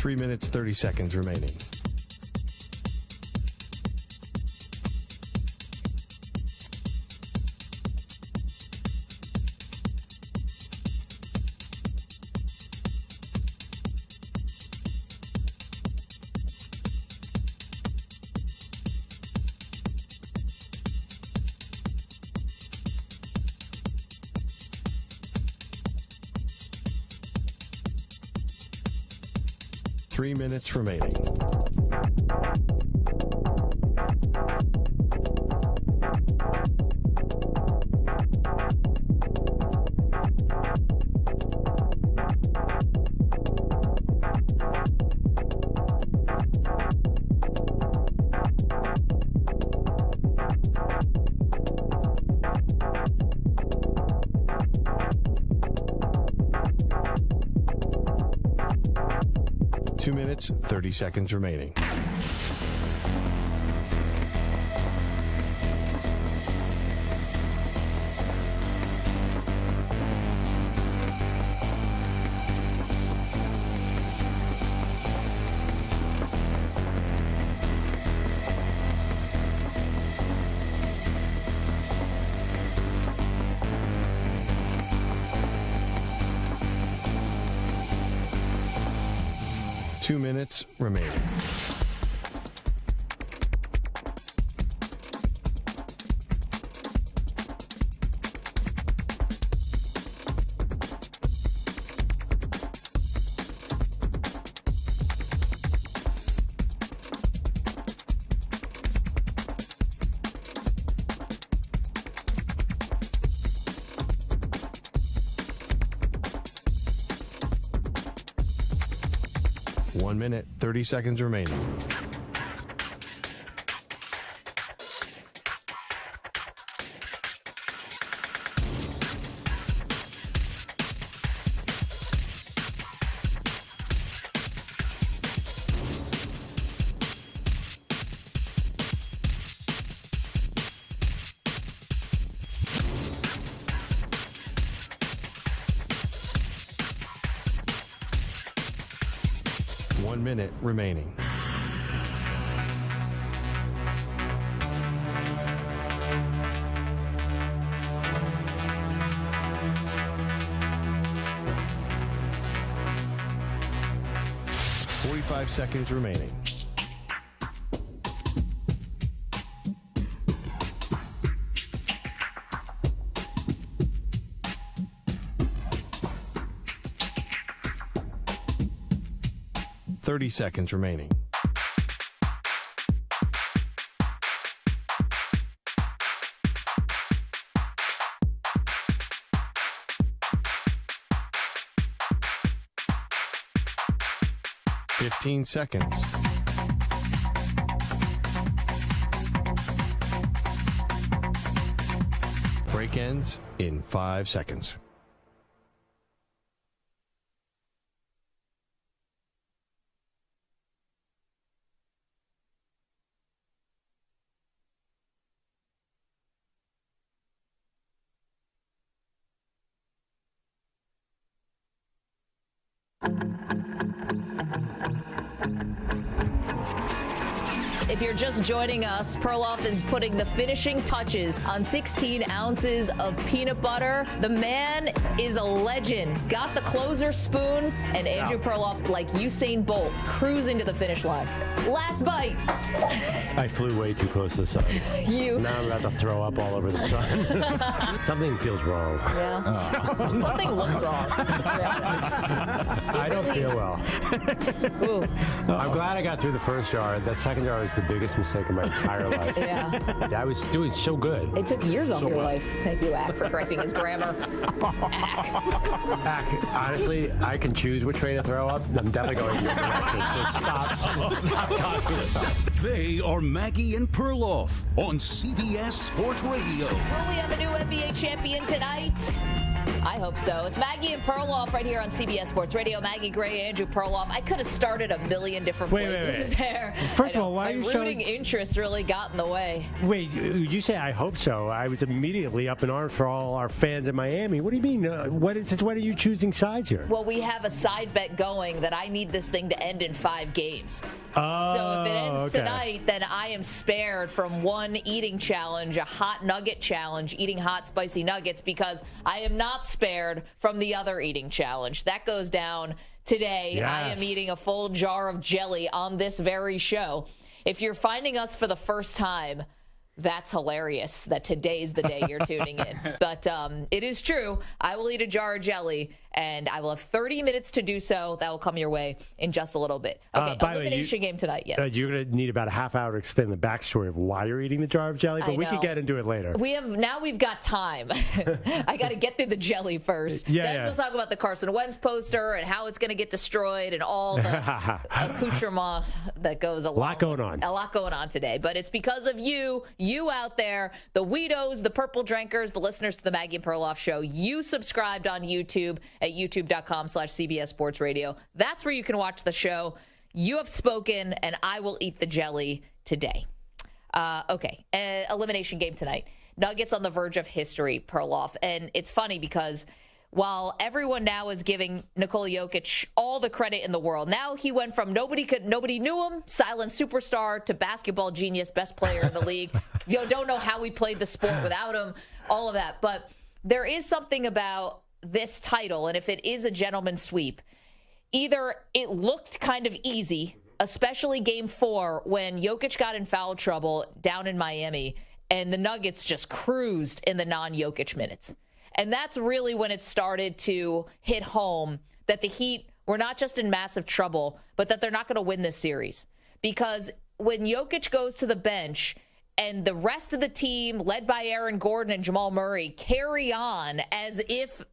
3 minutes, 30 seconds remaining. Three minutes remaining. Two minutes, 30 seconds remaining. Two minutes remaining. One minute, 30 seconds remaining. One minute remaining. Five seconds remaining. Thirty seconds remaining. Fifteen seconds. Break ends in 5 seconds. If you're just joining us, Perloff is putting the finishing touches on 16 ounces of peanut butter. The man is a legend. Got the closer spoon, and Andrew Perloff, like Usain Bolt, cruising to the finish line. Last bite. I flew way too close to the sun. Now I'm about to throw up all over the sun. Something feels wrong. Yeah. Something looks wrong. I don't feel well. Ooh. I'm glad I got through the first jar. That second jar was the biggest mistake of my entire life. Yeah. I was doing so good. It took years off your life. Thank you, Ack, for correcting his grammar. Ack, honestly, I can choose which way to throw up. I'm definitely going in your direction. So stop talking about it. They are Maggie and Perloff on CBS Sports Radio. Will we have a new NBA champion tonight? I hope so. It's Maggie and Perloff right here on CBS Sports Radio. Maggie Gray, Andrew Perloff. I could have started a million different places there. First of all, why are you rooting interest really got in the way. Wait, you say I hope so. I was immediately up in arms for all our fans in Miami. What do you mean? What are you choosing sides here? Well, we have a side bet going that I need this thing to end in 5 games. Oh, so if it ends okay. tonight, then I am spared from one eating challenge, a hot nugget challenge, eating hot spicy nuggets, because I am not spared from the other eating challenge. That goes down today. Yes. I am eating a full jar of jelly on this very show. If you're finding us for the first time, that's hilarious that today's the day you're tuning in. But it is true. I will eat a jar of jelly, and I will have 30 minutes to do so. That will come your way in just a little bit. Okay, elimination game tonight, yes. You're going to need about a half hour to explain the backstory of why you're eating the jar of jelly, but we can get into it later. We've got time. I got to get through the jelly first. Then we'll talk about the Carson Wentz poster and how it's going to get destroyed and all the accoutrement that goes along. A lot going on today. But it's because of you out there, the Weedos, the Purple Drinkers, the listeners to the Maggie and Perloff show. You subscribed on YouTube at youtube.com/CBS Sports Radio. That's where you can watch the show. You have spoken, and I will eat the jelly today. Okay, elimination game tonight. Nuggets on the verge of history, Perloff. And it's funny because while everyone now is giving Nikola Jokic all the credit in the world, now he went from nobody knew him, silent superstar, to basketball genius, best player in the league. Don't know how we played the sport without him, all of that. But there is something about this title, and if it is a gentleman's sweep, either it looked kind of easy, especially game 4 when Jokic got in foul trouble down in Miami, and the Nuggets just cruised in the non-Jokic minutes. And that's really when it started to hit home that the Heat were not just in massive trouble, but that they're not going to win this series. Because when Jokic goes to the bench and the rest of the team, led by Aaron Gordon and Jamal Murray, carry on as if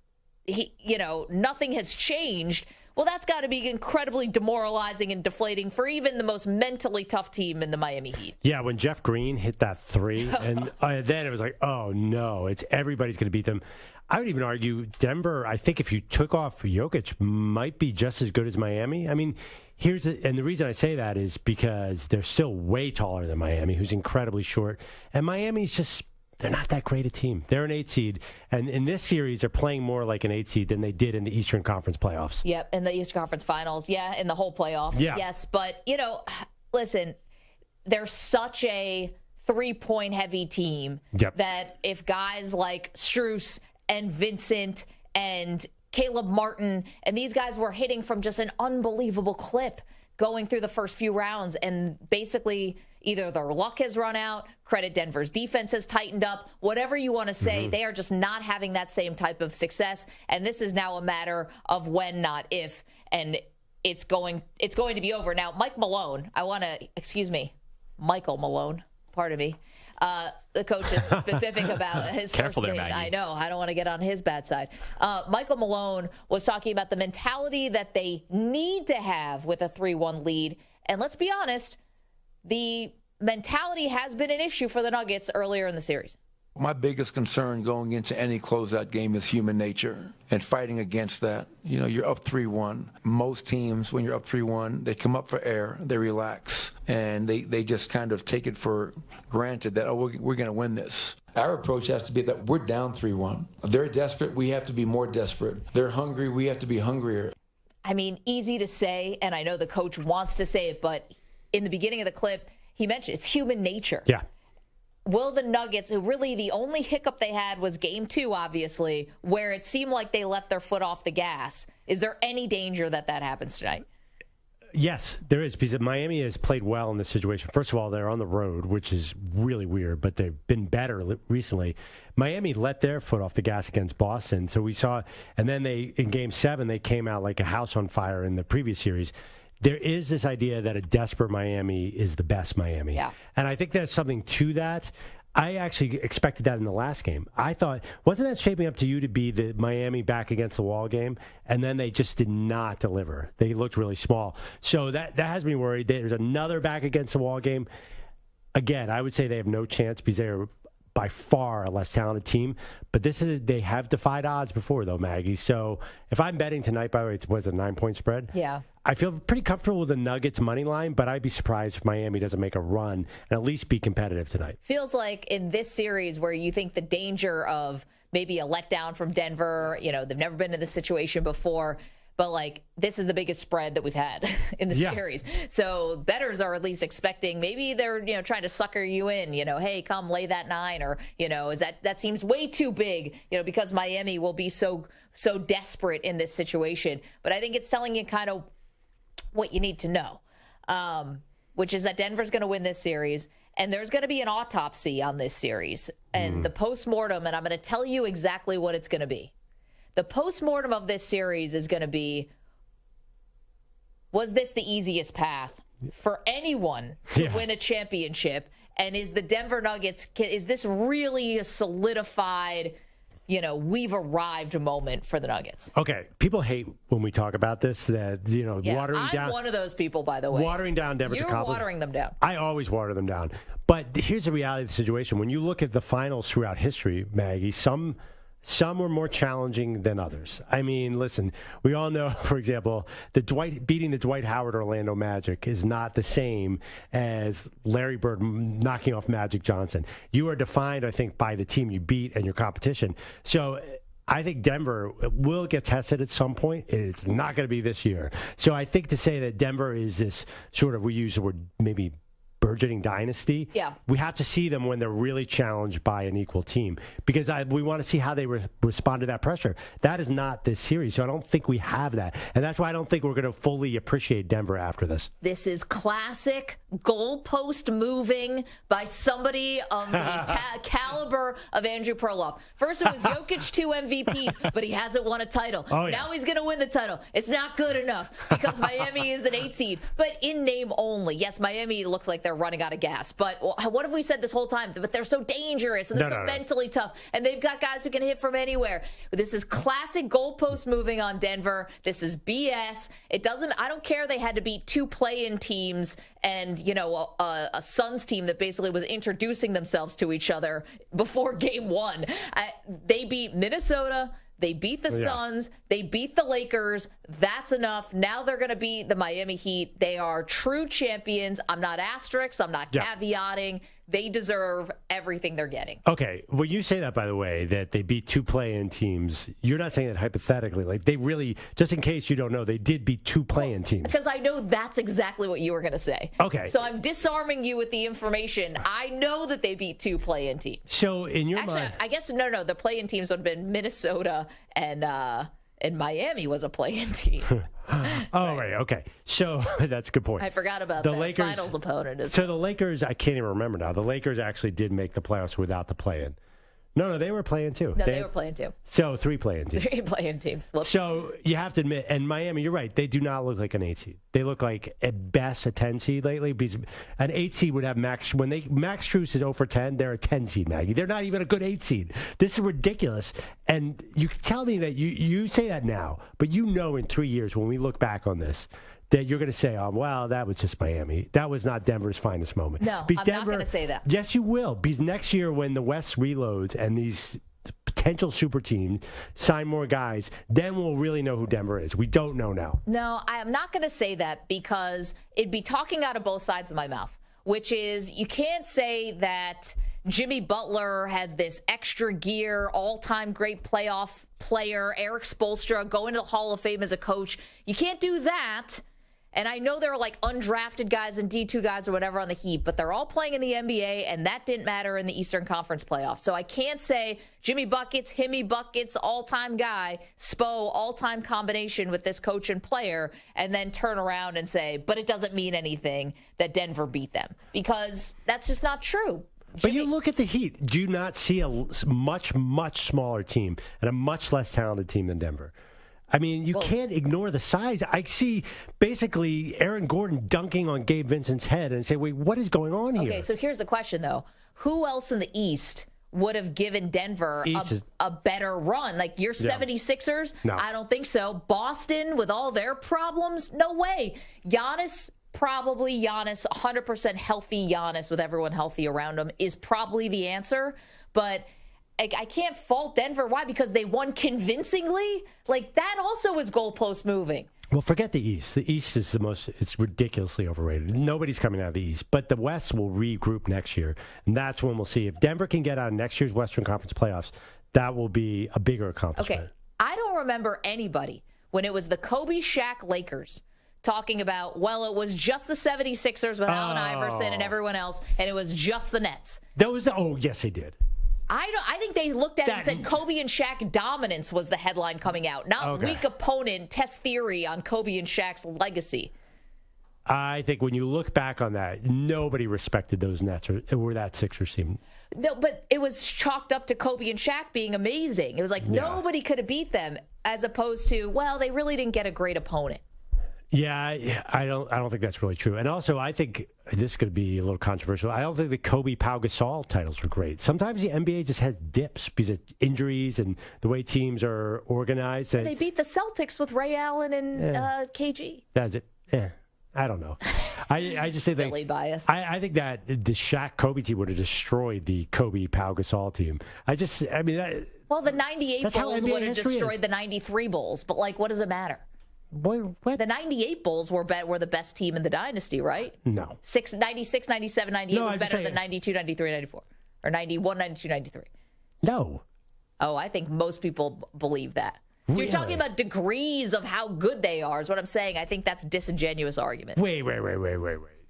nothing has changed, well, that's got to be incredibly demoralizing and deflating for even the most mentally tough team in the Miami Heat. Yeah, when Jeff Green hit that 3, and then it was like, oh, no, everybody's going to beat them. I would even argue Denver, I think if you took off Jokic, might be just as good as Miami. I mean, and the reason I say that is because they're still way taller than Miami, who's incredibly short. And Miami's just, they're not that great a team. They're an 8 seed. And in this series, they're playing more like an 8 seed than they did in the Eastern Conference playoffs. Yep, in the Eastern Conference finals. Yeah, in the whole playoffs. Yeah. Yes, but, listen, they're such a 3-point heavy team that if guys like Strus and Vincent and Caleb Martin and these guys were hitting from just an unbelievable clip going through the first few rounds, and basically either their luck has run out, credit Denver's defense has tightened up, whatever you want to say, they are just not having that same type of success. And this is now a matter of when, not if, and it's going to be over. Now, Michael Malone, pardon me. The coach is specific about his Careful first name. there, Maggie. I know. I don't want to get on his bad side. Michael Malone was talking about the mentality that they need to have with a 3-1 lead. And let's be honest, the mentality has been an issue for the Nuggets earlier in the series. My biggest concern going into any closeout game is human nature and fighting against that. You're up 3-1. Most teams, when you're up 3-1, they come up for air, they relax, and they just kind of take it for granted that, we're going to win this. Our approach has to be that we're down 3-1. They're desperate, we have to be more desperate. They're hungry, we have to be hungrier. I mean, easy to say, and I know the coach wants to say it, but in the beginning of the clip, he mentioned it's human nature. Yeah. Will the Nuggets, who really the only hiccup they had was game 2, obviously, where it seemed like they left their foot off the gas. Is there any danger that happens tonight? Yes, there is, because Miami has played well in this situation. First of all, they're on the road, which is really weird, but they've been better recently. Miami let their foot off the gas against Boston. So we saw, and then in game 7, they came out like a house on fire in the previous series. There is this idea that a desperate Miami is the best Miami. Yeah. And I think there's something to that. I actually expected that in the last game. I thought, wasn't that shaping up to you to be the Miami back against the wall game? And then they just did not deliver. They looked really small. So that has me worried. There's another back against the wall game. Again, I would say they have no chance because they're by far a less talented team. But they have defied odds before, though, Maggie. So if I'm betting tonight, by the way, it was a 9-point spread. Yeah. I feel pretty comfortable with the Nuggets money line, but I'd be surprised if Miami doesn't make a run and at least be competitive tonight. Feels like in this series where you think the danger of maybe a letdown from Denver, they've never been in this situation before, but like this is the biggest spread that we've had in the series. So bettors are at least expecting, maybe they're trying to sucker you in, hey, come lay that 9, or is that seems way too big, because Miami will be so desperate in this situation. But I think it's telling you kind of what you need to know, which is that Denver's going to win this series, and there's going to be an autopsy on this series and the postmortem, and I'm going to tell you exactly what it's going to be. The postmortem of this series is going to be, was this the easiest path for anyone to win a championship? And is the Denver Nuggets, is this really a solidified, we've arrived moment for the Nuggets? Okay. People hate when we talk about this, that, watering down. I'm one of those people, by the way. Watering down Denver's accomplishment. You're watering them down. I always water them down. But here's the reality of the situation. When you look at the finals throughout history, Maggie, some were more challenging than others. I mean, listen, we all know, for example, beating the Dwight Howard Orlando Magic is not the same as Larry Bird knocking off Magic Johnson. You are defined, I think, by the team you beat and your competition. So I think Denver will get tested at some point. It's not going to be this year. So I think to say that Denver is this sort of, we use the word maybe burgeoning dynasty. Yeah. We have to see them when they're really challenged by an equal team, because we want to see how they respond to that pressure. That is not this series, so I don't think we have that. And that's why I don't think we're going to fully appreciate Denver after this. This is classic goalpost moving by somebody of the caliber of Andrew Perloff. First it was Jokic 2 MVPs, but he hasn't won a title. Oh, yeah. Now he's going to win the title. It's not good enough because Miami is an 8 seed, but in name only. Yes, Miami looks like they're running out of gas, but what have we said this whole time? But they're so dangerous and they're mentally tough, and they've got guys who can hit from anywhere. This is classic goalpost moving on Denver. This is BS. I don't care they had to beat 2 play-in teams and a Suns team that basically was introducing themselves to each other before game 1. They beat Minnesota. They beat the Suns. They beat the Lakers. That's enough. Now they're going to beat the Miami Heat. They are true champions. I'm not asterisks. I'm not caveating. They deserve everything they're getting. Okay. Well, you say that, by the way, that they beat 2 play-in teams. You're not saying that hypothetically. Like, they really, just in case you don't know, they did beat 2 play-in teams. Because I know that's exactly what you were going to say. Okay. So I'm disarming you with the information. I know that they beat 2 play-in teams. So in your mind, I guess no. The play-in teams would have been Minnesota and Miami was a play-in team. Right. Okay. So that's a good point. I forgot about the Lakers finals opponent. So the Lakers, I can't even remember now. The Lakers actually did make the playoffs without the play-in. No, they were playing too. No, they were playing too. So 3 play-in teams. 3 play-in teams. Well, so you have to admit, and Miami, you're right, they do not look like an 8 seed. They look like at best a 10 seed lately. Because an 8 seed would have Max Strus is 0 for 10. They're a 10 seed, Maggie. They're not even a good 8 seed. This is ridiculous. And you tell me that you say that now, but in 3 years when we look back on this, that you're going to say, well, that was just Miami. That was not Denver's finest moment. No, I'm not going to say that. Yes, you will. Because next year when the West reloads and these potential super teams sign more guys, then we'll really know who Denver is. We don't know now. No, I am not going to say that because it'd be talking out of both sides of my mouth, which is you can't say that Jimmy Butler has this extra gear, all-time great playoff player, Eric Spoelstra going to the Hall of Fame as a coach. You can't do that. And I know there are like undrafted guys and D2 guys or whatever on the Heat, but they're all playing in the NBA, and that didn't matter in the Eastern Conference playoffs. So I can't say Jimmy Buckets, Himmy Buckets, all-time guy, Spo, all-time combination with this coach and player, and then turn around and say, but it doesn't mean anything that Denver beat them, because that's just not true. But you look at the Heat. Do you not see a much, much smaller team and a much less talented team than Denver? I mean, you can't ignore the size. I see basically Aaron Gordon dunking on Gabe Vincent's head and say, wait, what is going on here? Okay, so here's the question, though. Who else in the East would have given Denver a better run? Like your 76ers? No. I don't think so. Boston with all their problems? No way. Giannis probably Giannis, 100% healthy Giannis with everyone healthy around him is probably the answer. But I can't fault Denver. Why? Because they won convincingly? Like, that also is goalpost moving. Well, forget the East. The East is it's ridiculously overrated. Nobody's coming out of the East. But the West will regroup next year. And that's when we'll see. If Denver can get out of next year's Western Conference playoffs, that will be a bigger accomplishment. Okay. I don't remember anybody when it was the Kobe Shaq Lakers talking about, well, it was just the 76ers with Allen Iverson and everyone else, and it was just the Nets. Yes, they did. I think they looked at it and said Kobe and Shaq dominance was the headline coming out, not weak opponent, test theory on Kobe and Shaq's legacy. I think when you look back on that, nobody respected those Nets or that Sixers team. No, but it was chalked up to Kobe and Shaq being amazing. It was like nobody could have beat them, as opposed to, well, they really didn't get a great opponent. Yeah, I don't think that's really true. And also, I think this could be a little controversial. I don't think the Kobe Pau Gasol titles were great. Sometimes the NBA just has dips because of injuries and the way teams are organized. And they beat the Celtics with Ray Allen and KG. That's it. Yeah. I don't know. I just think Philly bias. I think that the Shaq Kobe team would have destroyed the Kobe Pau Gasol team. Well, the 98 Bulls would have destroyed the 93 Bulls, but what does it matter? What? The 98 Bulls were the best team in the dynasty, right? No. 96, 97, 98 was better than 92, 93, 94. Or 91, 92, 93. No. Oh, I think most people believe that. Really? You're talking about degrees of how good they are is what I'm saying. I think that's a disingenuous argument. Wait.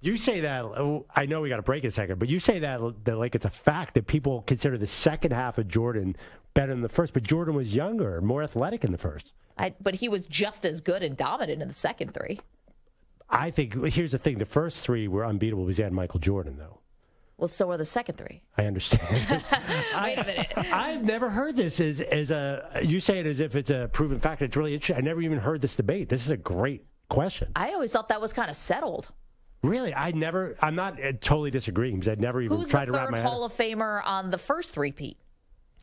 You say that, I know we got to break in a second, but you say that like it's a fact that people consider the second half of Jordan better than the first, but Jordan was younger, more athletic in the first. But he was just as good and dominant in the second three. I think, here's the thing, the first three were unbeatable because they had Michael Jordan, though. Well, so were the second three. I understand. Wait a minute. I've never heard this as you say it as if it's a proven fact. It's really interesting. I never even heard this debate. This is a great question. I always thought that was kind of settled. Really? I'm not totally disagreeing because I'd never even tried to wrap my head. Who's the third Hall of Famer on the first three-peat?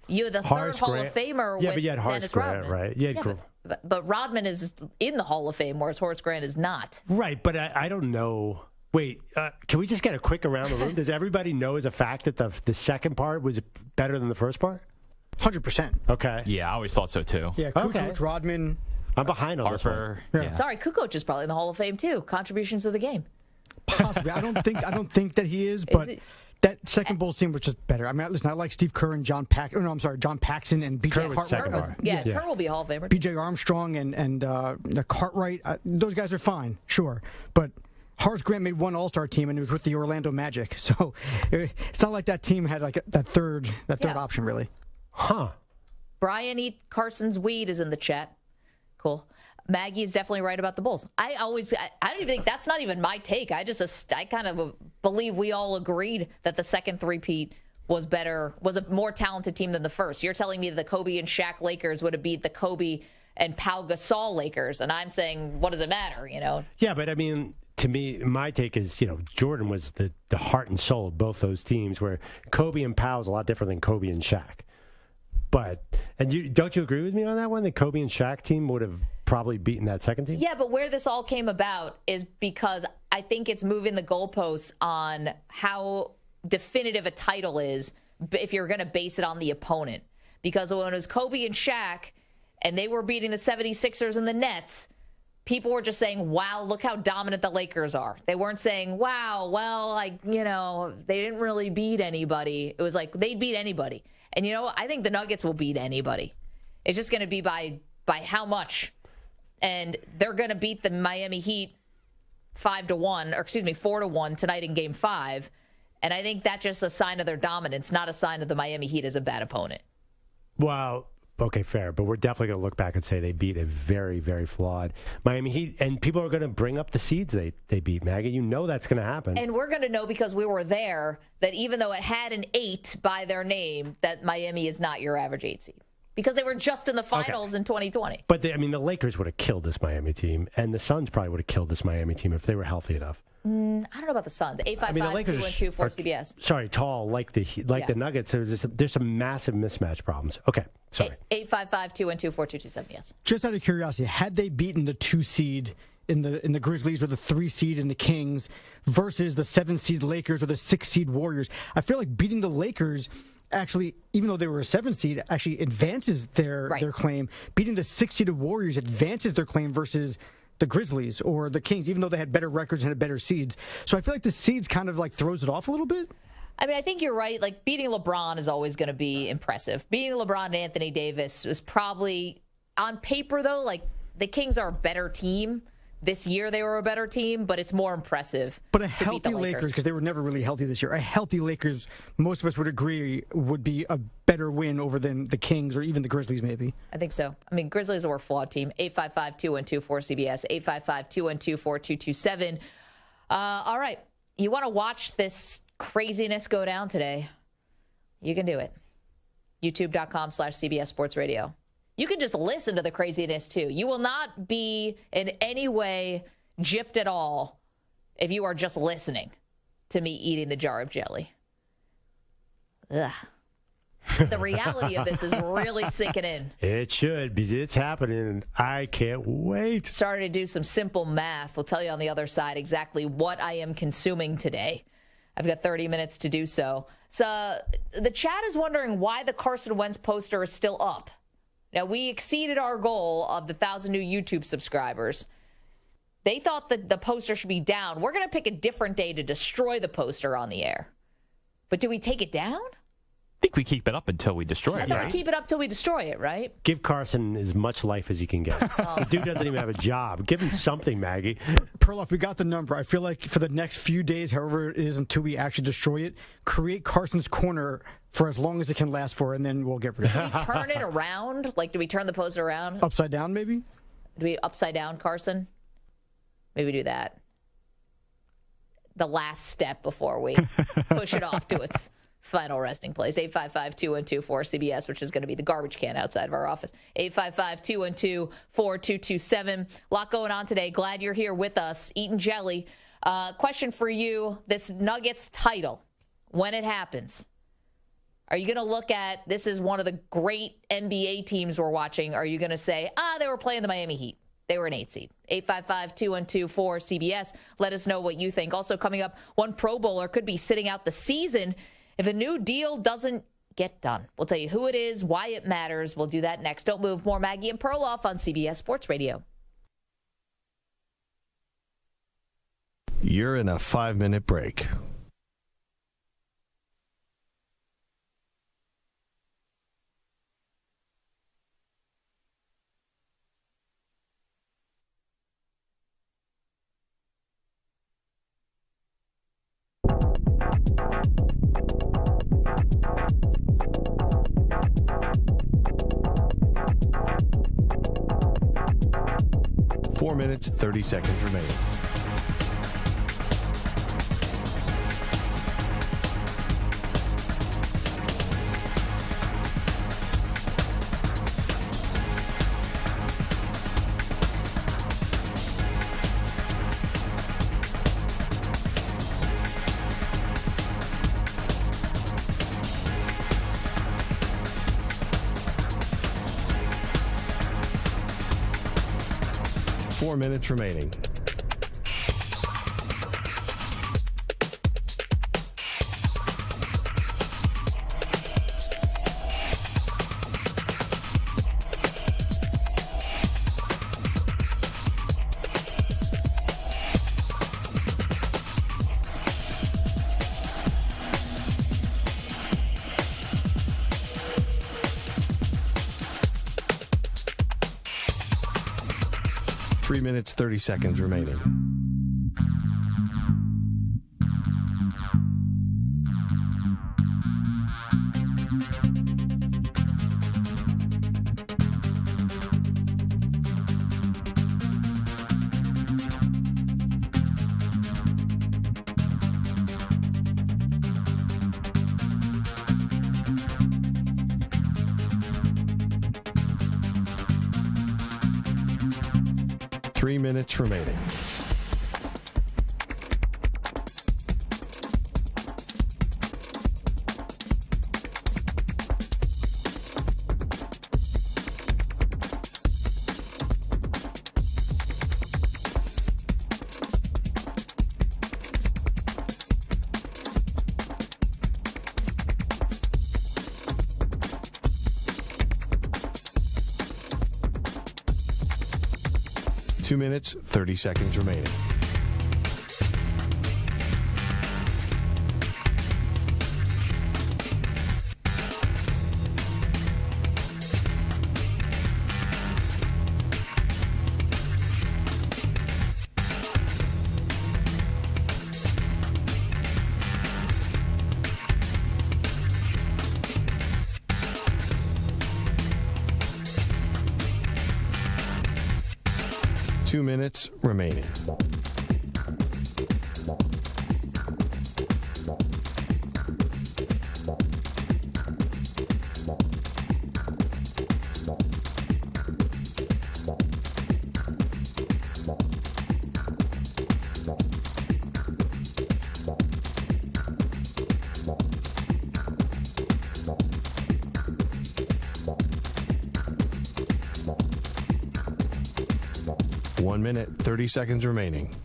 You're the third Hall of Famer with but you had Dennis Rodman. Right? But Rodman is in the Hall of Fame, whereas Horace Grant is not. Right, but I don't know. Wait, can we just get a quick around the room? Does everybody know as a fact that the second part was better than the first part? 100%. Okay. Yeah, I always thought so too. Yeah, Kukoc, Rodman. I'm behind on Harper. This one. Yeah. Sorry, Kukoc is probably in the Hall of Fame too. Contributions to the game. Possibly. I don't think that he is, but that second Bulls team was just better. I mean, listen, I like Steve Kerr and John Paxson and B.J. Cartwright. Kerr will be a Hall of Famer. B.J. Armstrong and Cartwright. Those guys are fine, sure, but Horace Grant made one All-Star team, and it was with the Orlando Magic. So it's not like that team had that third option, really. Huh. Brian Eat Carson's Weed is in the chat. Cool. Maggie is definitely right about the Bulls. I don't even think that's not even my take. I kind of believe we all agreed that the second three-peat was a more talented team than the first. You're telling me that the Kobe and Shaq Lakers would have beat the Kobe and Pau Gasol Lakers, and I'm saying, what does it matter, Yeah, but I mean, to me, my take is, Jordan was the heart and soul of both those teams, where Kobe and Pau is a lot different than Kobe and Shaq. Don't you agree with me on that one? The Kobe and Shaq team would have probably beaten that second team? Yeah, but where this all came about is because I think it's moving the goalposts on how definitive a title is if you're going to base it on the opponent. Because when it was Kobe and Shaq and they were beating the 76ers and the Nets, people were just saying, wow, look how dominant the Lakers are. They weren't saying, wow, well, they didn't really beat anybody. It was like they'd beat anybody. And I think the Nuggets will beat anybody. It's just going to be by how much. And they're going to beat the Miami Heat 4-1 tonight in Game 5. And I think that's just a sign of their dominance, not a sign of the Miami Heat as a bad opponent. Well, okay, fair. But we're definitely going to look back and say they beat a very, very flawed Miami Heat. And people are going to bring up the seeds they beat, Maggie. You know that's going to happen. And we're going to know because we were there that even though it had an 8 by their name, that Miami is not your average 8 seed. Because they were just in the finals in 2020. But, the Lakers would have killed this Miami team. And the Suns probably would have killed this Miami team if they were healthy enough. I don't know about the Suns. 855-212 for CBS. Sorry, tall, like the Nuggets. There's some massive mismatch problems. Okay, sorry. 855-212-4227, yes. Just out of curiosity, had they beaten the 2 seed in the Grizzlies or the 3 seed in the Kings versus the 7 seed Lakers or the 6 seed Warriors. I feel like beating the Lakers actually, even though they were a 7 seed, actually advances their claim. Beating the 6 seeded Warriors advances their claim versus the Grizzlies or the Kings, even though they had better records and had better seeds. So I feel like the seeds kind of like throws it off a little bit. I mean, I think you're right. Like, beating LeBron is always going to be impressive. Beating LeBron and Anthony Davis was probably, on paper, though, like, the Kings are a better team. This year they were a better team, but it's more impressive. But a healthy Lakers, because they were never really healthy this year, a healthy Lakers, most of us would agree, would be a better win over than the Kings or even the Grizzlies, maybe. I think so. I mean, Grizzlies are a flawed team. 855-212-4CBS, 855-212-4227. All right. You want to watch this craziness go down today? You can do it. YouTube.com/CBS Sports Radio. You can just listen to the craziness, too. You will not be in any way gypped at all if you are just listening to me eating the jar of jelly. Ugh. The reality of this is really sinking in. It should, because it's happening. I can't wait. Started to do some simple math. We'll tell you on the other side exactly what I am consuming today. I've got 30 minutes to do so. So the chat is wondering why the Carson Wentz poster is still up. Now, we exceeded our goal of the 1,000 new YouTube subscribers. They thought that the poster should be down. We're going to pick a different day to destroy the poster on the air. But do we take it down? I think we keep it up until we destroy it, I think right? we keep it up till we destroy it, right? Give Carson as much life as he can get. The dude doesn't even have a job. Give him something, Maggie. Perloff, we got the number. I feel like for the next few days, however it is until we actually destroy it, create Carson's Corner for as long as it can last for, and then we'll get rid of it. Do we turn it around? Like, do we turn the poster around? Upside down, maybe? Do we upside down Carson? Maybe do that. The last step before we push it off to its final resting place. 855-212-4CBS, which is going to be the garbage can outside of our office. 855-212-4227. A lot going on today. Glad you're here with us, eating jelly. Question for you, this Nuggets title, when it happens, are you going to look at, this is one of the great NBA teams we're watching, are you going to say, they were playing the Miami Heat? They were an 8 seed. 855-212-4CBS. Let us know what you think. Also coming up, one Pro Bowler could be sitting out the season if a new deal doesn't get done. We'll tell you who it is, why it matters. We'll do that next. Don't move. More Maggie and Perloff on CBS Sports Radio. You're in a 5-minute break. Four minutes, 30 seconds remaining. Four minutes remaining. Three minutes, 30 seconds remaining. Three minutes remaining. 2 minutes, 30 seconds remaining. Two minutes remaining. One minute, 30 seconds remaining.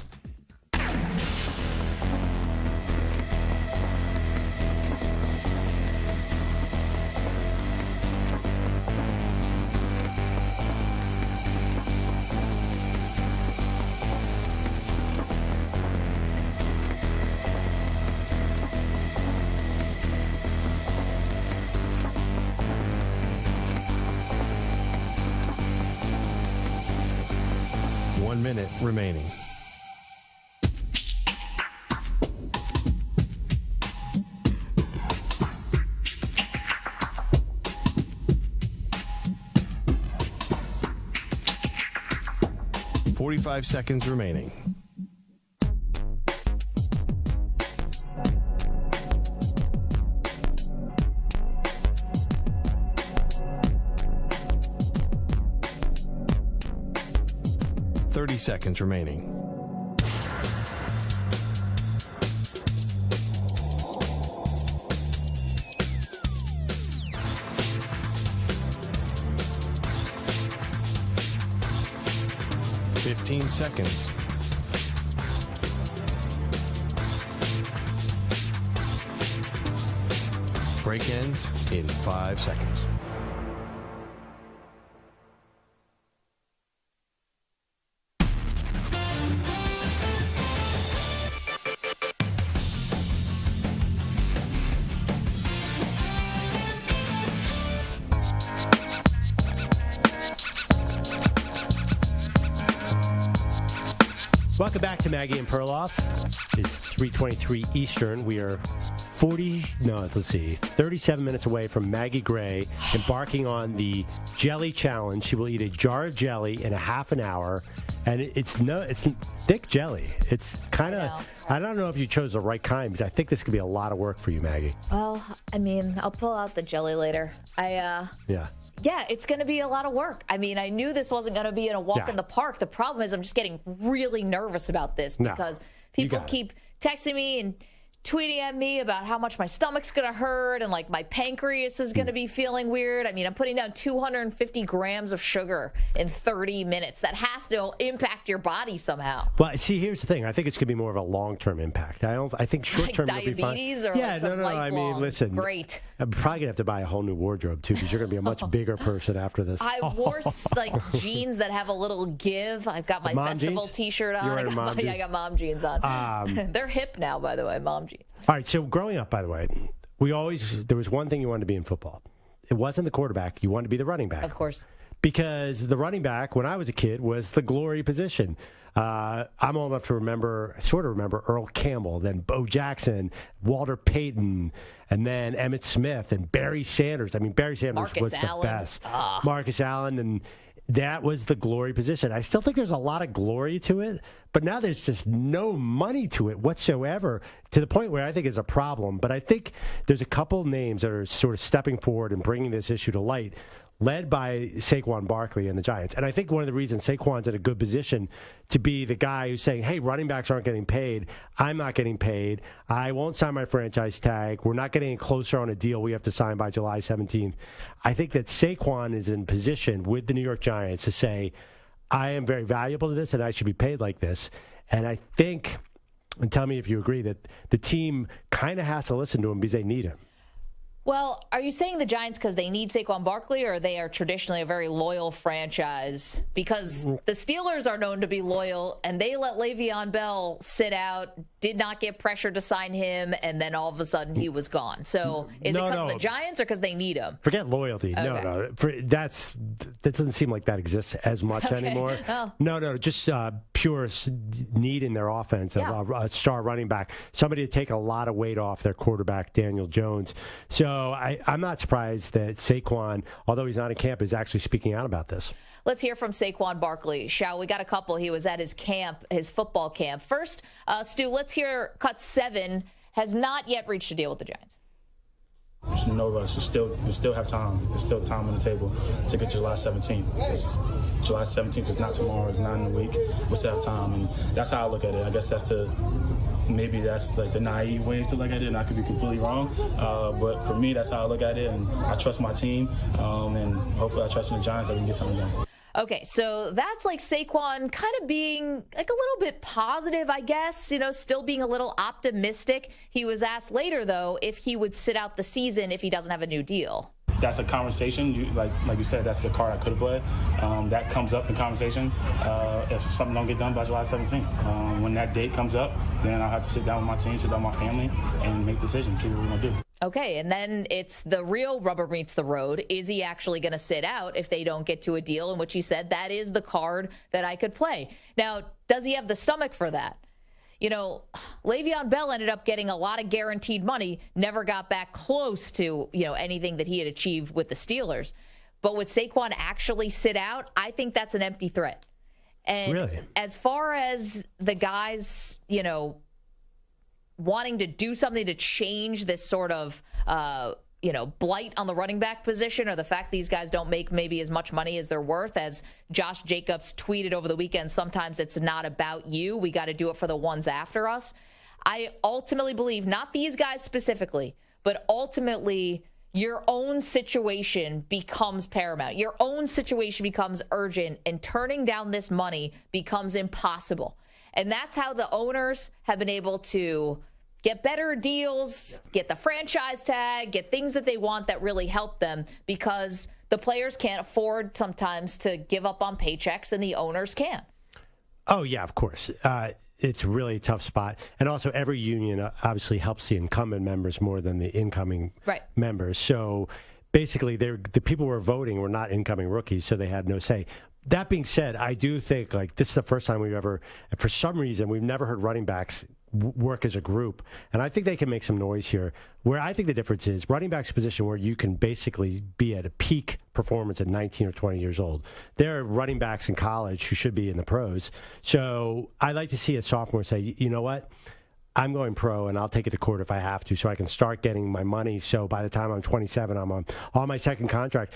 One minute remaining. Forty-five seconds remaining. Thirty seconds remaining. Fifteen seconds. Break ends in 5 seconds. Welcome back to Maggie and Perloff. It's 3:23 Eastern. We are 37 minutes away from Maggie Gray embarking on the jelly challenge. She will eat a jar of jelly in a half an hour, and it's thick jelly. It's kind of, I don't know if you chose the right kind, because I think this could be a lot of work for you, Maggie. Well, I mean, I'll pull out the jelly later. Yeah, it's going to be a lot of work. I mean, I knew this wasn't going to be in a walk in the park. The problem is I'm just getting really nervous about this because people keep texting me and tweeting at me about how much my stomach's going to hurt and like my pancreas is going to be feeling weird. I mean, I'm putting down 250 grams of sugar in 30 minutes. That has to impact your body somehow. Well, see, here's the thing. I think it's going to be more of a long-term impact. I think short-term like you'll be fine. diabetes or yeah, like no. lifelong. I mean, listen. Great. I'm probably going to have to buy a whole new wardrobe, too, because you're going to be a much bigger person after this. I wore like jeans that have a little give. I've got my mom festival jeans? T-shirt on. I got mom jeans on. They're hip now, by the way, mom jeans. All right, so growing up, by the way, there was one thing you wanted to be in football. It wasn't the quarterback. You wanted to be the running back. Of course. Because the running back, when I was a kid, was the glory position. I'm old enough to remember Earl Campbell, then Bo Jackson, Walter Payton, and then Emmitt Smith and Barry Sanders. I mean, Barry Sanders was the best. Marcus Allen, and that was the glory position. I still think there's a lot of glory to it, but now there's just no money to it whatsoever, to the point where I think is a problem. But I think there's a couple names that are sort of stepping forward and bringing this issue to light, led by Saquon Barkley and the Giants. And I think one of the reasons Saquon's in a good position to be the guy who's saying, hey, running backs aren't getting paid. I'm not getting paid. I won't sign my franchise tag. We're not getting closer on a deal we have to sign by July 17th. I think that Saquon is in position with the New York Giants to say, I am very valuable to this and I should be paid like this. And I think, and tell me if you agree, that the team kind of has to listen to him because they need him. Well, are you saying the Giants because they need Saquon Barkley, or they are traditionally a very loyal franchise? Because the Steelers are known to be loyal, and they let Le'Veon Bell sit out, did not get pressured to sign him, and then all of a sudden he was gone. So is it because of the Giants or because they need him? Forget loyalty. Okay. No. That doesn't seem like that exists as much anymore. Oh. No. Just pure need in their offense of a star running back, somebody to take a lot of weight off their quarterback, Daniel Jones. So I'm not surprised that Saquon, although he's not in camp, is actually speaking out about this. Let's hear from Saquon Barkley, shall we? Got a couple. He was at his camp, his football camp. First, Stu, let's hear cut 7 has not yet reached a deal with the Giants. There's no rush. You still have time. There's still time on the table to get July 17th. July 17th is not tomorrow. It's not in a week. We still have time, and that's how I look at it. I guess maybe that's like the naive way to look at it, and I could be completely wrong. But for me, that's how I look at it, and I trust my team, and hopefully I trust in the Giants that we can get something done. Okay, so that's like Saquon kind of being like a little bit positive, I guess, still being a little optimistic. He was asked later, though, if he would sit out the season if he doesn't have a new deal. That's a conversation. Like you said, that's the card I could have played. That comes up in conversation if something don't get done by July 17th. When that date comes up, then I'll have to sit down with my team, sit down with my family, and make decisions, see what we're going to do. Okay, and then it's the real rubber meets the road. Is he actually going to sit out if they don't get to a deal? In which he said, that is the card that I could play. Now, does he have the stomach for that? Le'Veon Bell ended up getting a lot of guaranteed money, never got back close to, anything that he had achieved with the Steelers. But would Saquon actually sit out? I think that's an empty threat. And really? As far as the guys, wanting to do something to change this sort of, blight on the running back position, or the fact these guys don't make maybe as much money as they're worth, as Josh Jacobs tweeted over the weekend, sometimes it's not about you. We got to do it for the ones after us. I ultimately believe, not these guys specifically, but ultimately your own situation becomes paramount. Your own situation becomes urgent, and turning down this money becomes impossible. And that's how the owners have been able to get better deals, get the franchise tag, get things that they want that really help them, because the players can't afford sometimes to give up on paychecks, and the owners can. Oh, yeah, of course. It's a really tough spot. And also every union obviously helps the incumbent members more than the incoming members. So basically the people who were voting were not incoming rookies, so they had no say. That being said, I do think this is the first time we've ever, for some reason, we've never heard running backs work as a group. And I think they can make some noise here. Where I think the difference is running back's a position where you can basically be at a peak performance at 19 or 20 years old. There are running backs in college who should be in the pros. So I like to see a sophomore say, you know what? I'm going pro, and I'll take it to court if I have to, so I can start getting my money. So by the time I'm 27, I'm on my second contract.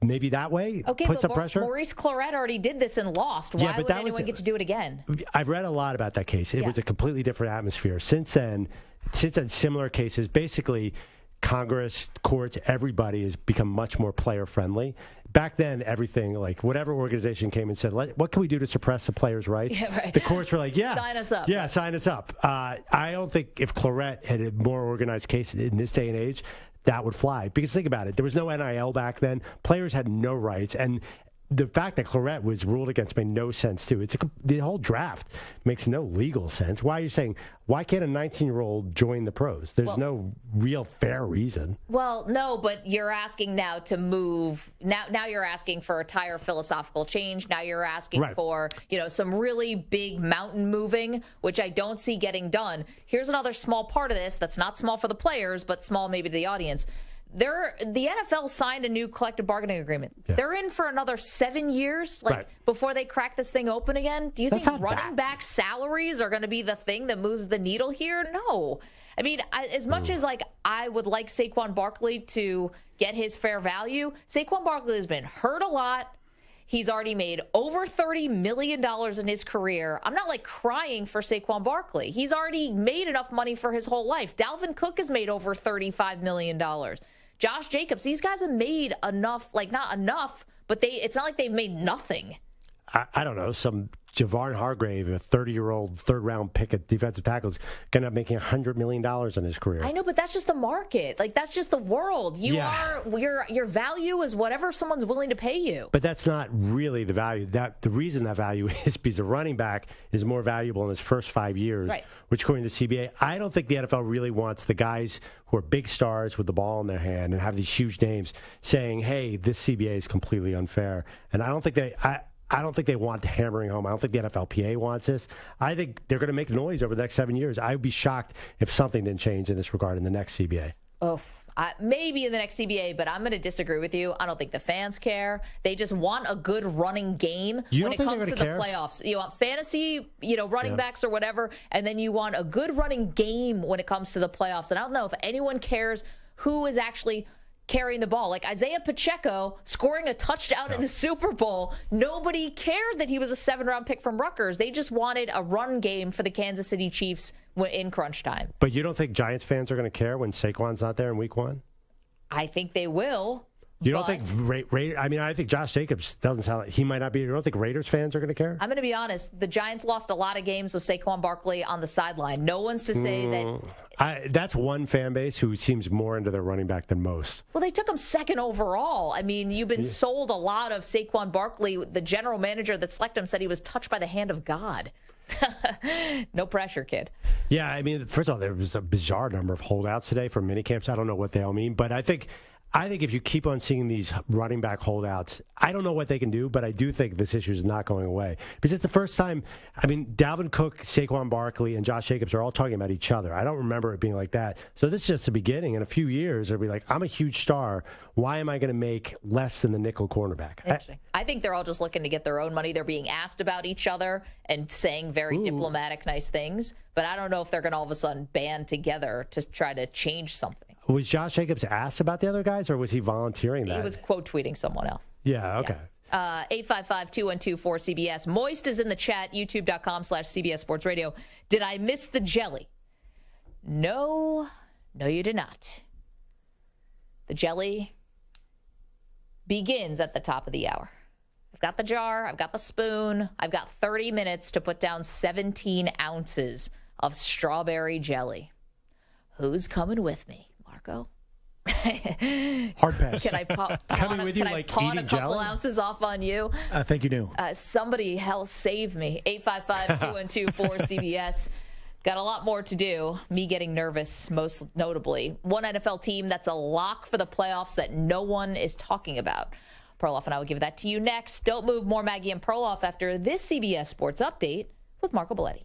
Maybe that way, put some pressure. Maurice Clarett already did this and lost. Why would anyone get to do it again? I've read a lot about that case. It was a completely different atmosphere. Since then, similar cases, basically Congress, courts, everybody has become much more player-friendly. Back then, everything, whatever organization came and said, what can we do to suppress the players' rights? Yeah, right. The courts were like, sign us up. Yeah, sign us up. I don't think if Clarett had a more organized case in this day and age, that would fly. Because think about it. There was no NIL back then. Players had no rights. And the fact that Clarett was ruled against made no sense, too. The whole draft makes no legal sense. Why are you saying, why can't a 19-year-old join the pros? There's no real fair reason. Well, no, but you're asking now to move. Now you're asking for a entire philosophical change. Now you're asking for, some really big mountain moving, which I don't see getting done. Here's another small part of this that's not small for the players, but small maybe to the audience. The NFL signed a new collective bargaining agreement. Yeah. They're in for another 7 years, before they crack this thing open again. Do you think running back salaries are going to be the thing that moves the needle here? No. I mean, as much as I would like Saquon Barkley to get his fair value, Saquon Barkley has been hurt a lot. He's already made over $30 million in his career. I'm not crying for Saquon Barkley. He's already made enough money for his whole life. Dalvin Cook has made over $35 million. Josh Jacobs, these guys have made enough, not enough, but it's not like they've made nothing. I don't know, some Javon Hargrave, a 30-year-old third-round pick at defensive tackles, going to end up making $100 million in his career. I know, but that's just the market. Like, that's just the world. Your value is whatever someone's willing to pay you. But that's not really the value. The reason that value is because a running back is more valuable in his first 5 years, right, which according to the CBA, I don't think the NFL really wants the guys who are big stars with the ball in their hand and have these huge names saying, hey, this CBA is completely unfair. And I don't think they want hammering home. I don't think the NFLPA wants this. I think they're going to make noise over the next 7 years. I would be shocked if something didn't change in this regard in the next CBA. Oh, maybe in the next CBA, but I'm going to disagree with you. I don't think the fans care. They just want a good running game when it comes to the playoffs. You want fantasy, running backs or whatever, and then you want a good running game when it comes to the playoffs. And I don't know if anyone cares who is actually carrying the ball. Like Isaiah Pacheco scoring a touchdown in the Super Bowl. Nobody cared that he was a 7th-round pick from Rutgers. They just wanted a run game for the Kansas City Chiefs in crunch time. But you don't think Giants fans are going to care when Saquon's not there in week 1? I think they will. You don't think I think Josh Jacobs doesn't sound like he might not be. You don't think Raiders fans are going to care? I'm going to be honest. The Giants lost a lot of games with Saquon Barkley on the sideline. No one's to say that. That's one fan base who seems more into their running back than most. Well, they took him 2nd overall. I mean, you've been sold a lot of Saquon Barkley. The general manager that selected him said he was touched by the hand of God. No pressure, kid. Yeah, I mean, first of all, there was a bizarre number of holdouts today for minicamps. I don't know what they all mean, but I think if you keep on seeing these running back holdouts, I don't know what they can do, but I do think this issue is not going away. Because it's the first time, Dalvin Cook, Saquon Barkley, and Josh Jacobs are all talking about each other. I don't remember it being like that. So this is just the beginning. In a few years, it'll be like, I'm a huge star. Why am I going to make less than the nickel cornerback? Interesting. I think they're all just looking to get their own money. They're being asked about each other and saying very diplomatic, nice things. But I don't know if they're going to all of a sudden band together to try to change something. Was Josh Jacobs asked about the other guys, or was he volunteering that? He was quote tweeting someone else. Yeah, okay. 855-212-4CBS. Moist is in the chat, youtube.com/CBS Sports Radio. Did I miss the jelly? No, you did not. The jelly begins at the top of the hour. I've got the jar, I've got the spoon, I've got 30 minutes to put down 17 ounces of strawberry jelly. Who's coming with me? Marco? Hard pass. Can I pawn a couple ounces off on you? I think you do. Somebody save me. 855-212-4CBS. Got a lot more to do. Me getting nervous, most notably. One NFL team that's a lock for the playoffs that no one is talking about. Perloff and I will give that to you next. Don't move. More Maggie and Perloff after this CBS Sports Update with Marco Belletti.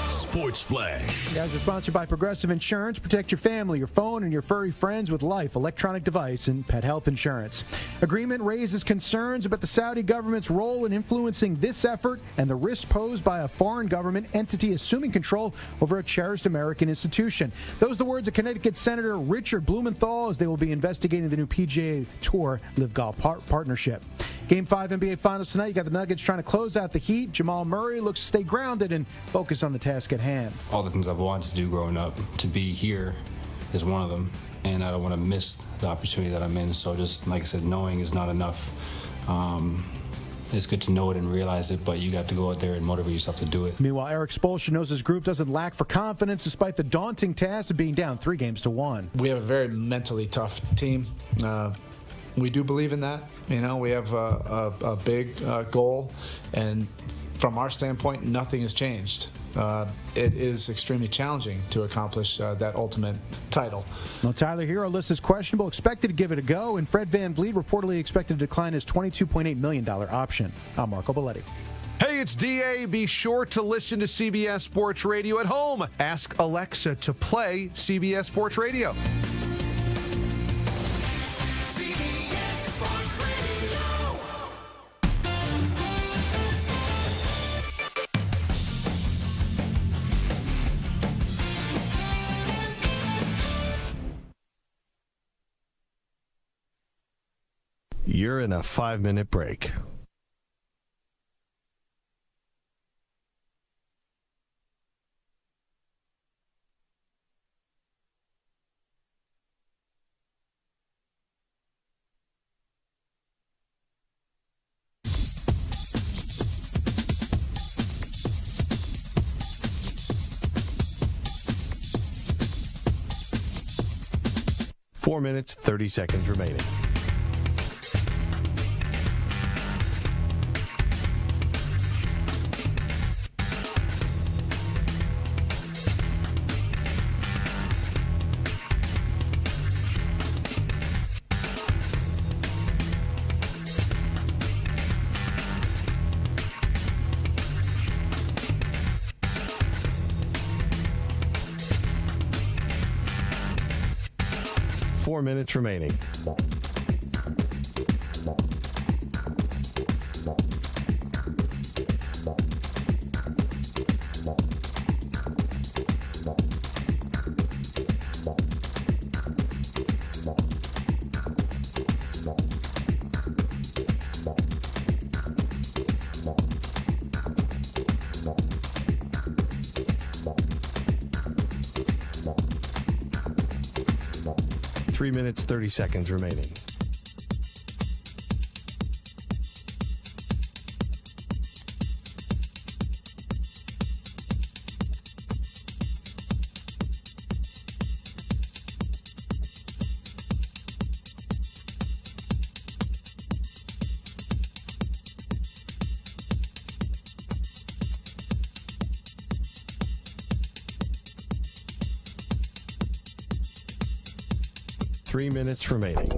Sports Flash. Guys, are sponsored by Progressive Insurance. Protect your family, your phone, and your furry friends with Life, electronic device, and pet health insurance. Agreement raises concerns about the Saudi government's role in influencing this effort and the risk posed by a foreign government entity assuming control over a cherished American institution. Those are the words of Connecticut Senator Richard Blumenthal as they will be investigating the new PGA Tour Live Golf Partnership. Game 5 NBA Finals tonight. You got the Nuggets trying to close out the Heat. Jamal Murray looks to stay grounded and focus on the task at hand. All the things I've wanted to do growing up, to be here is one of them. And I don't want to miss the opportunity that I'm in. So just, like I said, knowing is not enough. It's good to know it and realize it, but you got to go out there and motivate yourself to do it. Meanwhile, Eric Spoelstra knows his group doesn't lack for confidence despite the daunting task of being down 3-1. We have a very mentally tough team. We do believe in that. You know, we have a big goal, and from our standpoint, nothing has changed. It is extremely challenging to accomplish that ultimate title. Well, Tyler Hero lists as questionable, expected to give it a go, and Fred VanVleet reportedly expected to decline his $22.8 million option. I'm Marco Belletti. Hey, it's DA. Be sure to listen to CBS Sports Radio at home. Ask Alexa to play CBS Sports Radio. You're in a 5-minute break. 4 minutes, 30 seconds remaining. Four minutes remaining. Three minutes, 30 seconds remaining. Three minutes remaining.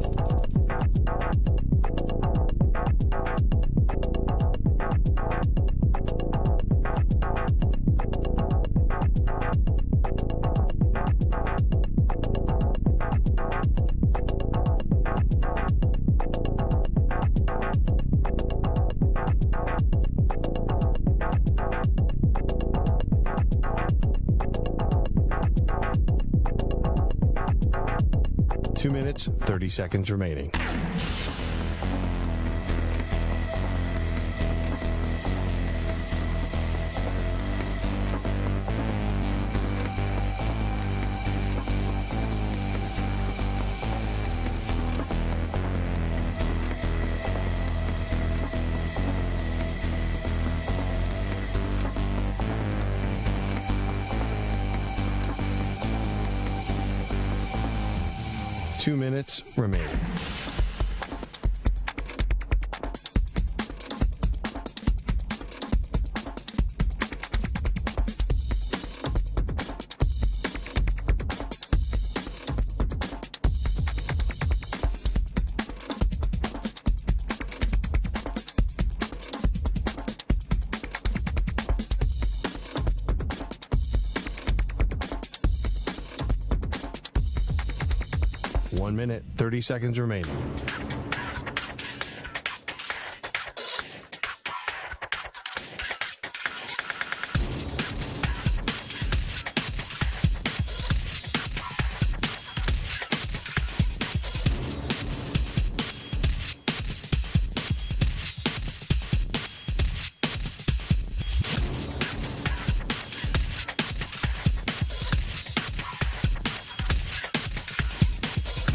Two minutes, 30 seconds remaining. Two minutes remaining. One minute, 30 seconds remaining.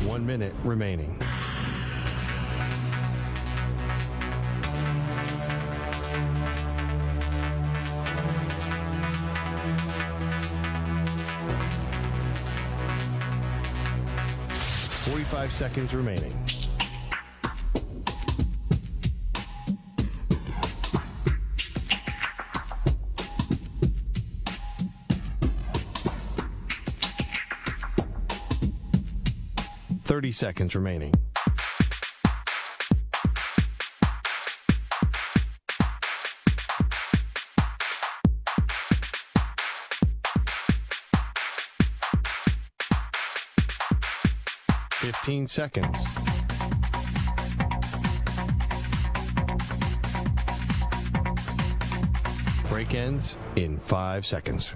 One minute remaining. Five seconds remaining. Seconds remaining. Fifteen seconds. Break ends in 5 seconds.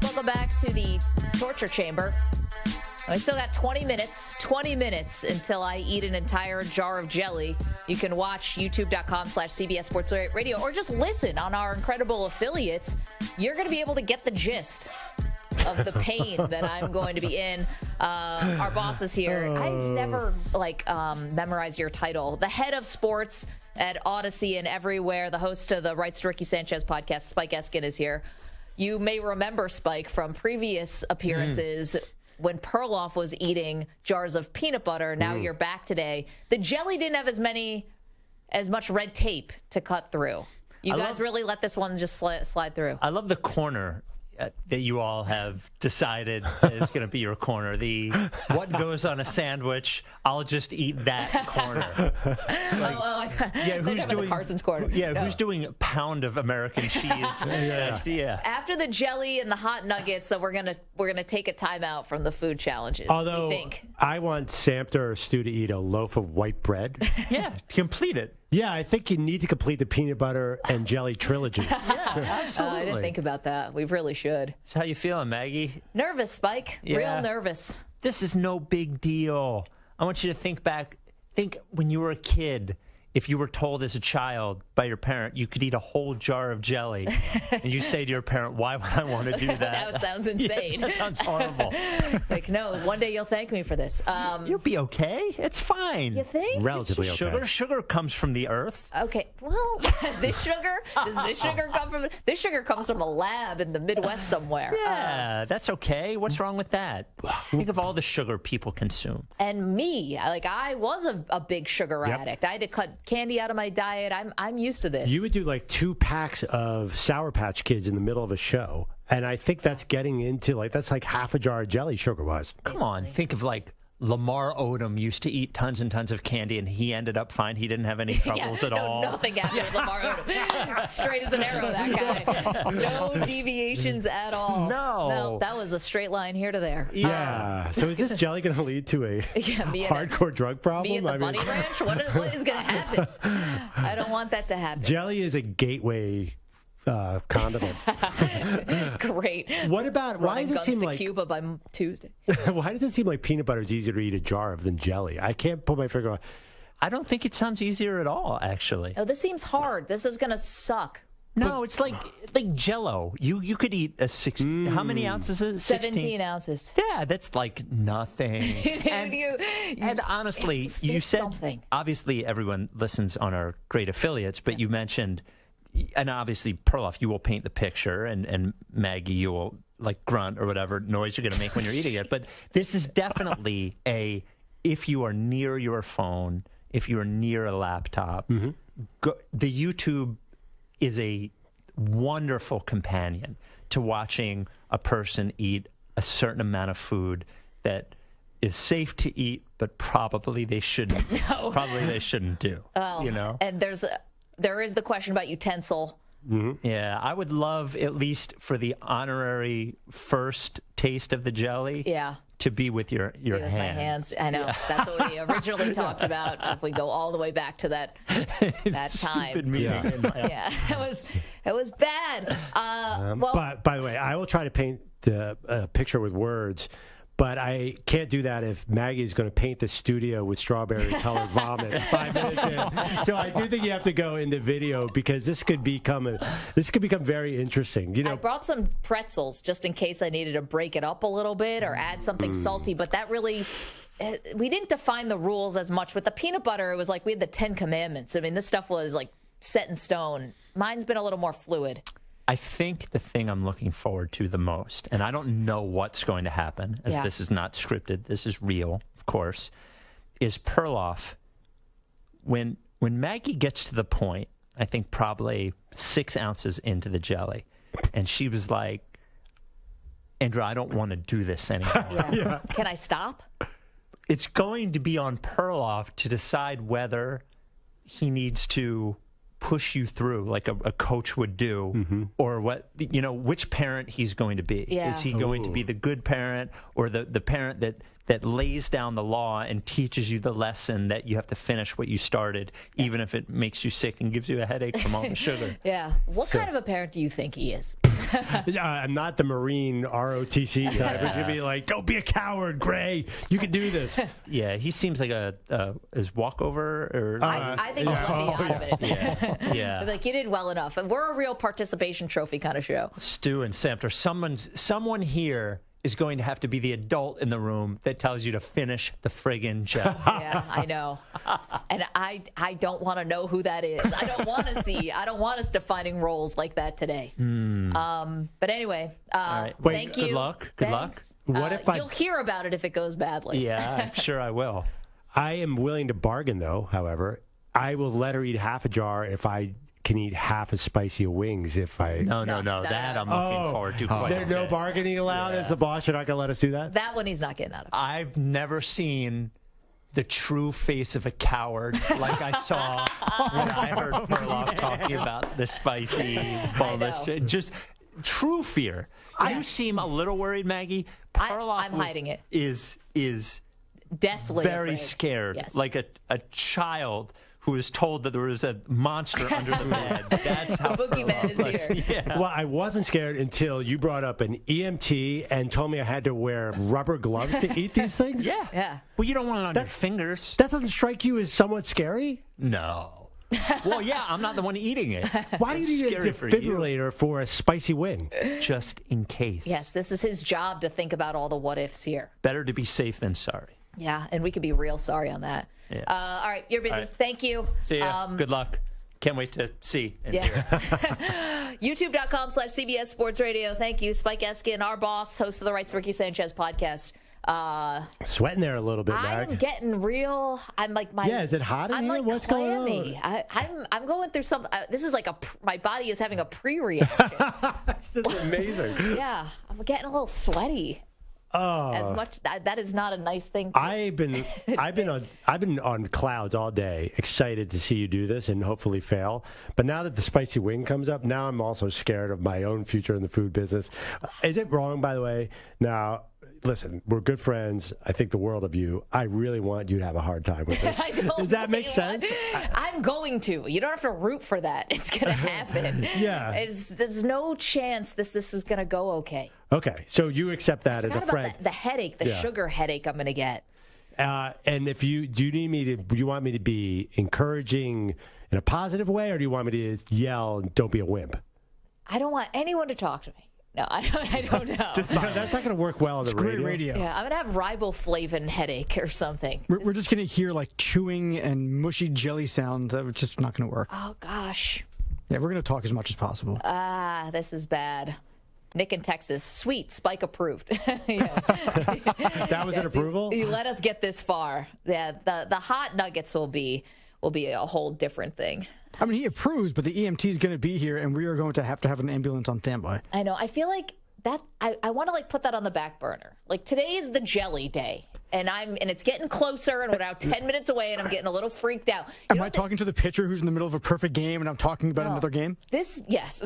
Welcome back to the torture chamber. We still got 20 minutes until I eat an entire jar of jelly. You can watch youtube.com/CBS Sports Radio or just listen on our incredible affiliates. You're going to be able to get the gist of the pain that I'm going to be in. Our boss is here. I've never memorized your title. The head of sports at Odyssey and everywhere, the host of the Rights to Ricky Sanchez podcast, Spike Eskin, is here. You may remember Spike from previous appearances when Perloff was eating jars of peanut butter. Now you're back today. The jelly didn't have as much red tape to cut through. You guys really let this one just slide through. I love the corner that you all have decided is going to be your corner. The what goes on a sandwich, I'll just eat that corner. Who's doing Carson's corner? Yeah, who's doing a pound of American cheese? Yeah. After the jelly and the hot nuggets, so we're gonna take a timeout from the food challenges. Although I want Samter or Stu to eat a loaf of white bread. Yeah, complete it. Yeah, I think you need to complete the peanut butter and jelly trilogy. Yeah, absolutely. I didn't think about that. We really should. So how you feeling, Maggie? Nervous, Spike. Yeah. Real nervous. This is no big deal. I want you to think back. Think when you were a kid. If you were told as a child by your parent you could eat a whole jar of jelly, and you say to your parent, "Why would I want to do that?" That sounds insane. Yeah, that sounds horrible. No, one day you'll thank me for this. You'll be okay. It's fine. You think? Relatively okay. Sugar comes from the earth. Okay. Well, this sugar come from? This sugar comes from a lab in the Midwest somewhere. Yeah, that's okay. What's wrong with that? Think of all the sugar people consume. And me, I was a big sugar addict. I had to cut candy out of my diet. I'm used to this. You would do like 2 packs of Sour Patch Kids in the middle of a show. And I think that's getting into that's like half a jar of jelly sugar-wise. Come on. Think of Lamar Odom used to eat tons and tons of candy, and he ended up fine. He didn't have any troubles at all. Nothing happened with Lamar Odom. Straight as an arrow, that guy. No deviations at all. No, that was a straight line here to there. Yeah. So is this jelly going to lead to a hardcore drug problem? Me at the Bunny Ranch? What is going to happen? I don't want that to happen. Jelly is a gateway condiment. Great. What about why does it seem like Cuba by Tuesday? Why does it seem like peanut butter is easier to eat a jar of than jelly? I can't put my finger on. I don't think it sounds easier at all, actually. Oh, this seems hard. This is gonna suck. No, it's like Jell-O. You could eat a 16. How many ounces is it? 17 ounces. Yeah, that's like nothing. and honestly, you said something. Obviously everyone listens on our great affiliates, but you mentioned. And obviously, Perloff, you will paint the picture, and Maggie, you will grunt or whatever noise you're going to make when you're eating it. But this is definitely if you are near your phone, if you are near a laptop, the YouTube is a wonderful companion to watching a person eat a certain amount of food that is safe to eat, but probably they shouldn't. No. Probably they shouldn't do. And there is the question about utensil. Mm-hmm. Yeah, I would love at least for the honorary first taste of the jelly. Yeah. To be with your hands. My hands. I know. Yeah. That's what we originally talked about. If we go all the way back to that time. Stupid meeting. Yeah. It was bad. But by the way, I will try to paint the picture with words. But I can't do that if Maggie's going to paint the studio with strawberry-colored vomit 5 minutes in. So I do think you have to go into video because this could become very interesting. I brought some pretzels just in case I needed to break it up a little bit or add something salty. But that really, we didn't define the rules as much. With the peanut butter, it was like we had the 10 Commandments. I mean, this stuff was set in stone. Mine's been a little more fluid. I think the thing I'm looking forward to the most, and I don't know what's going to happen, as this is not scripted, this is real, of course, is Perloff. When Maggie gets to the point, I think probably 6 ounces into the jelly, and she was like, Andrew, I don't want to do this anymore. Yeah. Can I stop? It's going to be on Perloff to decide whether he needs to push you through like a coach would do, or which parent he's going to be. Yeah. Is he going to be the good parent or the parent that that lays down the law and teaches you the lesson that you have to finish what you started, even if it makes you sick and gives you a headache from all the sugar. Yeah. What kind of a parent do you think he is? I'm not the Marine ROTC type. It's going to be like, don't be a coward, Gray. You can do this. Yeah, he seems like is walkover or. I think he'll let me out of it. Yeah. Yeah. Like, you did well enough. And we're a real participation trophy kind of show. Stu and Samter, someone here is going to have to be the adult in the room that tells you to finish the friggin' show. Yeah, I know. And I don't want to know who that is. I don't want us defining roles like that today. But anyway, right. Thank you. Good luck. Good luck. What if you'll hear about it if it goes badly. Yeah, I'm sure I will. I am willing to bargain, though, however. I will let her eat half a jar if I can eat half as spicy wings if I... No. That I'm looking forward to quite There's no bargaining allowed as the boss? You're not going to let us do that? That one he's not getting out of. I've never seen the true face of a coward like I saw when I heard Perloff talking about the spicy boneless. Just true fear. You seem a little worried, Maggie. Perloff I'm hiding it. Is deathly very afraid. scared, Yes. like a child who was told that there was a monster under the bed. That's how Boogeyman is here. Yeah. Well, I wasn't scared until you brought up an EMT and told me I had to wear rubber gloves to eat these things. Yeah. Well, you don't want it on your fingers. That doesn't strike you as somewhat scary? No. Well, yeah, I'm not the one eating it. Why do you need a defibrillator for a spicy wing? Just in case. Yes, this is his job to think about all the what ifs here. Better to be safe than sorry. Yeah, and we could be real sorry on that. Yeah. All right, you're busy. All right. Thank you. See ya. Good luck. Can't wait to see and hear. YouTube.com/CBS Sports Radio. Thank you. Spike Eskin, our boss, host of the Rights Ricky Sanchez podcast. Sweating there a little bit, I'm Mag. getting real. I'm like my. Yeah, is it hot in I'm here? like What's clammy. going on? I'm going through some. This is like my body is having a pre-reaction. This is amazing. Yeah, I'm getting a little sweaty. Oh. As much that is not a nice thing. I've been on clouds all day, excited to see you do this and hopefully fail. But now that the spicy wing comes up, now I'm also scared of my own future in the food business. Is it wrong, by the way? Now, listen, we're good friends. I think the world of you. I really want you to have a hard time with this. Does that make sense? I'm going to. You don't have to root for that. It's going to happen. Yeah. There's no chance this is going to go okay. Okay, so you accept that as a friend. The headache, the sugar headache I'm going to get. And if you want me to be encouraging in a positive way, or do you want me to yell and don't be a wimp? I don't want anyone to talk to me. No, I don't know. That's not going to work well on the radio. Great radio. Yeah, I'm going to have riboflavin headache or something. We're just going to hear like chewing and mushy jelly sounds. That's just not going to work. Oh, gosh. Yeah, we're going to talk as much as possible. This is bad. Nick in Texas, sweet, Spike approved. That was an approval? You let us get this far. Yeah, the hot nuggets will be a whole different thing. I mean, he approves, but the EMT is going to be here, and we are going to have an ambulance on standby. I know. I feel like that. I want to like put that on the back burner. Like today is the jelly day, and it's getting closer, and we're now 10 minutes away, and I'm getting a little freaked out. Am I talking to the pitcher who's in the middle of a perfect game, and I'm talking about another game? Yes.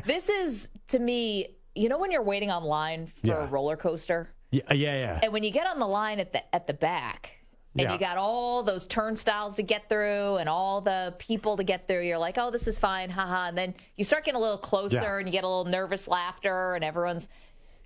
This is to me. You know when you're waiting online for a roller coaster? Yeah. And when you get on the line at the back. And you got all those turnstiles to get through and all the people to get through. You're like, oh, this is fine, haha. And then you start getting a little closer and you get a little nervous laughter and everyone's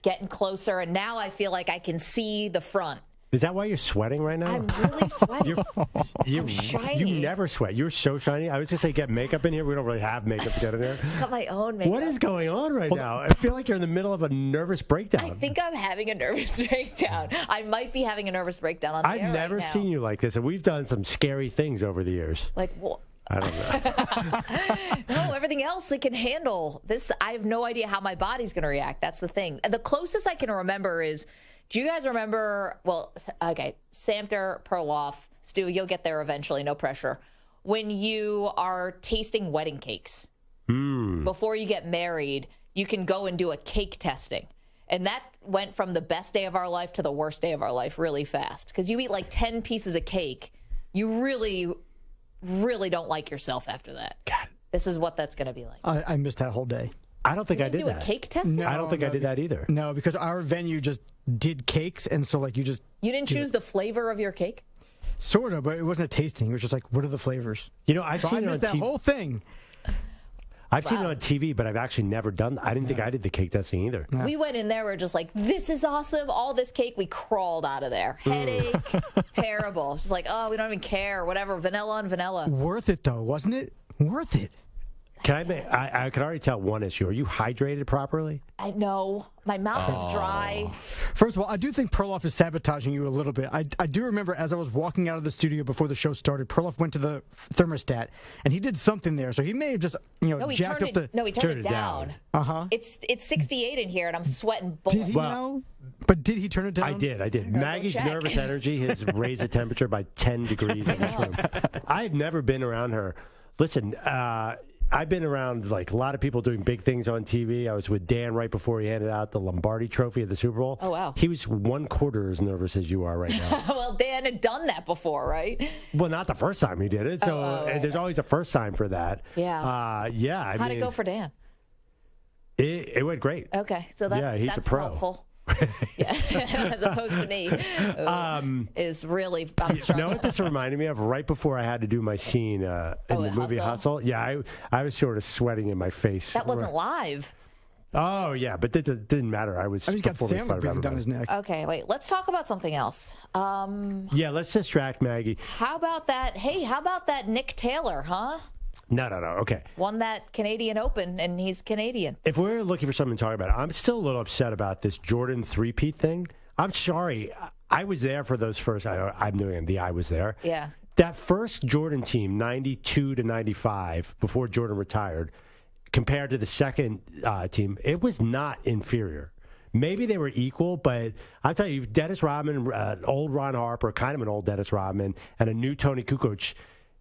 getting closer. And now I feel like I can see the front. Is that why you're sweating right now? I'm really sweating. I'm shiny. You never sweat. You're so shiny. I was going to say get makeup in here. We don't really have makeup to get in here. I've got my own makeup. What is going on right now? I feel like you're in the middle of a nervous breakdown. I think I'm having a nervous breakdown. I might be having a nervous breakdown on the air I've never right now. seen you like this, and we've done some scary things over the years. Like what? I don't know. No, everything else it can handle. This, I have no idea how my body's going to react. That's the thing. The closest I can remember is, do you guys remember, Samter, Perloff, Stu, you'll get there eventually, no pressure, when you are tasting wedding cakes. Before you get married, you can go and do a cake testing. And that went from the best day of our life to the worst day of our life really fast. Because you eat like 10 pieces of cake, you really, really don't like yourself after that. God. This is what that's going to be like. I missed that whole day. I don't think I did do that. a cake testing? I don't think I did that either. No, because our venue just did cakes, and so like you didn't choose the flavor of your cake? Sort of, but it wasn't a tasting. It was just like, what are the flavors? You know, I've So seen I it on missed that TV. whole thing. I've seen it on TV, but I've actually never done. I didn't think I did the cake testing either. We went in there, we're just like, this is awesome. All this cake, we crawled out of there. Headache, terrible. Just like, oh, we don't even care. Whatever, vanilla on vanilla. Worth it, though, wasn't it? Worth it. Can I can already tell one issue. Are you hydrated properly? I know. My mouth is dry. First of all, I do think Perloff is sabotaging you a little bit. I do remember as I was walking out of the studio before the show started, Perloff went to the thermostat, and he did something there. So he may have just, No, he jacked turned up the... it. No, he turned it down. Uh-huh. It's 68 in here, and I'm sweating bullets. Did he know? But did he turn it down? I did. Go Maggie's check. nervous energy has raised the temperature by 10 degrees in this room. I've never been around her. Listen, I've been around like a lot of people doing big things on TV. I was with Dan right before he handed out the Lombardi Trophy at the Super Bowl. Oh, wow. He was 1/4 as nervous as you are right now. Well, Dan had done that before, right? Well, not the first time he did it. So right, there's always a first time for that. Yeah. Yeah. How'd it go for Dan? It went great. Okay, so that's, he's that's a pro. helpful. Yeah, as opposed to me, who is really I'm You know struggling. what this reminded me of? Right before I had to do my scene in the movie Hustle. Yeah, I was sort of sweating in my face. That wasn't live. Oh, yeah, but it didn't matter. I was I just got performing in Sandler front of breathing down everybody. his neck. Okay, wait. Let's talk about something else. Yeah, let's distract Maggie. How about that? Hey, how about that Nick Taylor, huh? No. Okay. Won that Canadian Open, and he's Canadian. If we're looking for something to talk about, I'm still a little upset about this Jordan three-peat thing. I'm sorry. I was there for those first. I'm doing it. I was there. Yeah. That first Jordan team, 92 to 95, before Jordan retired, compared to the second team, it was not inferior. Maybe they were equal, but I'll tell you, Dennis Rodman, old Ron Harper, kind of an old Dennis Rodman, and a new Tony Kukoc,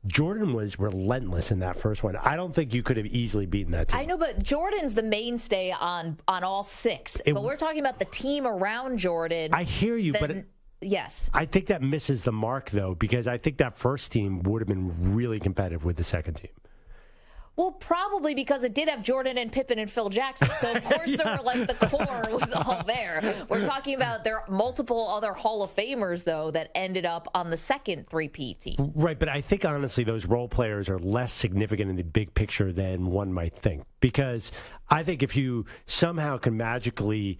Jordan was relentless in that first one. I don't think you could have easily beaten that team. I know, but Jordan's the mainstay on all six. But we're talking about the team around Jordan. I hear you, but yes. I think that misses the mark, though, because I think that first team would have been really competitive with the second team. Well, probably because it did have Jordan and Pippen and Phil Jackson. So, of course, there were like the core was all there. We're talking about there are multiple other Hall of Famers, though, that ended up on the second three-peat team. Right, but I think, honestly, those role players are less significant in the big picture than one might think. Because I think if you somehow can magically,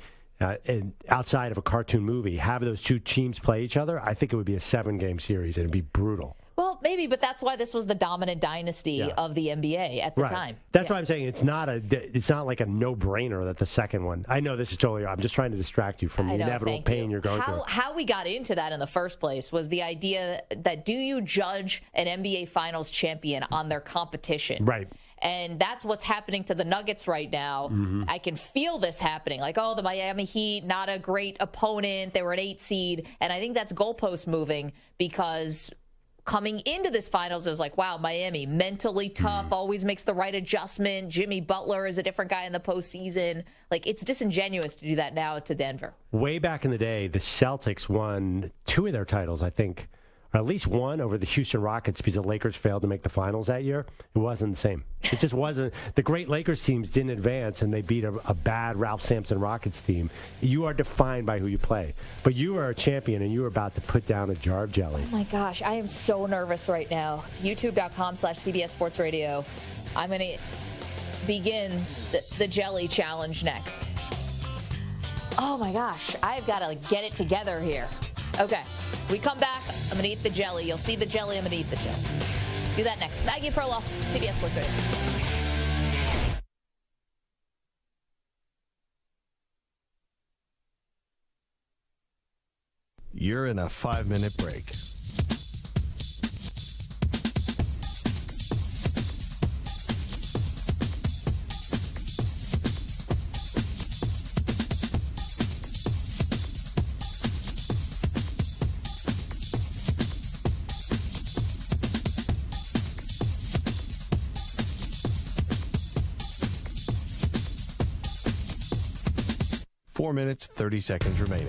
outside of a cartoon movie, have those two teams play each other, I think it would be a 7-game series. It'd be brutal. Well, maybe, but that's why this was the dominant dynasty of the NBA at the time. That's why I'm saying it's not like a no-brainer that the second one. I know this is totally. I'm just trying to distract you from the inevitable pain you're going through. How we got into that in the first place was the idea that do you judge an NBA Finals champion on their competition? Right. And that's what's happening to the Nuggets right now. Mm-hmm. I can feel this happening. Like, the Miami Heat, not a great opponent. They were an 8 seed. And I think that's goalpost moving because coming into this finals, it was like, wow, Miami, mentally tough, always makes the right adjustment. Jimmy Butler is a different guy in the postseason. Like, it's disingenuous to do that now to Denver. Way back in the day, the Celtics won 2 of their titles, I think, or at least one over the Houston Rockets because the Lakers failed to make the finals that year. It wasn't the same. It just wasn't. The great Lakers teams didn't advance, and they beat a bad Ralph Sampson Rockets team. You are defined by who you play. But you are a champion, and you are about to put down a jar of jelly. Oh, my gosh. I am so nervous right now. YouTube.com/CBS Sports Radio. I'm going to begin the jelly challenge next. Oh, my gosh. I've got to get it together here. Okay. We come back. I'm going to eat the jelly. You'll see the jelly. I'm going to eat the jelly. Do that next. Maggie Perloff, CBS Sports Radio. You're in a 5-minute break. Four minutes, 30 seconds remaining.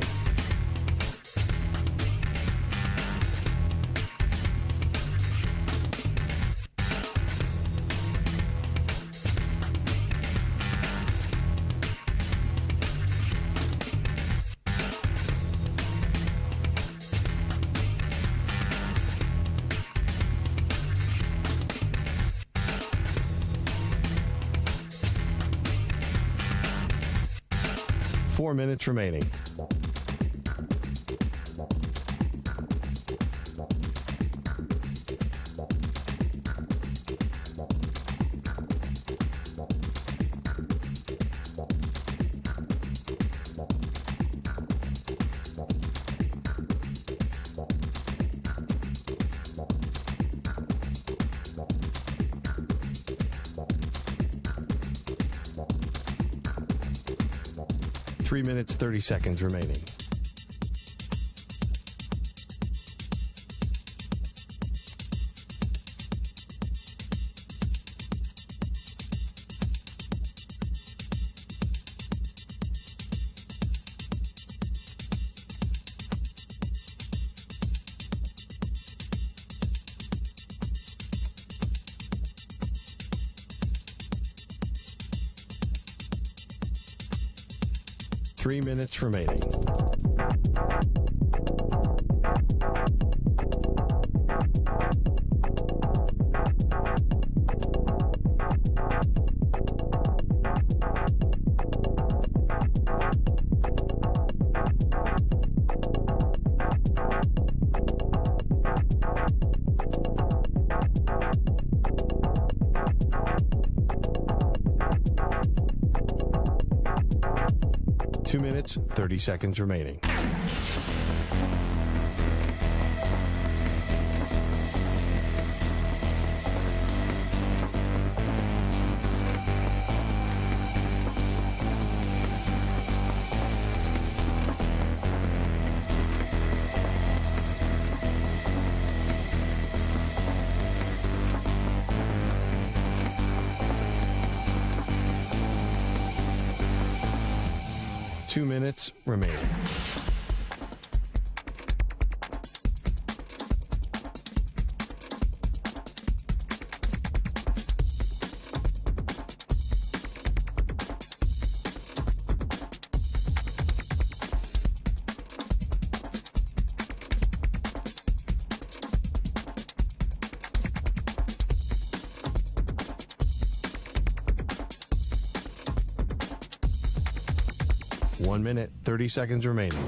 4 minutes remaining. Three minutes, 30 seconds remaining. Three minutes remaining. Two minutes, 30 seconds remaining. Two minutes remaining. One minute, 30 seconds remaining.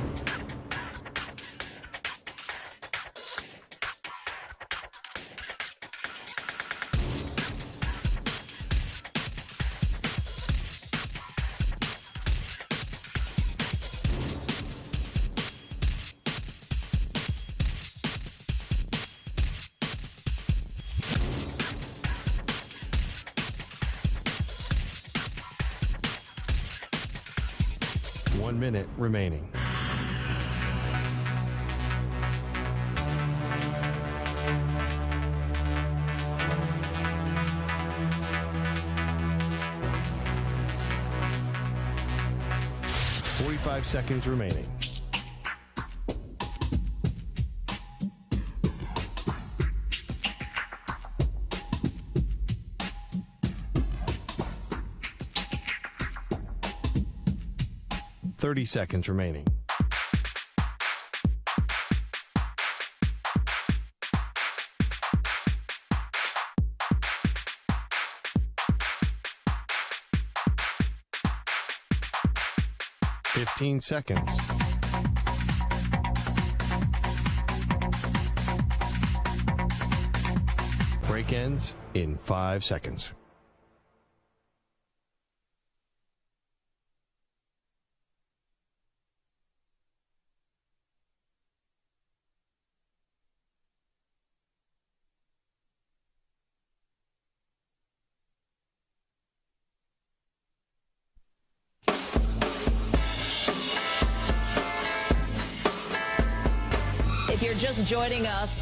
One minute remaining. Five seconds remaining. Seconds remaining. Fifteen seconds. Break ends in 5 seconds. If you're just joining us,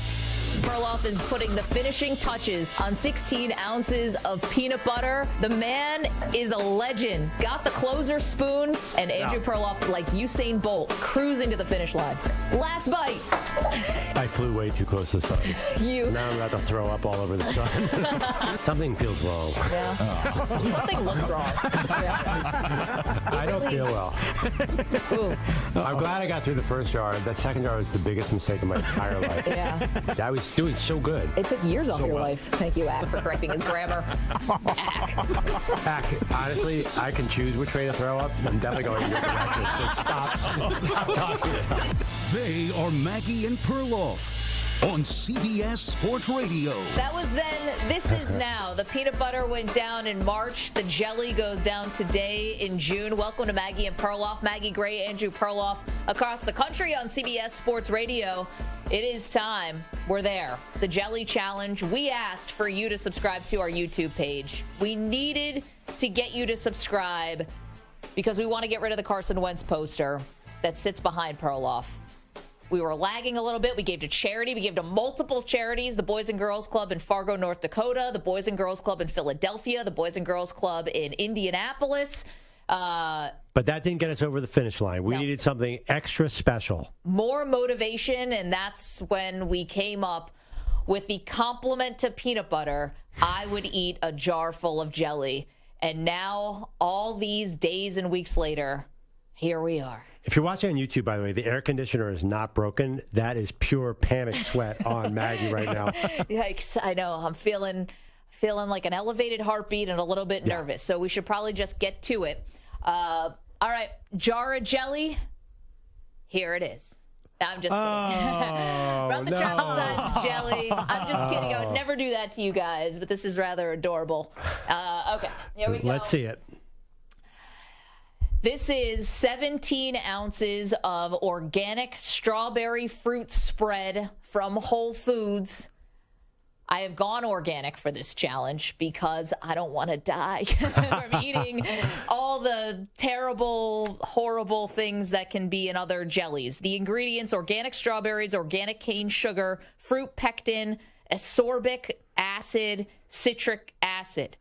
Perloff is putting the finishing touches on 16 ounces of peanut butter. The man is a legend. Got the closer spoon, and Andrew Perloff, like Usain Bolt, cruising to the finish line. Last bite. I flew way too close to the sun. Now I'm about to throw up all over the sun. Something feels wrong. Yeah. Something looks wrong. Yeah. I don't feel well. Ooh. I'm glad I got through the first jar. That second jar was the biggest mistake of my entire life. Yeah. I was doing so good. It took years off your life. Thank you, Ack, for correcting his grammar. Ack, honestly, I can choose which way to throw up. I'm definitely going in your direction. So stop talking. They are Maggie and Perloff on CBS Sports Radio. That was then. This is now. The peanut butter went down in March. The jelly goes down today in June. Welcome to Maggie and Perloff. Maggie Gray, Andrew Perloff across the country on CBS Sports Radio. It is time. We're there. The Jelly Challenge. We asked for you to subscribe to our YouTube page. We needed to get you to subscribe because we want to get rid of the Carson Wentz poster that sits behind Perloff. We were lagging a little bit. We gave to charity. We gave to multiple charities, the Boys and Girls Club in Fargo, North Dakota, the Boys and Girls Club in Philadelphia, the Boys and Girls Club in Indianapolis. But that didn't get us over the finish line. We needed something extra special. More motivation, and that's when we came up with the compliment to peanut butter. I would eat a jar full of jelly. And now, all these days and weeks later, here we are. If you're watching on YouTube, by the way, the air conditioner is not broken. That is pure panic sweat on Maggie right now. Yikes, I know. I'm feeling like an elevated heartbeat and a little bit nervous. So we should probably just get to it. All right, jar of jelly. Here it is. I'm just kidding. Brought the travel size jelly. I'm just kidding. I would never do that to you guys, but this is rather adorable. Okay, here we go. Let's see it. This is 17 ounces of organic strawberry fruit spread from Whole Foods. I have gone organic for this challenge because I don't want to die from eating all the terrible, horrible things that can be in other jellies. The ingredients: organic strawberries, organic cane sugar, fruit pectin, ascorbic acid, citric acid.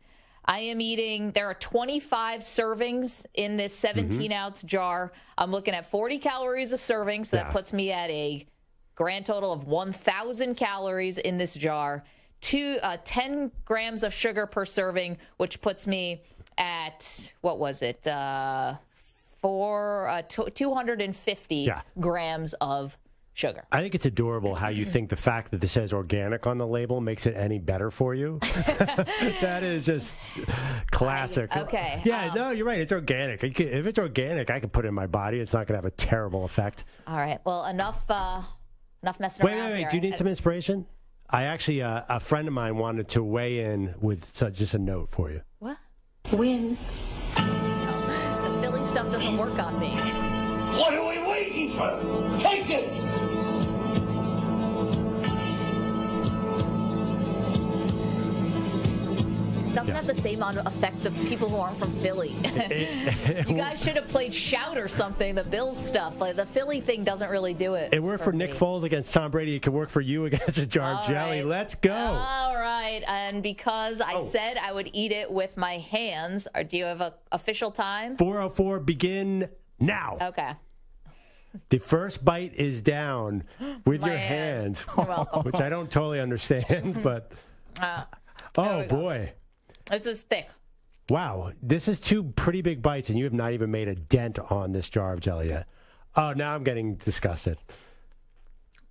I am eating, there are 25 servings in this 17-ounce jar. I'm looking at 40 calories a serving, so that puts me at a grand total of 1,000 calories in this jar. 10 grams of sugar per serving, which puts me at, 250 grams of sugar. I think it's adorable how you think the fact that this says organic on the label makes it any better for you. That is just classic. Okay. Yeah, no, you're right. It's organic. If it's organic, I can put it in my body. It's not going to have a terrible effect. All right. Well, enough messing around. Wait. Here. Do you need some inspiration? I actually, a friend of mine wanted to weigh in with just a note for you. What? Win. No, the Philly stuff doesn't work on me. What are we waiting for? Take this! Doesn't have the same effect of people who aren't from Philly. You guys should have played Shout or something, the Bills stuff. Like, the Philly thing doesn't really do it. It worked for Nick Foles against Tom Brady. It could work for you against a jar of jelly. Right. Let's go. All right. And because I said I would eat it with my hands, do you have an official time? 4:04, begin now. Okay. The first bite is down with My your hands. hands, You're welcome. which I don't totally understand, but oh boy. This is thick. Wow, this is two pretty big bites, and you have not even made a dent on this jar of jelly yet. Oh, now I'm getting disgusted.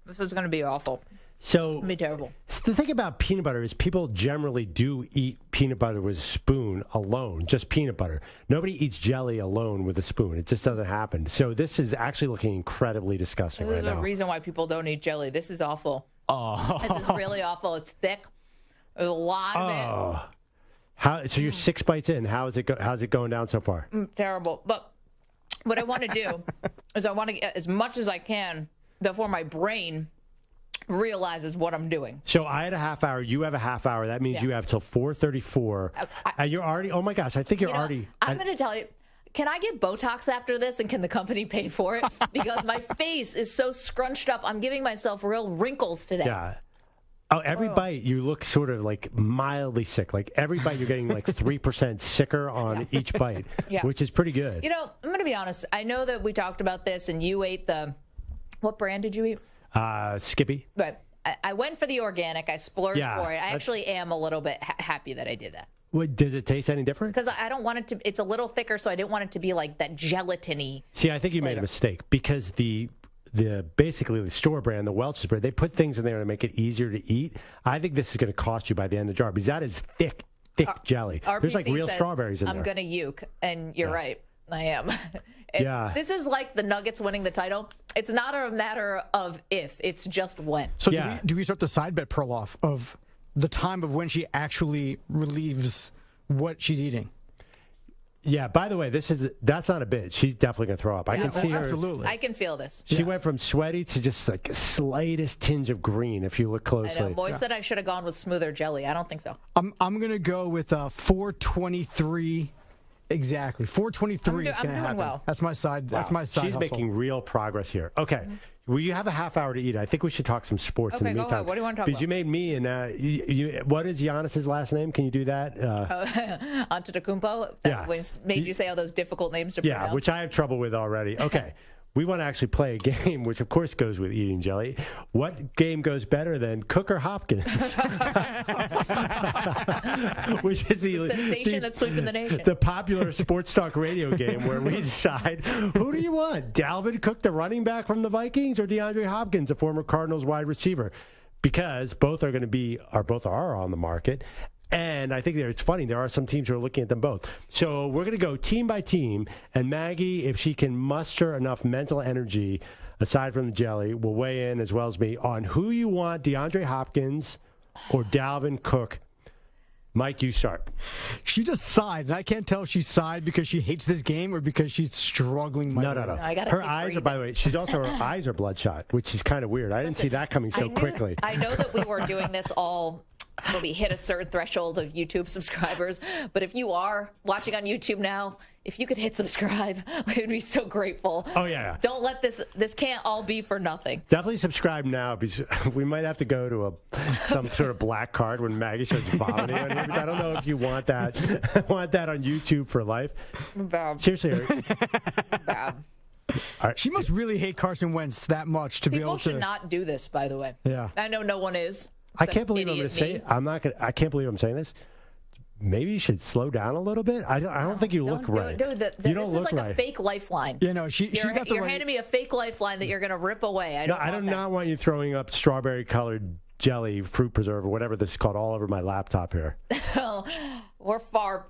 This is going to be awful. So, It's going to be terrible. The thing about peanut butter is people generally do eat peanut butter with a spoon alone, just peanut butter. Nobody eats jelly alone with a spoon. It just doesn't happen. So this is actually looking incredibly disgusting right now. This is a reason why people don't eat jelly. This is awful. Oh. This is really awful. It's thick. There's a lot of it. So you're 6 bites in. How's it going down so far? Terrible. But what I want to do is I want to get as much as I can before my brain realizes what I'm doing. So I had a half hour. You have a half hour. That means you have till 4:34. You're already. Oh my gosh! I think you're already. I'm going to tell you. Can I get Botox after this, and can the company pay for it? Because my face is so scrunched up. I'm giving myself real wrinkles today. Yeah. Oh, every bite you look sort of like mildly sick. Like every bite you're getting like 3% sicker on each bite, which is pretty good. You know, I'm going to be honest. I know that we talked about this, and you ate what brand did you eat? Skippy. But I went for the organic. I splurged Yeah, for it. I actually am a little bit happy that I did that. What, does it taste any different? Because I don't want it to. It's a little thicker, so I didn't want it to be like that gelatiny. See, I think you made a mistake because the basically the store brand, the Welch's brand, they put things in there to make it easier to eat. I think this is going to cost you by the end of the jar because that is thick jelly. RPC There's like real says, strawberries in there. I'm going to uke, and you're right. I am. Yeah. This is like the Nuggets winning the title. It's not a matter of if, it's just when. So do we start the side bet, Perloff, of the time of when she actually relieves what she's eating? Yeah, by the way, that's not a bit. She's definitely going to throw up. I can see her. Absolutely. I can feel this. She went from sweaty to just like a slightest tinge of green if you look closely. I know. Boy said I should have gone with smoother jelly. I don't think so. I'm going to go with 423. Exactly. 423 is going to happen. Well. That's my side. Wow. That's my side. She's hustle. making real progress here. Okay. Well, you have a half hour to eat. I think we should talk some sports in the go meantime. ahead. What do you want to talk because about? you made me and what is Giannis's last name? Can you do that? Antetokounmpo. Yeah. Made you say all those difficult names to pronounce. Yeah, which I have trouble with already. Okay. We want to actually play a game, which of course goes with eating jelly. What game goes better than Cook or Hopkins? Which is the sensation that's sweeping the nation. The popular sports talk radio game where we decide who do you want? Dalvin Cook, the running back from the Vikings, or DeAndre Hopkins, a former Cardinals wide receiver? Because both are on the market. And I think it's funny. There are some teams who are looking at them both. So we're going to go team by team. And Maggie, if she can muster enough mental energy, aside from the jelly, will weigh in as well as me on who you want, DeAndre Hopkins or Dalvin Cook. Mike, you start. She just sighed, and I can't tell if she sighed because she hates this game or because she's struggling. No. Her eyes are, by the way, her eyes are bloodshot, which is kind of weird. I didn't see that coming so quickly. I know that we were doing this all when we hit a certain threshold of YouTube subscribers, but if you are watching on YouTube now, if you could hit subscribe, we would be so grateful. Oh, yeah. Don't let this can't all be for nothing. Definitely subscribe now because we might have to go to some sort of black card when Maggie starts vomiting on here. Because I don't know if you want that. Want that on YouTube for life. Bad. Seriously. Bad. Right. She must really hate Carson Wentz that much to be able to. People should not do this, by the way. Yeah. I know no one is. I can't believe I'm going to say it. I can't believe I'm saying this. Maybe you should slow down a little bit. I don't think you look right. You don't look like right. A fake lifeline. You know, she's got the You're right. handing me a fake lifeline that you're going to rip away. I do not want you throwing up strawberry-colored jelly, fruit preserve, or whatever this is called, all over my laptop here. We're far.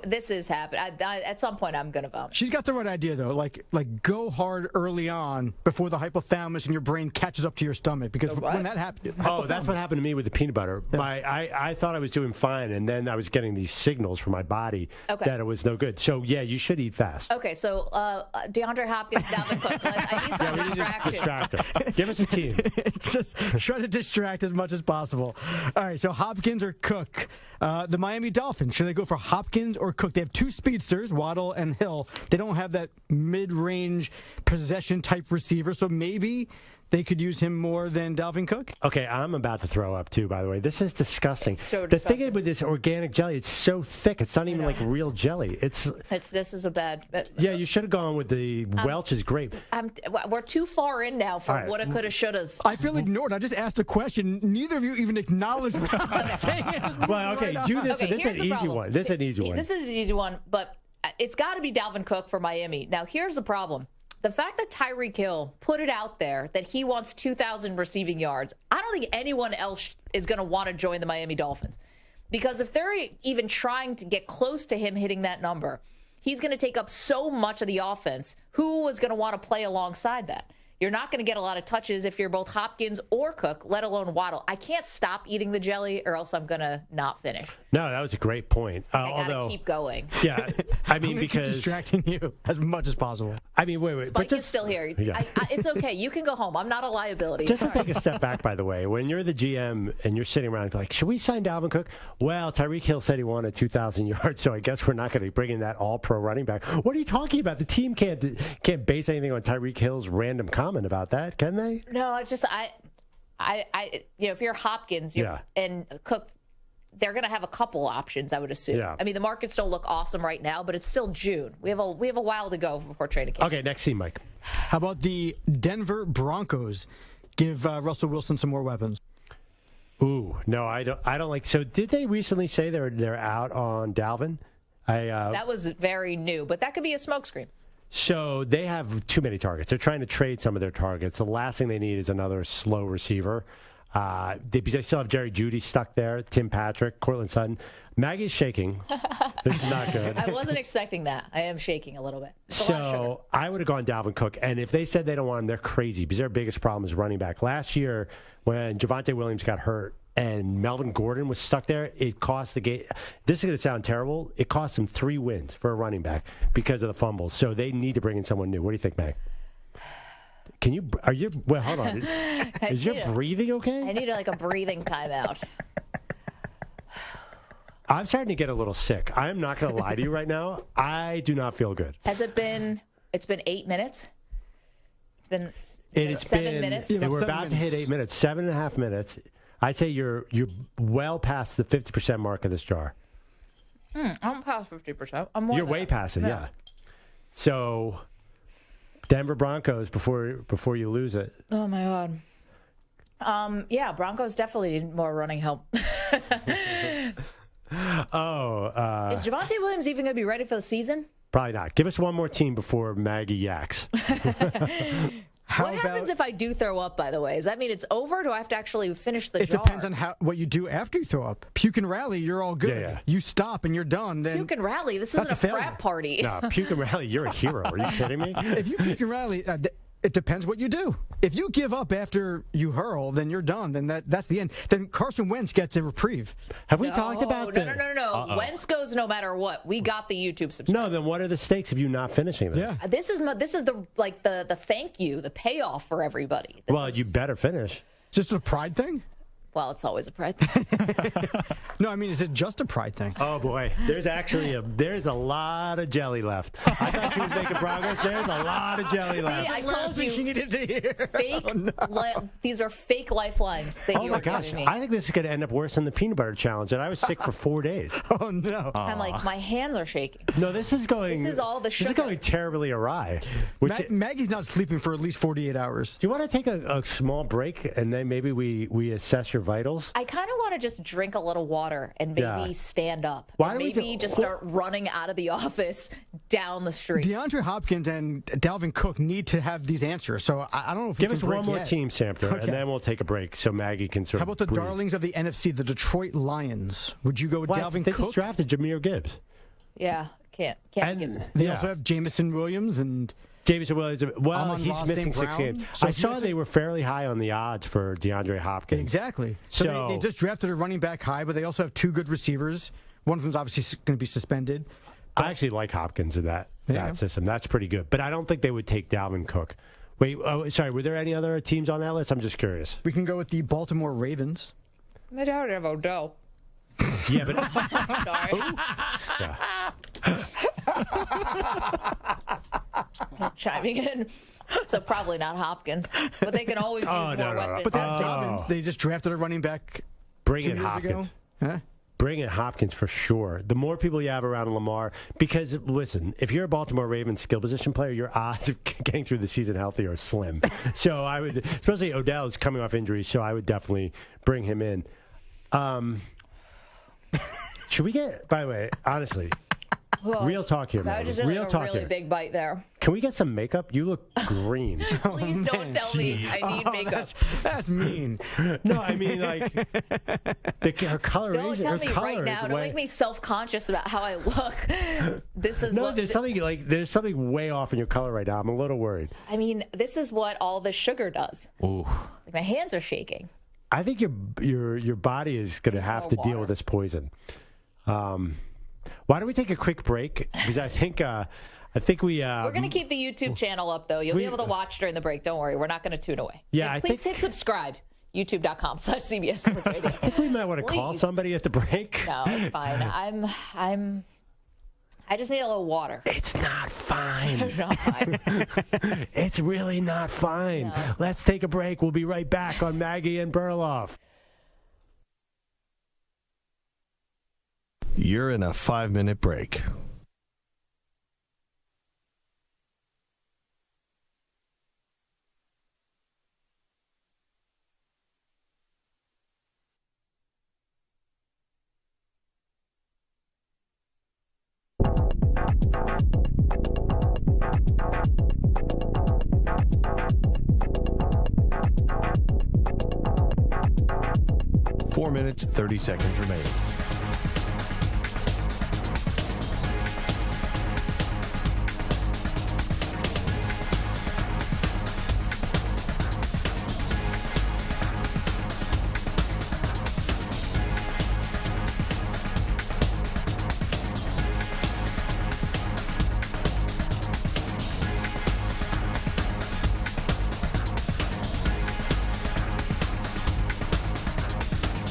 This is happening. At some point, I'm going to vomit. She's got the right idea, though. Like go hard early on before the hypothalamus in your brain catches up to your stomach. Because when that happens... Oh, that's what happened to me with the peanut butter. Yeah. I thought I was doing fine, and then I was getting these signals from my body that it was no good. So, yeah, you should eat fast. Okay, so DeAndre Hopkins, Dalvin Cook. I need some distraction. Give us a team. Just try to distract as much as possible. All right, so Hopkins or Cook. The Miami Dolphins, should they go for Hopkins or Cook? They have two speedsters, Waddle and Hill. They don't have that mid-range possession-type receiver, so maybe they could use him more than Dalvin Cook. Okay, I'm about to throw up, too, by the way. This is disgusting. So the thing with this organic jelly, it's so thick. It's not even like real jelly. This is a bad... Yeah, you should have gone with the Welch's grape. We're too far in now for woulda, coulda, shouldas. I feel ignored. I just asked a question. Neither of you even acknowledged what I was saying. Well, okay, do this. Okay, this is an easy one. This is an easy one. This is an easy one, but it's got to be Dalvin Cook for Miami. Now, here's the problem. The fact that Tyreek Hill put it out there that he wants 2,000 receiving yards, I don't think anyone else is going to want to join the Miami Dolphins. Because if they're even trying to get close to him hitting that number, he's going to take up so much of the offense. Who is going to want to play alongside that? You're not going to get a lot of touches if you're both Hopkins or Cook, let alone Waddle. I can't stop eating the jelly or else I'm going to not finish. No, that was a great point. I got to keep going. Yeah, I mean, because... keep distracting you as much as possible. I mean, wait. Spike is still here. Yeah. It's okay. You can go home. I'm not a liability. Just to take a step back, by the way, when you're the GM and you're sitting around like, should we sign Dalvin Cook? Well, Tyreek Hill said he wanted 2,000 yards, so I guess we're not going to bring in that all-pro running back. What are you talking about? The team can't base anything on Tyreek Hill's random comment about that, can they? No, if you're Hopkins and Cook, they're going to have a couple options, I would assume. Yeah. I mean, the markets don't look awesome right now, but it's still June. We have a while to go before training camp. Okay, next team, Mike. How about the Denver Broncos? give Russell Wilson some more weapons. Ooh, no, I don't like. So did they recently say they're out on Dalvin? That was very new, but that could be a smokescreen. So they have too many targets. They're trying to trade some of their targets. The last thing they need is another slow receiver. They still have Jerry Jeudy stuck there, Tim Patrick, Cortland Sutton. Maggie's shaking. This is not good. I wasn't expecting that. I am shaking a little bit. So I would have gone Dalvin Cook. And if they said they don't want him, they're crazy because their biggest problem is running back. Last year, when Javonte Williams got hurt and Melvin Gordon was stuck there, it cost the game. This is going to sound terrible. It cost them 3 wins for a running back because of the fumbles. So they need to bring in someone new. What do you think, Meg? Well, hold on. Is your breathing okay? I need like a breathing timeout. I'm starting to get a little sick. I'm not going to lie to you right now. I do not feel good. Has it been? It's been 8 minutes. It's been 7 minutes. We're about to hit 8 minutes. 7.5 minutes. I'd say you're well past the 50% mark of this jar. I'm past 50%. I'm more. You're way past it, yeah. So, Denver Broncos before you lose it. Oh my God. Yeah, Broncos definitely need more running help. Is Javonte Williams even going to be ready for the season? Probably not. Give us one more team before Maggie yaks. What happens if I do throw up, by the way? Does that mean it's over, or do I have to actually finish the It jar? depends on what you do after you throw up. Puke and rally, you're all good. Yeah. You stop and you're done. Then Puke and rally? This isn't a frat party. No, puke and rally, you're a hero. Are you kidding me? If you puke and rally, it depends what you do. If you give up after you hurl, then you're done. Then that's the end. Then Carson Wentz gets a repreve. Have we talked about No. Wentz goes no matter what. We got the YouTube subscribe. No, then what are the stakes of you not finishing this? Yeah. This is the thank you, the payoff for everybody. You better finish. Just a pride thing? Well, it's always a pride thing. No, I mean, is it just a pride thing? Oh boy, there's a lot of jelly left. I thought she was making progress. There's a lot of jelly left. I told you. She needed to hear. Fake. These are fake lifelines. That Oh you my are gosh, giving me. I think this is going to end up worse than the peanut butter challenge, and I was sick for 4 days. Oh no! I'm like, my hands are shaking. No, this is going. This is all the sugar. This is going terribly awry. Maggie's not sleeping for at least 48 hours. Do you want to take a small break and then maybe we assess your vitals? I kind of want to just drink a little water and maybe stand up. Why and don't we maybe just start running out of the office down the street. DeAndre Hopkins and Dalvin Cook need to have these answers. So I don't know if Give we us can break one more yet. team, Samter, Okay. and then we'll take a break so Maggie can sort How of about the breathe. darlings of the NFC, the Detroit Lions? Would you go with Dalvin They Cook? just drafted Jameer Gibbs. Yeah, can't. They also have Jamison Williams and Jameson Williams. Well, Amon-Ra he's missing St. 6 Brown. games. So I if you saw have to- they were fairly high on the odds for DeAndre Hopkins. Exactly. So they just drafted a running back high, but they also have 2 good receivers. One of them's obviously going to be suspended. I actually like Hopkins in that system. That's pretty good. But I don't think they would take Dalvin Cook. Wait, sorry. Were there any other teams on that list? I'm just curious. We can go with the Baltimore Ravens. I don't have Odell. Yeah, but Chiming in. So probably not Hopkins, but they can always use more weapons. But that's Dobbins. They just drafted a running back. Bring 2 in years Hopkins. Ago. Huh? Bring in Hopkins for sure. The more people you have around Lamar, because listen, if you're a Baltimore Ravens skill position player, your odds of getting through the season healthy are slim. So I would, especially Odell is coming off injury, so I would definitely bring him in. Should we get? By the way, honestly, Well, real talk here, that man. was just Real like a talk really here. big bite there. Can we get some makeup? You look green. Please don't tell me I need makeup. That's mean. No, I mean like her coloration. Don't tell me right now. Don't make me self-conscious about how I look. This is what. There's something way off in your color right now. I'm a little worried. I mean, this is what all this sugar does. Ooh. Like my hands are shaking. I think your body is going to have to deal with this poison. Why don't we take a quick break? Because I think we. We're going to keep the YouTube channel up, though. You'll be able to watch during the break. Don't worry. We're not going to tune away. Yeah, and please hit subscribe. YouTube.com/CBS Sports Radio. I think we might want to call somebody at the break. No, it's fine. I just need a little water. It's not fine. It's not fine. It's really not fine. No, Let's take a break. We'll be right back on Maggie and Perloff. You're in a 5-minute break. 4 minutes, 30 seconds remaining.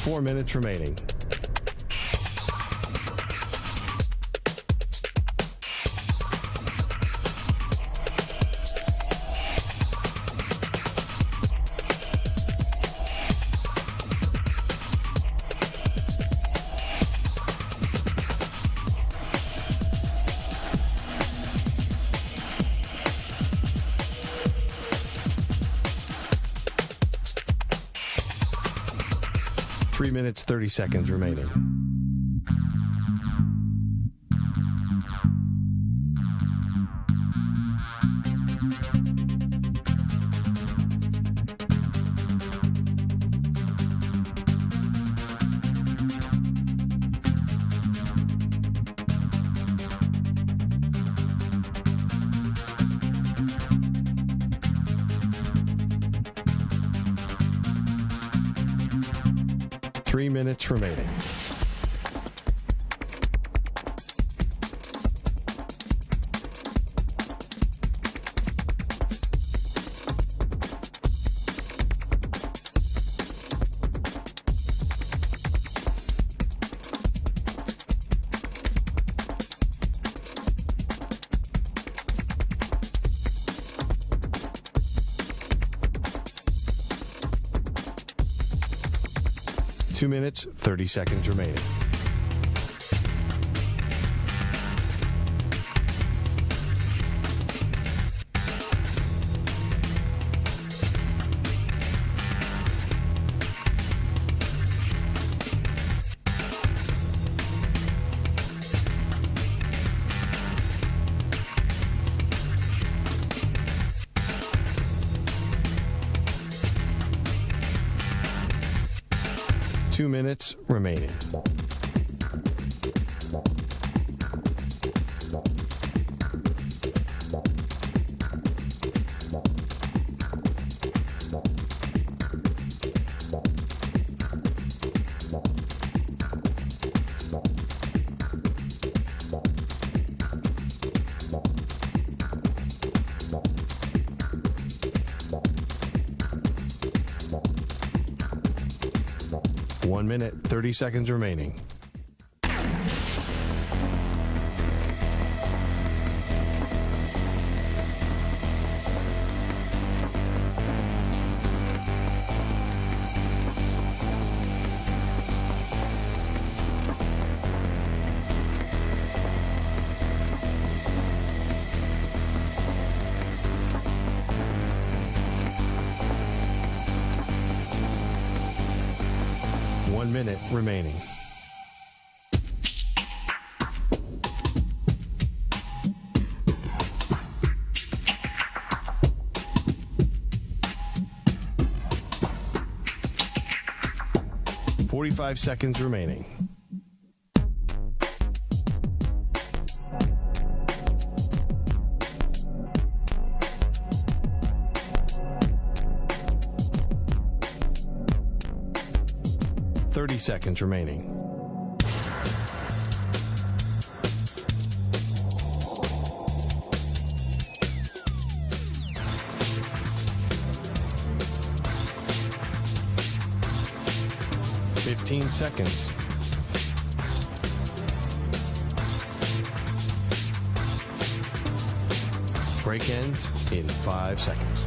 Four minutes remaining. Three minutes, 30 seconds remaining. Three minutes remaining. Two minutes, 30 seconds remaining. Two minutes remaining. One minute, 30 seconds remaining. One minute remaining. Forty-five seconds remaining. Thirty seconds remaining. Fifteen seconds. Break ends in 5 seconds.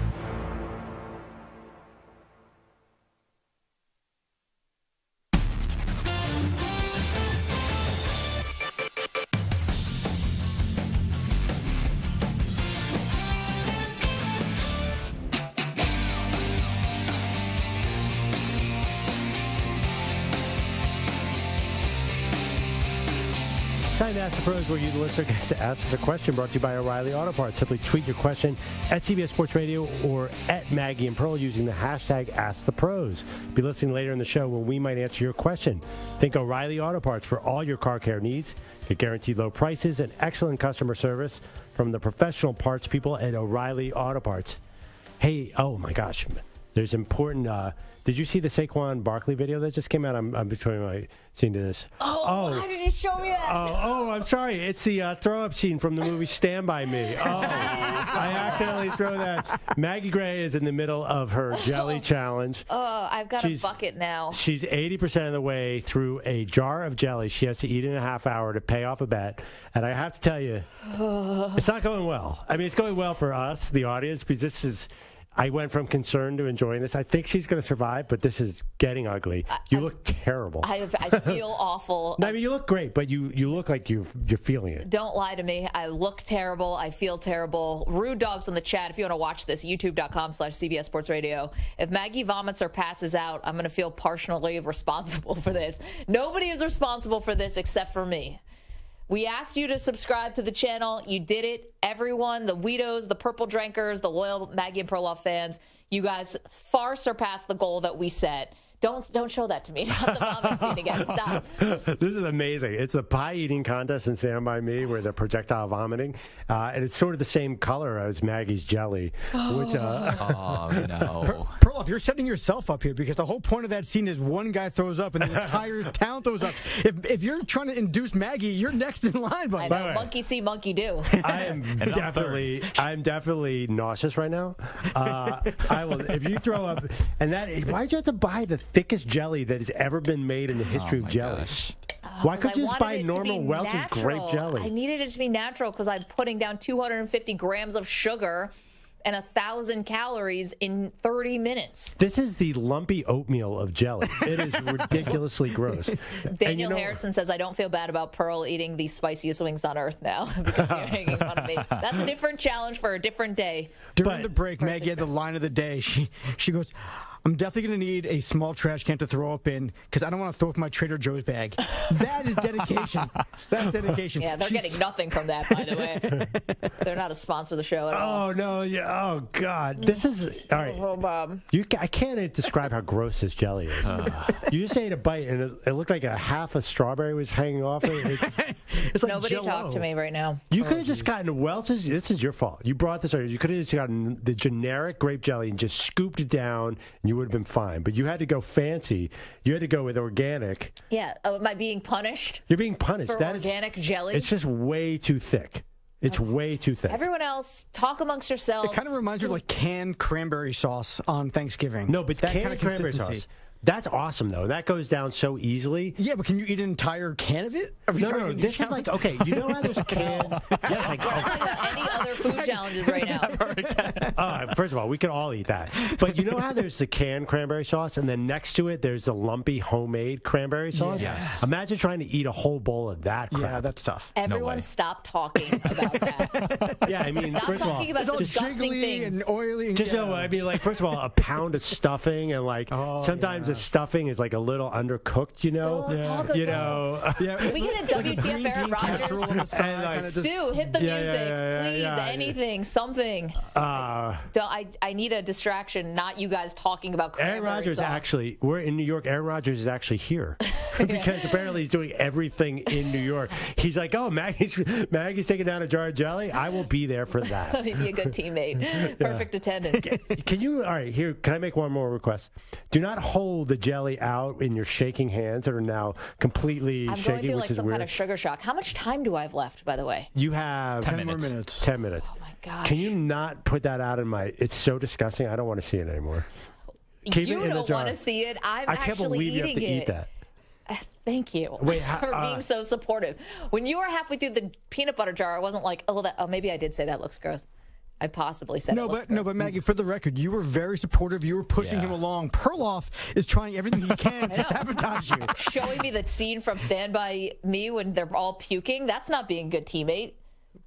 Time to Ask the Pros, where you, the listener, gets to ask us a question, brought to you by O'Reilly Auto Parts. Simply tweet your question at CBS Sports Radio or at Maggie and Pearl using the hashtag #AskThePros. Be listening later in the show when we might answer your question. Think O'Reilly Auto Parts for all your car care needs. Get guaranteed low prices and excellent customer service from the professional parts people at O'Reilly Auto Parts. Hey, oh my gosh, there's important. Did you see the Saquon Barkley video that just came out? I'm between my seeing this. Oh, why did you show me that? Oh, I'm sorry. It's the throw-up scene from the movie Stand By Me. Oh, I accidentally throw that. Maggie Gray is in the middle of her jelly challenge. Oh, I've got a bucket now. She's 80% of the way through a jar of jelly. She has to eat in a half hour to pay off a bet. And I have to tell you, it's not going well. I mean, it's going well for us, the audience, because this is... I went from concern to enjoying this. I think she's going to survive, but this is getting ugly. You look terrible. I feel awful. No, I mean, you look great, but you look like you're feeling it. Don't lie to me. I look terrible. I feel terrible. Rude dogs in the chat. If you want to watch this, youtube.com/CBS Sports Radio. If Maggie vomits or passes out, I'm going to feel partially responsible for this. Nobody is responsible for this except for me. We asked you to subscribe to the channel. You did it. Everyone, the Weedos, the Purple Drinkers, the loyal Maggie and Perloff fans, you guys far surpassed the goal that we set. Don't show that to me. Not the vomit scene again. Stop. This is amazing. It's a pie eating contest in Stand By Me where they're projectile vomiting. And it's sort of the same color as Maggie's jelly. Which, oh, no. Perloff, you're setting yourself up here because the whole point of that scene is one guy throws up and the entire town throws up. If you're trying to induce Maggie, you're next in line. I know. Monkey see, monkey do. I'm definitely nauseous right now. I will. If you throw up, and why'd you have to buy the thickest jelly that has ever been made in the history of jelly? Why couldn't you just buy normal Welch's grape jelly? I needed it to be natural because I'm putting down 250 grams of sugar and 1,000 calories in 30 minutes. This is the lumpy oatmeal of jelly. It is ridiculously gross. Daniel Harrison says, I don't feel bad about Pearl eating the spiciest wings on earth now because you're making fun of me. That's a different challenge for a different day. During the break, Maggie had the line of the day. She goes, I'm definitely going to need a small trash can to throw up in because I don't want to throw up my Trader Joe's bag. That is dedication. That's dedication. Yeah, they're getting nothing from that, by the way. They're not a sponsor of the show at all. Oh, no. Yeah. Oh, God. This is... All right. Oh, Bob. I can't describe how gross this jelly is. You just ate a bite, and it looked like a half a strawberry was hanging off it. It's like Nobody Jell-O. talk to me right now. You could have just gotten Welch's. This is your fault. You brought this over. You could have just gotten the generic grape jelly and just scooped it down, and you would have been fine. But you had to go fancy. You had to go with organic. Yeah. Oh, am I being punished? You're being punished. For organic jelly? It's just way too thick. It's way too thick. Everyone else, talk amongst yourselves. It kind of reminds me of like canned cranberry sauce on Thanksgiving. No, but that canned kind of cranberry sauce. That's awesome, though. That goes down so easily. Yeah, but can you eat an entire can of it? No. This is like, okay, you know how there's a can? Yes, I can. We're not talking about any other food challenges right now. First of all, we could all eat that. But you know how there's the canned cranberry sauce, and then next to it, there's the lumpy homemade cranberry sauce? Yes. Imagine trying to eat a whole bowl of that crap. Yeah, that's tough. Everyone stop talking about that. Yeah, I mean, stop first of all, talking about disgusting things. And oily. And just so, I mean, like, first of all, a pound of stuffing, and like sometimes the stuffing is like a little undercooked, you know? Can we get a WTF Aaron Rodgers? Stu, hit the music, please. Anything, something. I need a distraction, not you guys talking about cranberry Aaron Rodgers sauce. actually, we're in New York. Aaron Rodgers is actually here because apparently he's doing everything in New York. He's like, oh, Maggie's taking down a jar of jelly. I will be there for that. Let me be a good teammate. Perfect attendance. Can you, all right, here, can I make one more request? Do not hold the jelly out in your shaking hands that are now completely I'm shaking, going through which like is some weird. kind of sugar shock. How much time do I have left, by the way? You have 10 more minutes. 10 minutes. Oh, my gosh. Can you not put that out in my... It's so disgusting. I don't want to see it anymore. You don't want to see it. I'm I can't actually believe you have eating to it. eat that. Thank you for being so supportive. When you were halfway through the peanut butter jar, I wasn't like, oh, maybe I did say that looks gross. I possibly said but Maggie, for the record, you were very supportive. You were pushing him along. Perloff is trying everything he can to sabotage you. Showing me the scene from Stand By Me when they're all puking. That's not being a good teammate.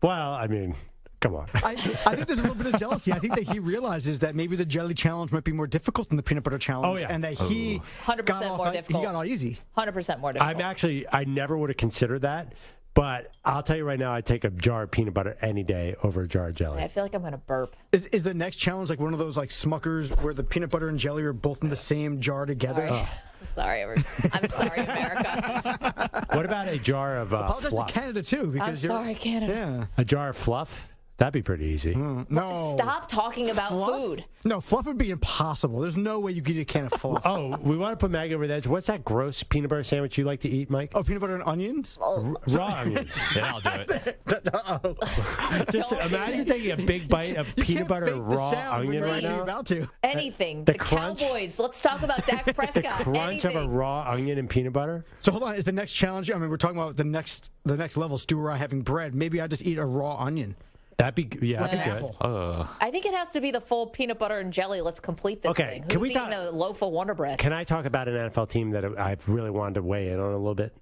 Well, I mean, come on. I think there's a little bit of jealousy. I think that he realizes that maybe the jelly challenge might be more difficult than the peanut butter challenge. Oh, yeah. And that he 100% more difficult. He got all easy. 100% more difficult. I never would have considered that. But I'll tell you right now, I'd take a jar of peanut butter any day over a jar of jelly. I feel like I'm going to burp. Is the next challenge like one of those like Smuckers where the peanut butter and jelly are both in the same jar together? Sorry. I'm sorry, America. What about a jar of Apologize fluff? to Canada, too. Because I'm sorry, Canada. Yeah. A jar of fluff? That'd be pretty easy. No. Stop talking about food. No, fluff would be impossible. There's no way you could eat a can of fluff. Oh, we want to put Maggie over the edge. What's that gross peanut butter sandwich you like to eat, Mike? Oh, peanut butter and onions? Raw onions. Yeah, I'll do it. Just imagine taking a big bite of peanut butter and raw onion right now. About to. Anything. The The crunch? Cowboys. Let's talk about Dak Prescott. The crunch of a Anything. raw onion and peanut butter? So hold on, is the next challenge? I mean, we're talking about the next level. Stu or I having bread. Maybe I just eat a raw onion. That'd be that'd be good. I think it has to be the full peanut butter and jelly. Let's complete this Okay, thing. can Who's we eating talk- a loaf of Wonder Bread? Can I talk about an NFL team that I've really wanted to weigh in on a little bit?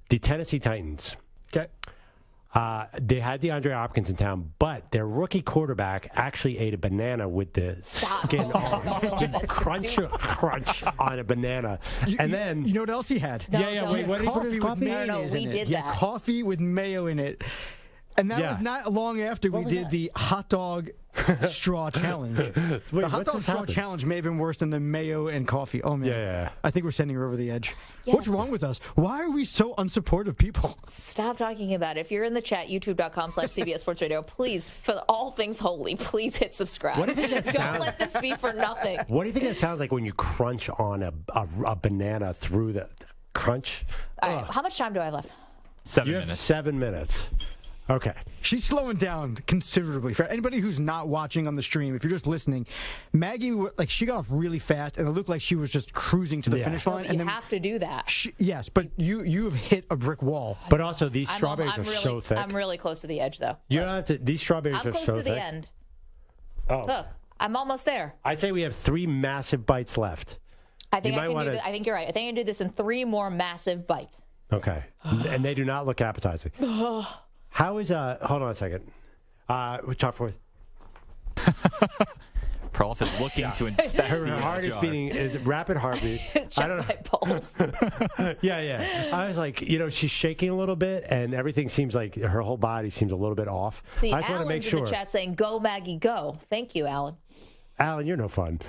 The Tennessee Titans. Okay. They had DeAndre Hopkins in town, but their rookie quarterback actually ate a banana with the skin on. He crunch on a banana. And then... You know what else he had? Wait, what did he put in his coffee? Mayonnaise we in it. did He had that. coffee with mayo in it. And that was not long after we did the hot dog straw challenge. The hot dog straw challenge may have been worse than the mayo and coffee. Oh, man. Yeah. I think we're sending her over the edge. Yeah. What's wrong with us? Why are we so unsupportive people? Stop talking about it. If you're in the chat, youtube.com/CBS Sports Radio, please, for all things holy, please hit subscribe. What do you think that Don't sounds- let this be for nothing. What do you think it sounds like when you crunch on a banana through the crunch? All right, how much time do I have left? 7 You have minutes. 7 minutes. Okay. She's slowing down considerably. For anybody who's not watching on the stream, if you're just listening, Maggie, she got off really fast, and it looked like she was just cruising to the finish line. You and then have to do that. yes, but you've hit a brick wall. But also, these strawberries are really, so thick. I'm really close to the edge, though. You don't have to. These strawberries I'm are close so to thick. the end. Oh. Look, I'm almost there. I'd say we have 3 massive bites left. I think You I might can do wanna- this. I think you're right. I think I can do this in 3 more massive bites. Okay. And they do not look appetizing. How is hold on a second. Talk for Perloff is looking to inspect her the heart is jar. beating rapid heartbeat. Check my pulse. Yeah. I was like, she's shaking a little bit, and everything seems like her whole body seems a little bit off. See, I just want to Alan's make sure. in the chat saying, "Go Maggie, go." Thank you, Alan. Alan, you're no fun.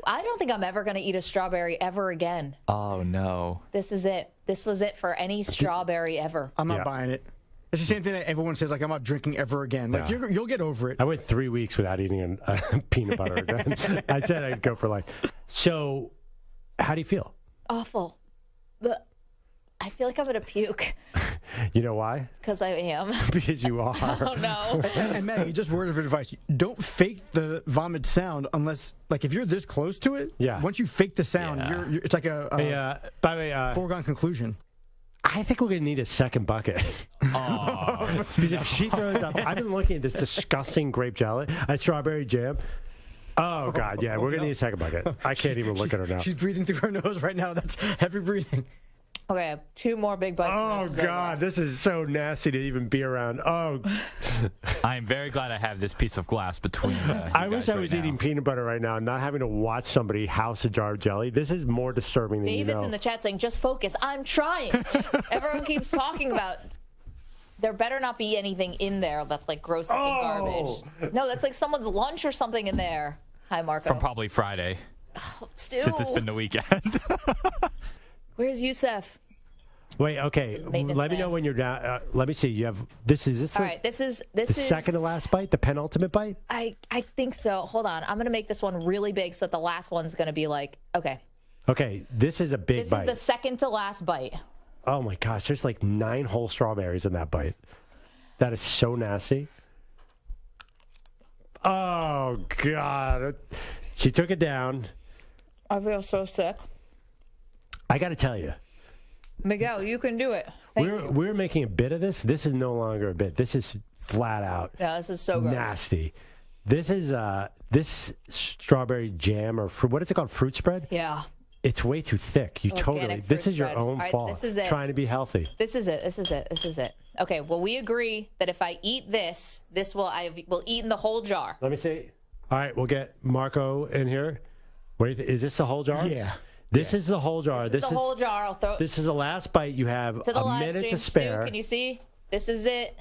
I don't think I'm ever going to eat a strawberry ever again. Oh, no. This is it. This was it for any strawberry ever. I'm not buying it. It's the same thing that everyone says, like, I'm not drinking ever again. Like, Yeah. you'll get over it. I went 3 weeks without eating a peanut butter again. I said I'd go for So, how do you feel? Awful. I feel like I'm going to puke You know why? because I am. Because you are. Oh, no. And Maggie, just word of advice: don't fake the vomit sound unless, like, if you're this close to it. Yeah. Once you fake the sound, Yeah. it's like a By the way, foregone conclusion. I think we're going to need a second bucket. Because if she throws up, I've been looking at this disgusting grape jelly, strawberry jam. Oh, God, yeah, we're going to need a second bucket. I can't even look at her now. She's breathing through her nose right now. That's heavy breathing. Okay, I have 2 more big bites. and Oh, this is over. God, this is so nasty to even be around. Oh, I am very glad I have this piece of glass between you I wish guys I was right now. eating peanut butter right now, not having to watch somebody house a jar of jelly. This is more disturbing than David's you know. in the chat saying, just focus. I'm trying. Everyone keeps talking about there better not be anything in there that's like gross looking garbage. No, that's like someone's lunch or something in there. Hi, Marco. From probably Friday, Stu. since it's been the weekend. Where's Yusef? Wait, okay. Maintenance Let me man. know when you're down. Let me see. You have this. Is this All the, right, this is the second to last bite? The penultimate bite? I think so. Hold on. I'm going to make this one really big so that the last one's going to be like, okay. Okay, this is a big This bite. is the second to last bite. Oh my gosh, there's like 9 whole strawberries in that bite. That is so nasty. Oh God. She took it down. I feel so sick. I got to tell you, Miguel, you can do it. Thank you. we're making a bit of this. This is no longer a bit. This is flat out No, this is so gross. nasty. This is this strawberry jam or fruit. What is it called? Fruit spread? Yeah. It's way too thick. You Organic totally. This fruit is your spread. own All right, fault. this is it. Trying to be healthy. This is it. This is it. This is it. Okay. Well, we agree that if I eat this, I will eat in the whole jar. Let me see. All right, we'll get Marco in here. What do you is this the whole jar? Yeah. This is the whole jar. This is the whole jar. I'll throw. This is the last bite. You have to the a live minute stream, to spare. Stu, can you see? This is it.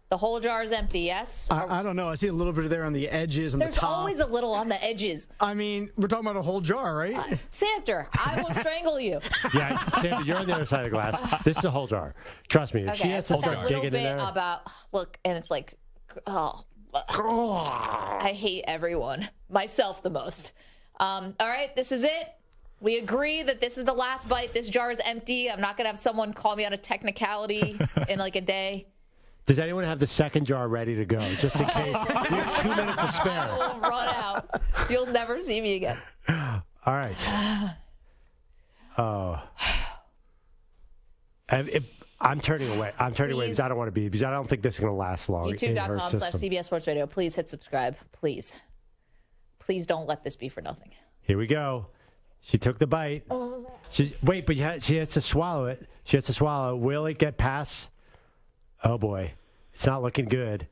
The whole jar is empty, yes? I don't know. I see a little bit there on the edges and the top. There's always a little on the edges. I mean, we're talking about a whole jar, right? Samter, I will strangle you. Yeah, Sandra, you're on the other side of the glass. This is the whole jar. Trust me. If she has to start digging in there. Look, and it's like, I hate everyone. Myself the most. All right, this is it. We agree that this is the last bite. This jar is empty. I'm not going to have someone call me on a technicality in like a day. Does anyone have the second jar ready to go? Just in case. You have 2 minutes to spare. I will run out. You'll never see me again. All right. Oh. I'm turning away. I'm turning away because I don't want to be, because I don't think this is going to last long. YouTube.com/CBS Sports Radio. Please hit subscribe. Please. Please don't let this be for nothing. Here we go. She took the bite. Wait, but she has to swallow it. She has to swallow it. Will it get past? Oh, boy. It's not looking good.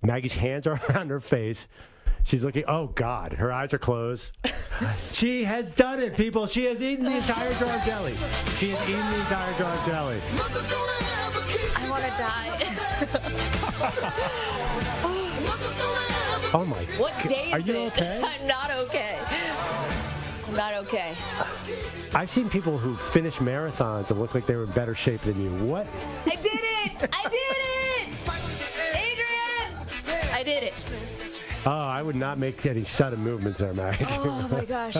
Maggie's hands are around her face. She's looking. Oh, God. Her eyes are closed. She has done it, people. She has eaten the entire jar of jelly. She has eaten the entire jar of jelly. I want to die. Oh, my God. What day is Are you it? okay? I'm not okay. I'm not okay. I've seen people who finish marathons and look like they were in better shape than you. What? I did it! I did it! Adrian! I did it. Oh, I would not make any sudden movements there, Maggie. Oh, my gosh.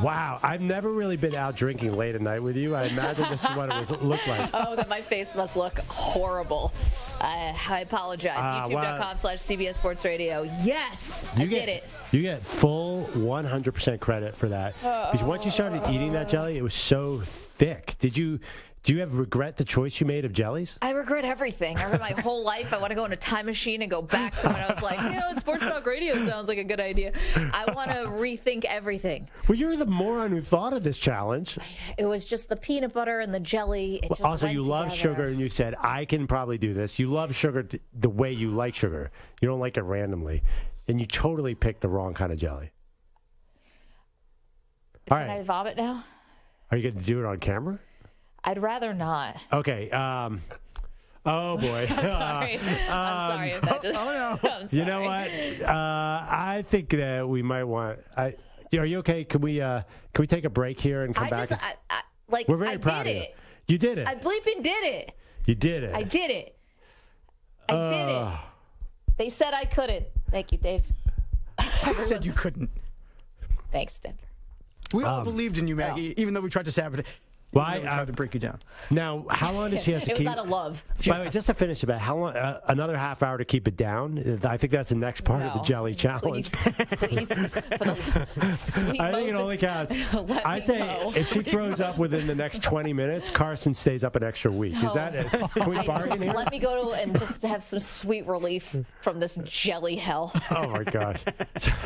Wow, I've never really been out drinking late at night with you. I imagine this is what it looked like. Oh, that my face must look horrible. I apologize. YouTube.com/CBS Sports Radio. Yes, I did it. You get full 100% credit for that. Because once you started eating that jelly, it was so thick. Do you have regret the choice you made of jellies? I regret everything. I regret my whole life. I want to go in a time machine and go back to when I was like, Sports Talk Radio sounds like a good idea. I want to rethink everything. Well, you're the moron who thought of this challenge. It was just the peanut butter and the jelly. It just also, went you love together. sugar, and you said, I can probably do this. You love sugar the way you like sugar. You don't like it randomly. And you totally picked the wrong kind of jelly. All right. Can I vomit now? Are you going to do it on camera? I'd rather not. Okay. Oh, boy. I'm sorry. I'm sorry if that just... Oh, no. I'm sorry. You know what? I think that we might want... Are you okay? Can we take a break here and come back? We're very proud of you. You did it. I bleeping did it. You did it. I did it. I did it. They said I couldn't. Thank you, Dave. I said you couldn't. Thanks, Denver. We all believed in you, Maggie, even though we tried to sabotage. Why? We tried to break you down. Now, how long does she have to keep? It was out of love. By the way, just to finish about how long? Another half hour to keep it down. I think that's the next part of the jelly challenge. Please, for the sweet I think it only counts. I say if she throws up within the next 20 minutes, Carson stays up an extra week. Is that it? Can we bargain here? Let me go and just have some sweet relief from this jelly hell. Oh my gosh!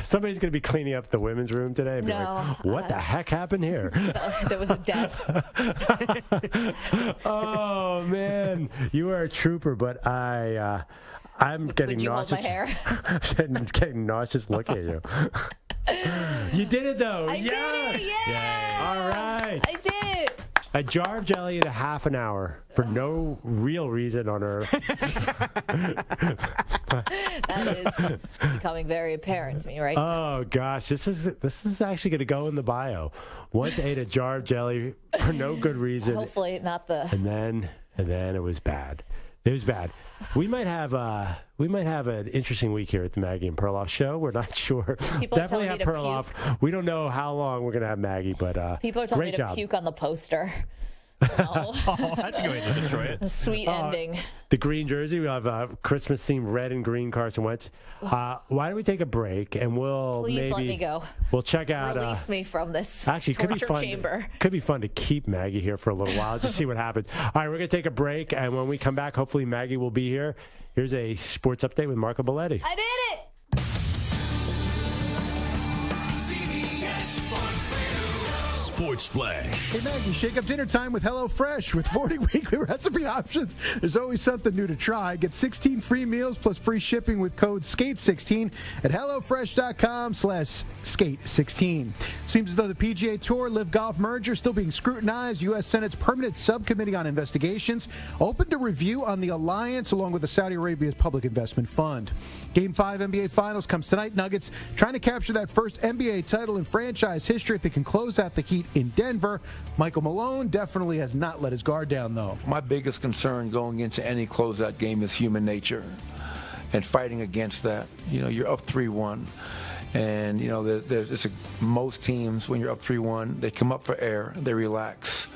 Somebody's going to be cleaning up the women's room today and be like, "What the heck happened here?" There was a death. Oh man, you are a trooper, but I'm getting Would you nauseous. hold my hair? I'm getting nauseous looking at you. You did it though. I did it. Yeah. All right. I did. A jar of jelly in a half an hour for no real reason on earth. That is becoming very apparent to me, right? Oh gosh, this is actually going to go in the bio. Once ate a jar of jelly for no good reason. Hopefully not the. And then it was bad. It was bad. We might have an interesting week here at the Maggie and Perloff show. We're not sure. People Definitely have Perloff. We don't know how long we're going to have Maggie, but people are telling me to puke on the poster. No. That's a good way to destroy it. A sweet ending. The green jersey. We have Christmas themed red and green Carson Wentz. Why don't we take a break and we'll Please let me go. We'll check out. Release me from this actually, torture could be fun. chamber. Could be fun to keep Maggie here for a little while, just see what happens. All right, we're gonna take a break, and when we come back, hopefully Maggie will be here. Here's a sports update with Marco Belletti. I did it. CBS Sports Radio. Sports Flash. Hey, Maggie, shake up dinner time with HelloFresh. With 40 weekly recipe options, there's always something new to try. Get 16 free meals plus free shipping with code SKATE16 at HelloFresh.com/skate16. Seems as though the PGA Tour Live Golf merger is still being scrutinized. U.S. Senate's Permanent Subcommittee on Investigations opened a review on the alliance along with the Saudi Arabia's Public Investment Fund. Game 5 NBA Finals comes tonight. Nuggets trying to capture that first NBA title in franchise history if they can close out the Heat in Denver. Michael Malone definitely has not let his guard down, though. My biggest concern going into any closeout game is human nature and fighting against that. You know, you're up 3-1. And, you know, most teams, when you're up 3-1, they come up for air, they relax.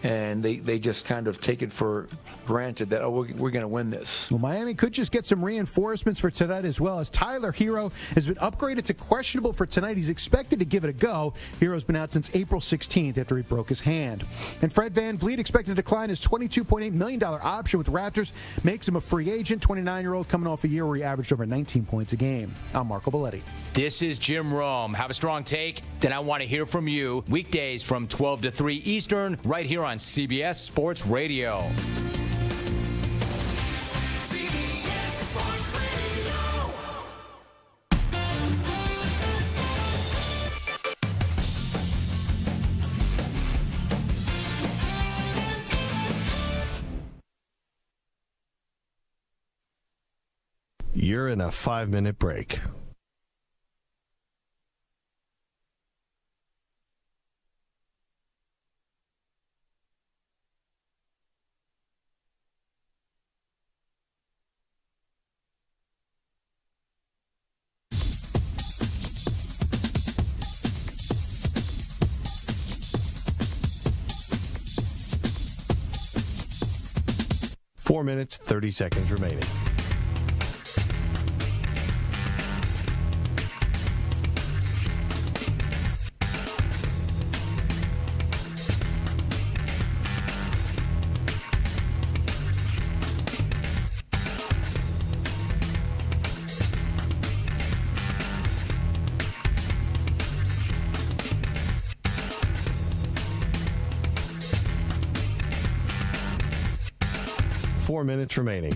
And they just kind of take it for granted that, we're going to win this. Well, Miami could just get some reinforcements for tonight as well, as Tyler Hero has been upgraded to questionable for tonight. He's expected to give it a go. Hero's been out since April 16th after he broke his hand. And Fred VanVleet expected to decline his $22.8 million option with the Raptors. Makes him a free agent, 29-year-old coming off a year where he averaged over 19 points a game. I'm Marco Belletti. This is Jim Rome. Have a strong take? Then I want to hear from you. Weekdays from 12 to 3 Eastern, right here on CBS Sports Radio. CBS Sports Radio. You're in a 5-minute break. Four minutes, 30 seconds remaining. Four minutes remaining.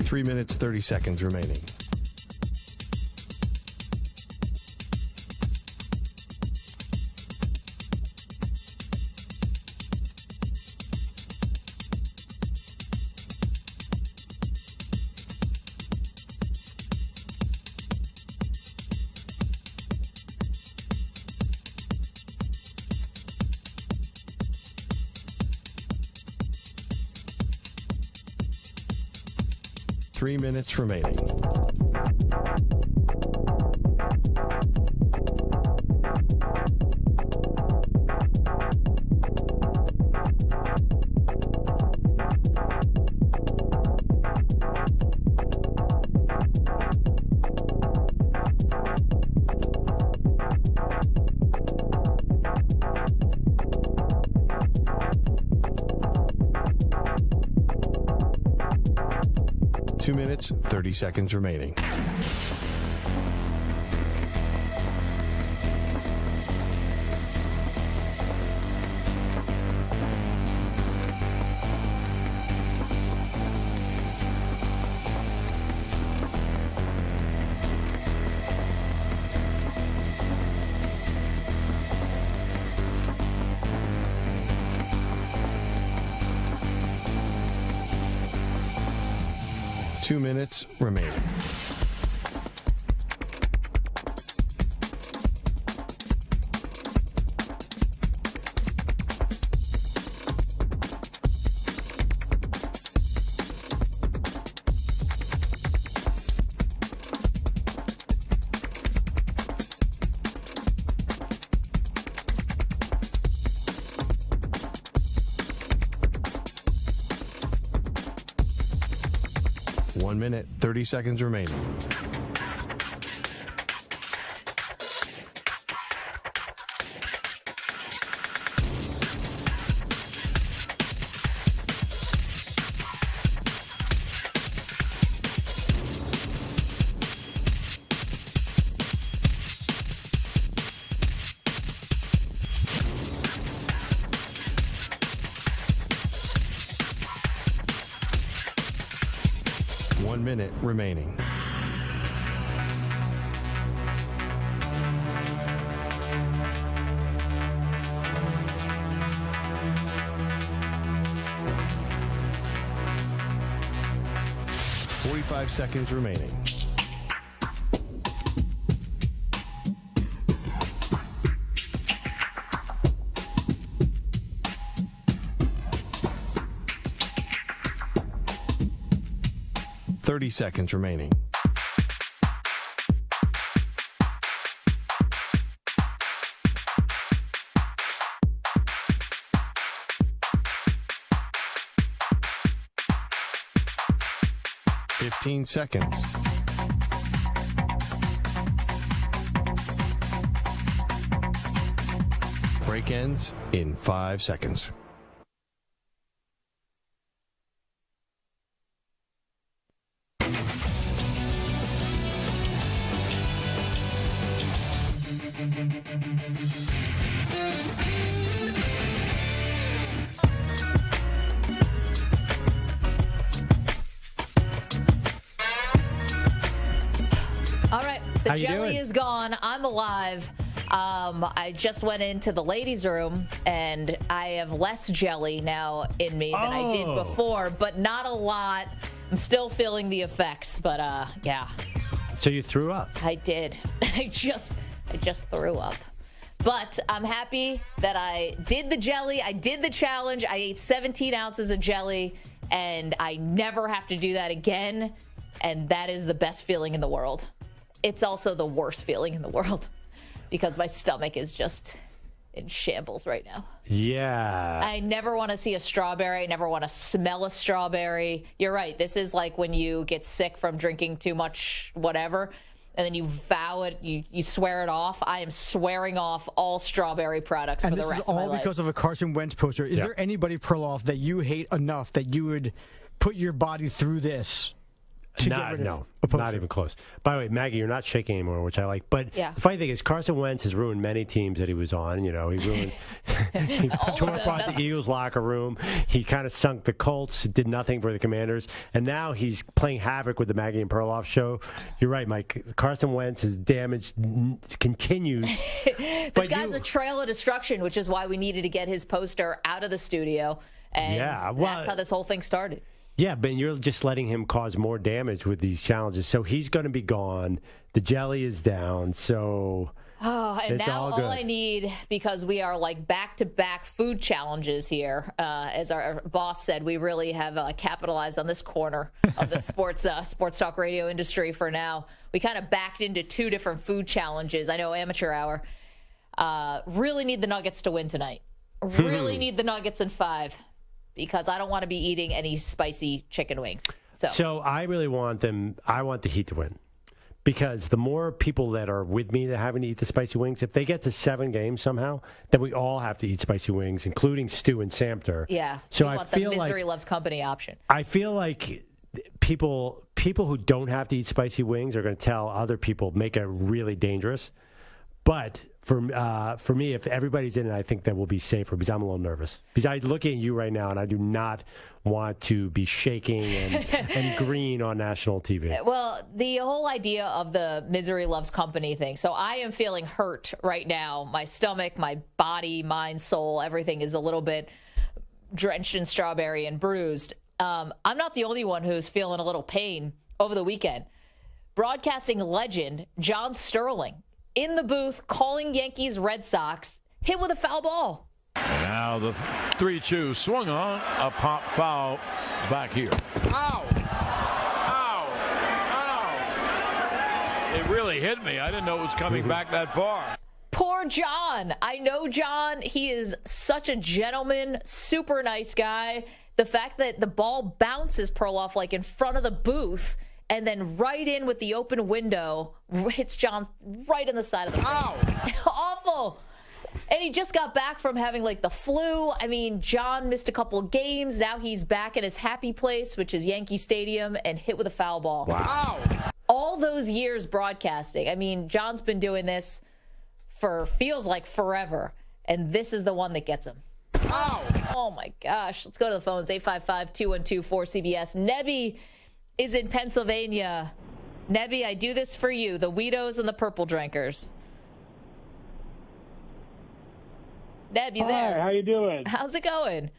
Three minutes, 30 seconds remaining. Three minutes remaining. Two minutes, 30 seconds remaining. Two minutes remaining. 1 minute, 30 seconds remaining. Minute remaining. Five seconds remaining. Seconds remaining. Seconds. Break ends in 5 seconds. The jelly is gone. I'm alive. I just went into the ladies' room, and I have less jelly now in me than I did before, but not a lot. I'm still feeling the effects, but yeah. So you threw up? I did. I just threw up. But I'm happy that I did the jelly. I did the challenge. I ate 17 ounces of jelly, and I never have to do that again. And that is the best feeling in the world. It's also the worst feeling in the world because my stomach is just in shambles right now. Yeah. I never want to see a strawberry. I never want to smell a strawberry. You're right. This is like when you get sick from drinking too much whatever, and then you vow it, you swear it off. I am swearing off all strawberry products for the rest of my life. And this is all because of a Carson Wentz poster. Is there anybody, Perloff, that you hate enough that you would put your body through this? No, not even close. By the way, Maggie, you're not shaking anymore, which I like. But the funny thing is, Carson Wentz has ruined many teams that he was on. You know, he ruined, he tore apart the Eagles locker room. He kind of sunk the Colts, did nothing for the Commanders, and now he's playing havoc with the Maggie and Perloff show. You're right, Mike. Carson Wentz's damage continues. This guy's a trail of destruction, which is why we needed to get his poster out of the studio, and that's how this whole thing started. Yeah, but you're just letting him cause more damage with these challenges. So he's going to be gone. The jelly is down. So and now all I need, because we are like back-to-back food challenges here, as our boss said, we really have capitalized on this corner of the sports talk radio industry for now. We kind of backed into 2 different food challenges. I know Amateur Hour. Really need the Nuggets to win tonight. Really need the Nuggets in 5. Because I don't want to be eating any spicy chicken wings. So I really want them. I want the Heat to win. Because the more people that are with me that having to eat the spicy wings, if they get to 7 games somehow, then we all have to eat spicy wings, including Stu and Samter. Yeah. So I feel the misery loves company option. I feel like people who don't have to eat spicy wings are going to tell other people, make it really dangerous. But for me, if everybody's in it, I think that we'll be safer because I'm a little nervous. Because I look at you right now, and I do not want to be shaking and green on national TV. Well, the whole idea of the misery loves company thing. So I am feeling hurt right now. My stomach, my body, mind, soul, everything is a little bit drenched in strawberry and bruised. I'm not the only one who's feeling a little pain over the weekend. Broadcasting legend John Sterling in the booth calling Yankees Red Sox, hit with a foul ball. And now the 3-2 swung on, a pop foul back here. Ow! Ow! Ow! It really hit me. I didn't know it was coming back that far. Poor John. I know John. He is such a gentleman, super nice guy. The fact that the ball bounces Perloff like in front of the booth and then right in with the open window, hits John right in the side of the face. Awful. And he just got back from having like the flu. I mean, John missed a couple of games. Now he's back at his happy place, which is Yankee Stadium, and hit with a foul ball. Wow. All those years broadcasting. I mean, John's been doing this for feels like forever, and this is the one that gets him. Oh my gosh. Let's go to the phones. 855-212-4CBS. Nebby is in Pennsylvania. Nebby, I do this for you, the Weedos and the Purple Drinkers. Neb, you there? Hi, how you doing? How's it going?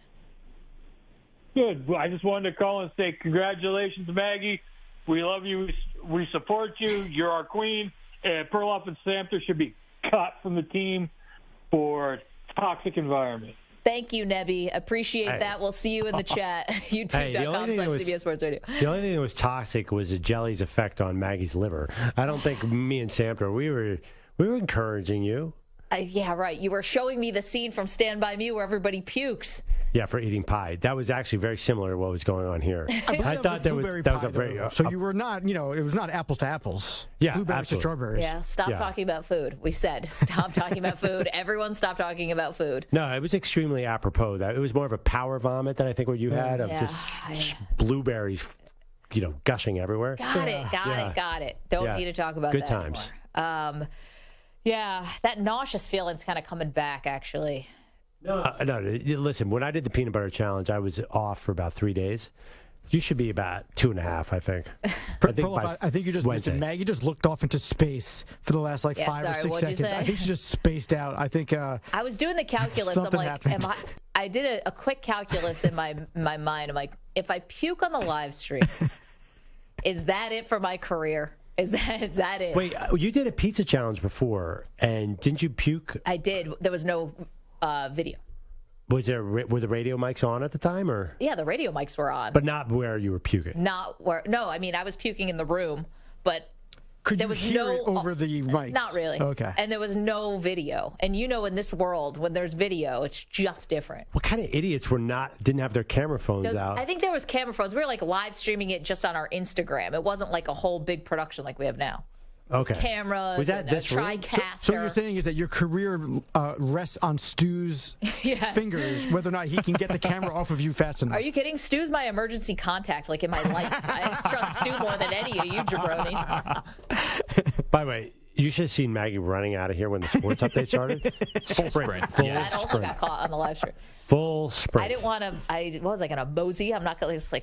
Good. Well, I just wanted to call and say congratulations, Maggie. We love you. We support you. You're our queen. Perloff and Samter should be cut from the team for toxic environment. Thank you, Nebby. Appreciate that. We'll see you in the chat. YouTube.com/CBS Sports Radio. The only thing that was toxic was the jelly's effect on Maggie's liver. I don't think me and Samter, we were encouraging you. Yeah, right. You were showing me the scene from Stand By Me where everybody pukes. Yeah, for eating pie. That was actually very similar to what was going on here. I thought that was a very... so you were not, it was not apples to apples. Yeah, blueberries to strawberries. Yeah, stop talking about food. We said, stop talking about food. Everyone stop talking about food. No, it was extremely apropos. It was more of a power vomit than I think what you had of just blueberries, gushing everywhere. Got it. Don't need to talk about Good that times. anymore. Yeah, that nauseous feeling's kind of coming back, actually. No, listen, when I did the peanut butter challenge, I was off for about 3 days. You should be about 2.5, I think. I think you just missed it. Maggie just looked off into space for the last 5 or 6 seconds. I think she just spaced out. I think I was doing the calculus. I'm like, I did a quick calculus in my mind. I'm like, if I puke on the live stream, is that it for my career? Is that it? Wait, you did a pizza challenge before, and didn't you puke? I did. There was no video. Were the radio mics on at the time, or? Yeah, the radio mics were on. But not where you were puking. Not where. No, I mean I was puking in the room, but there was no it over the mics? Not really. Okay. And there was no video. And in this world, when there's video, it's just different. What kind of idiots didn't have their camera phones out? I think there was camera phones. We were live streaming it just on our Instagram. It wasn't like a whole big production like we have now. Okay. Cameras. Was that this TriCaster. So you're saying is that your career rests on Stu's fingers, whether or not he can get the camera off of you fast enough. Are you kidding? Stu's my emergency contact, in my life. I trust Stu more than any of you jabronis. By the way, you should have seen Maggie running out of here when the sports update started. Full sprint. That also got caught on the live stream. Full sprint. I didn't want to. What was I going to mosey? I'm not going to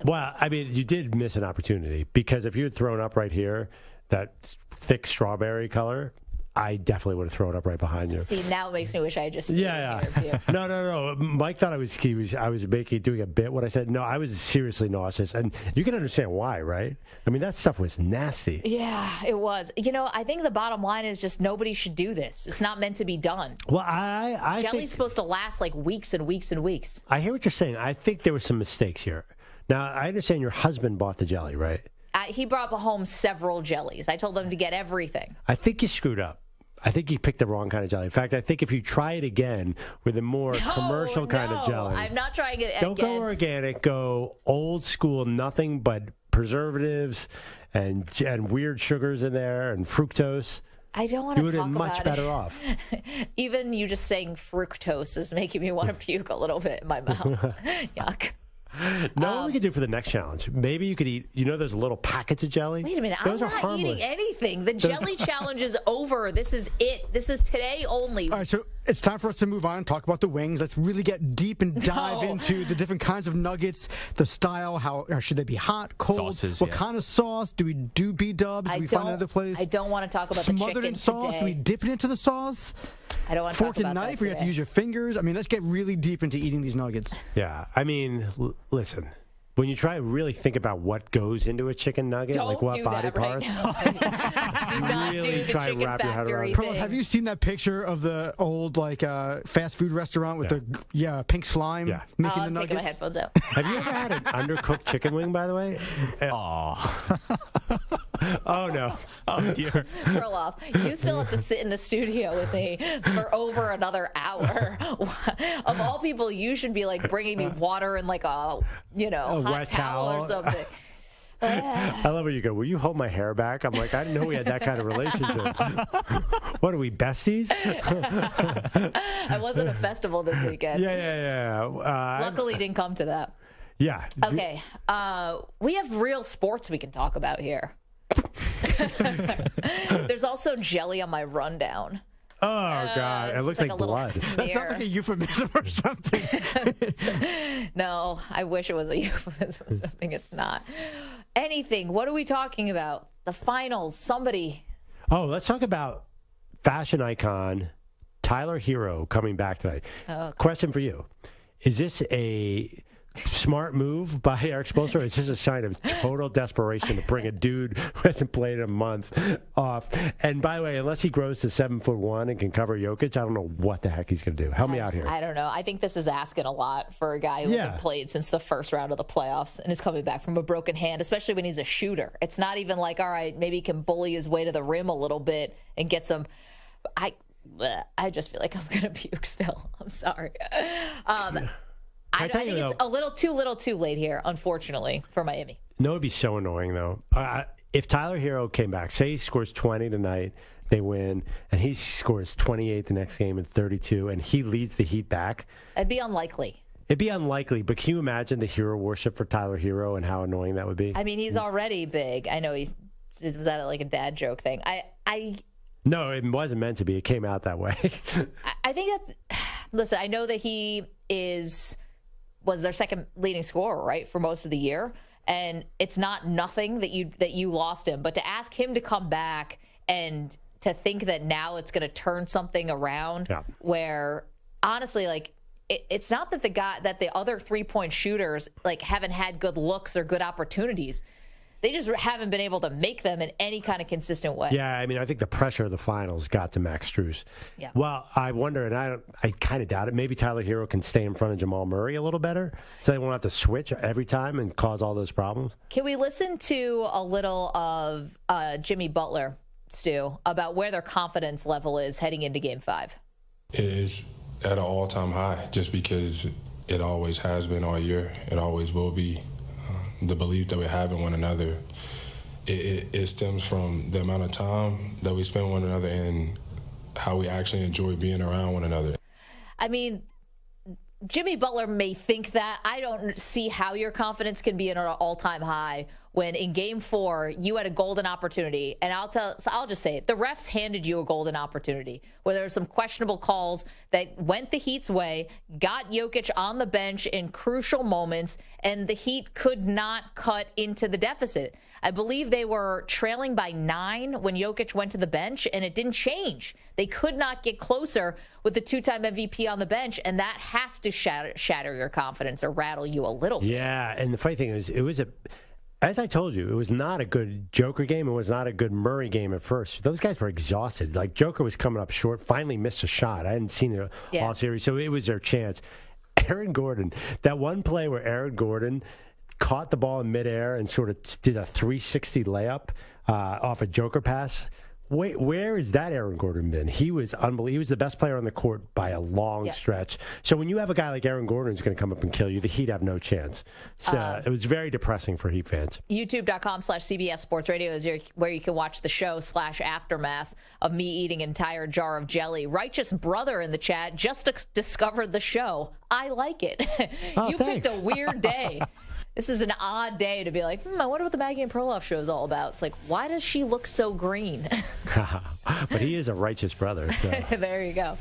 Well, I mean, you did miss an opportunity because if you had thrown up right here, that thick strawberry color, I definitely would have thrown up right behind you. See, now it makes me wish I had just yeah. No. Mike thought I was doing a bit when I said no. I was seriously nauseous, and you can understand why, right? I mean, that stuff was nasty. Yeah, it was. I think the bottom line is just nobody should do this. It's not meant to be done. Well, I jelly's supposed to last weeks and weeks and weeks. I hear what you're saying. I think there were some mistakes here. Now, I understand your husband bought the jelly, right? He brought home several jellies. I told him to get everything. I think you screwed up. I think you picked the wrong kind of jelly. In fact, I think if you try it again with a more commercial kind of jelly. I'm not trying it Don't again. Go organic. Go old school, nothing but preservatives and weird sugars in there and fructose. I don't want to talk about it. You would have been much better off. Even you just saying fructose is making me want to puke a little bit in my mouth. Yuck. What we could do for the next challenge? Maybe you could eat, those little packets of jelly? Wait a minute. Those I'm not eating anything. The jelly challenge is over. This is it. This is today only. All right, so it's time for us to move on and talk about the wings. Let's really get deep and dive into the different kinds of nuggets, the style, how should they be hot, cold, sauces, what kind of sauce? Do we do B-dubs? Do we find another place? I don't want to talk about Smothered the chicken in sauce? today. Do we dip it into the sauce? I don't want to Fork talk about and knife, that or you have to use your fingers? I mean, let's get really deep into eating these nuggets. Yeah, I mean, listen. When you try to really think about what goes into a chicken nugget, don't what do body that parts, do not really do the try chicken to wrap your head factory around. thing. Have you seen that picture of the old fast food restaurant with the pink slime making the nuggets? Taking my headphones out. Have you ever had an undercooked chicken wing, by the way? Oh. Oh, no. Oh, dear. Perloff, you still have to sit in the studio with me for over another hour. Of all people, you should be like bringing me water and like a hot wet towel or something. I love when you go, will you hold my hair back? I'm like, I didn't know we had that kind of relationship. What are we, besties? I was at a festival this weekend. Yeah. Luckily, didn't come to that. Yeah. Okay. We have real sports we can talk about here. There's also jelly on my rundown. Oh, God. It looks like blood. That sounds like a euphemism or something. No, I wish it was a euphemism or something. It's not. Anything. What are we talking about? The finals. Somebody. Oh, let's talk about fashion icon Tyler Hero coming back tonight. Okay. Question for you. Is this a smart move by Eric Spoelstra, or is this a sign of total desperation to bring a dude who hasn't played in a month off? And by the way, unless he grows to 7'1" and can cover Jokic, I don't know what the heck he's going to do. Help me out here. I don't know. I think this is asking a lot for a guy who hasn't played since the first round of the playoffs and is coming back from a broken hand, especially when he's a shooter. It's not even like, all right, maybe he can bully his way to the rim a little bit and get some. I just feel like I'm going to puke still. I'm sorry. I think it's a little too late here, unfortunately, for Miami. No, it'd be so annoying, though. If Tyler Hero came back, say he scores 20 tonight, they win, and he scores 28 the next game and 32, and he leads the Heat back. It'd be unlikely. It'd be unlikely, but can you imagine the hero worship for Tyler Hero and how annoying that would be? I mean, he's already big. I know was that like a dad joke thing? No, it wasn't meant to be. It came out that way. I think that. Listen, I know that he was their second leading scorer, right, for most of the year, and it's not nothing that you lost him. But to ask him to come back and to think that now it's going to turn something around, where honestly, like it's not that the other 3-point shooters like haven't had good looks or good opportunities. They just haven't been able to make them in any kind of consistent way. Yeah, I mean, I think the pressure of the finals got to Max Strus. Yeah. Well, I wonder, and I kind of doubt it. Maybe Tyler Hero can stay in front of Jamal Murray a little better, so they won't have to switch every time and cause all those problems. Can we listen to a little of Jimmy Butler, Stu, about where their confidence level is heading into Game 5? It is at an all-time high, just because it always has been all year. It always will be. The belief that we have in one another, it stems from the amount of time that we spend with one another and how we actually enjoy being around one another. I mean, Jimmy Butler may think that. I don't see how your confidence can be at an all-time high when in Game 4 you had a golden opportunity. And I'll just say it. The refs handed you a golden opportunity where there were some questionable calls that went the Heat's way, got Jokic on the bench in crucial moments, and the Heat could not cut into the deficit. I believe they were trailing by 9 when Jokic went to the bench, and it didn't change. They could not get closer with the two-time MVP on the bench, and that has to shatter your confidence or rattle you a little bit. Yeah, and the funny thing is, as I told you, it was not a good Joker game. It was not a good Murray game at first. Those guys were exhausted. Like, Joker was coming up short, finally missed a shot. I hadn't seen it all series, so it was their chance. Aaron Gordon, that one play where Aaron Gordon caught the ball in midair and sort of did a 360 layup off a Joker pass. Wait, where has that Aaron Gordon been? He was unbelievable. He was the best player on the court by a long stretch. So when you have a guy like Aaron Gordon who's going to come up and kill you, the Heat have no chance. So it was very depressing for Heat fans. YouTube.com/CBS Sports Radio is where you can watch the show /aftermath of me eating an entire jar of jelly. Righteous Brother in the chat just discovered the show. I like it. You picked a weird day. This is an odd day to be like, I wonder what the Maggie and Perloff show is all about. It's like, why does she look so green? But he is a righteous brother. So. There you go.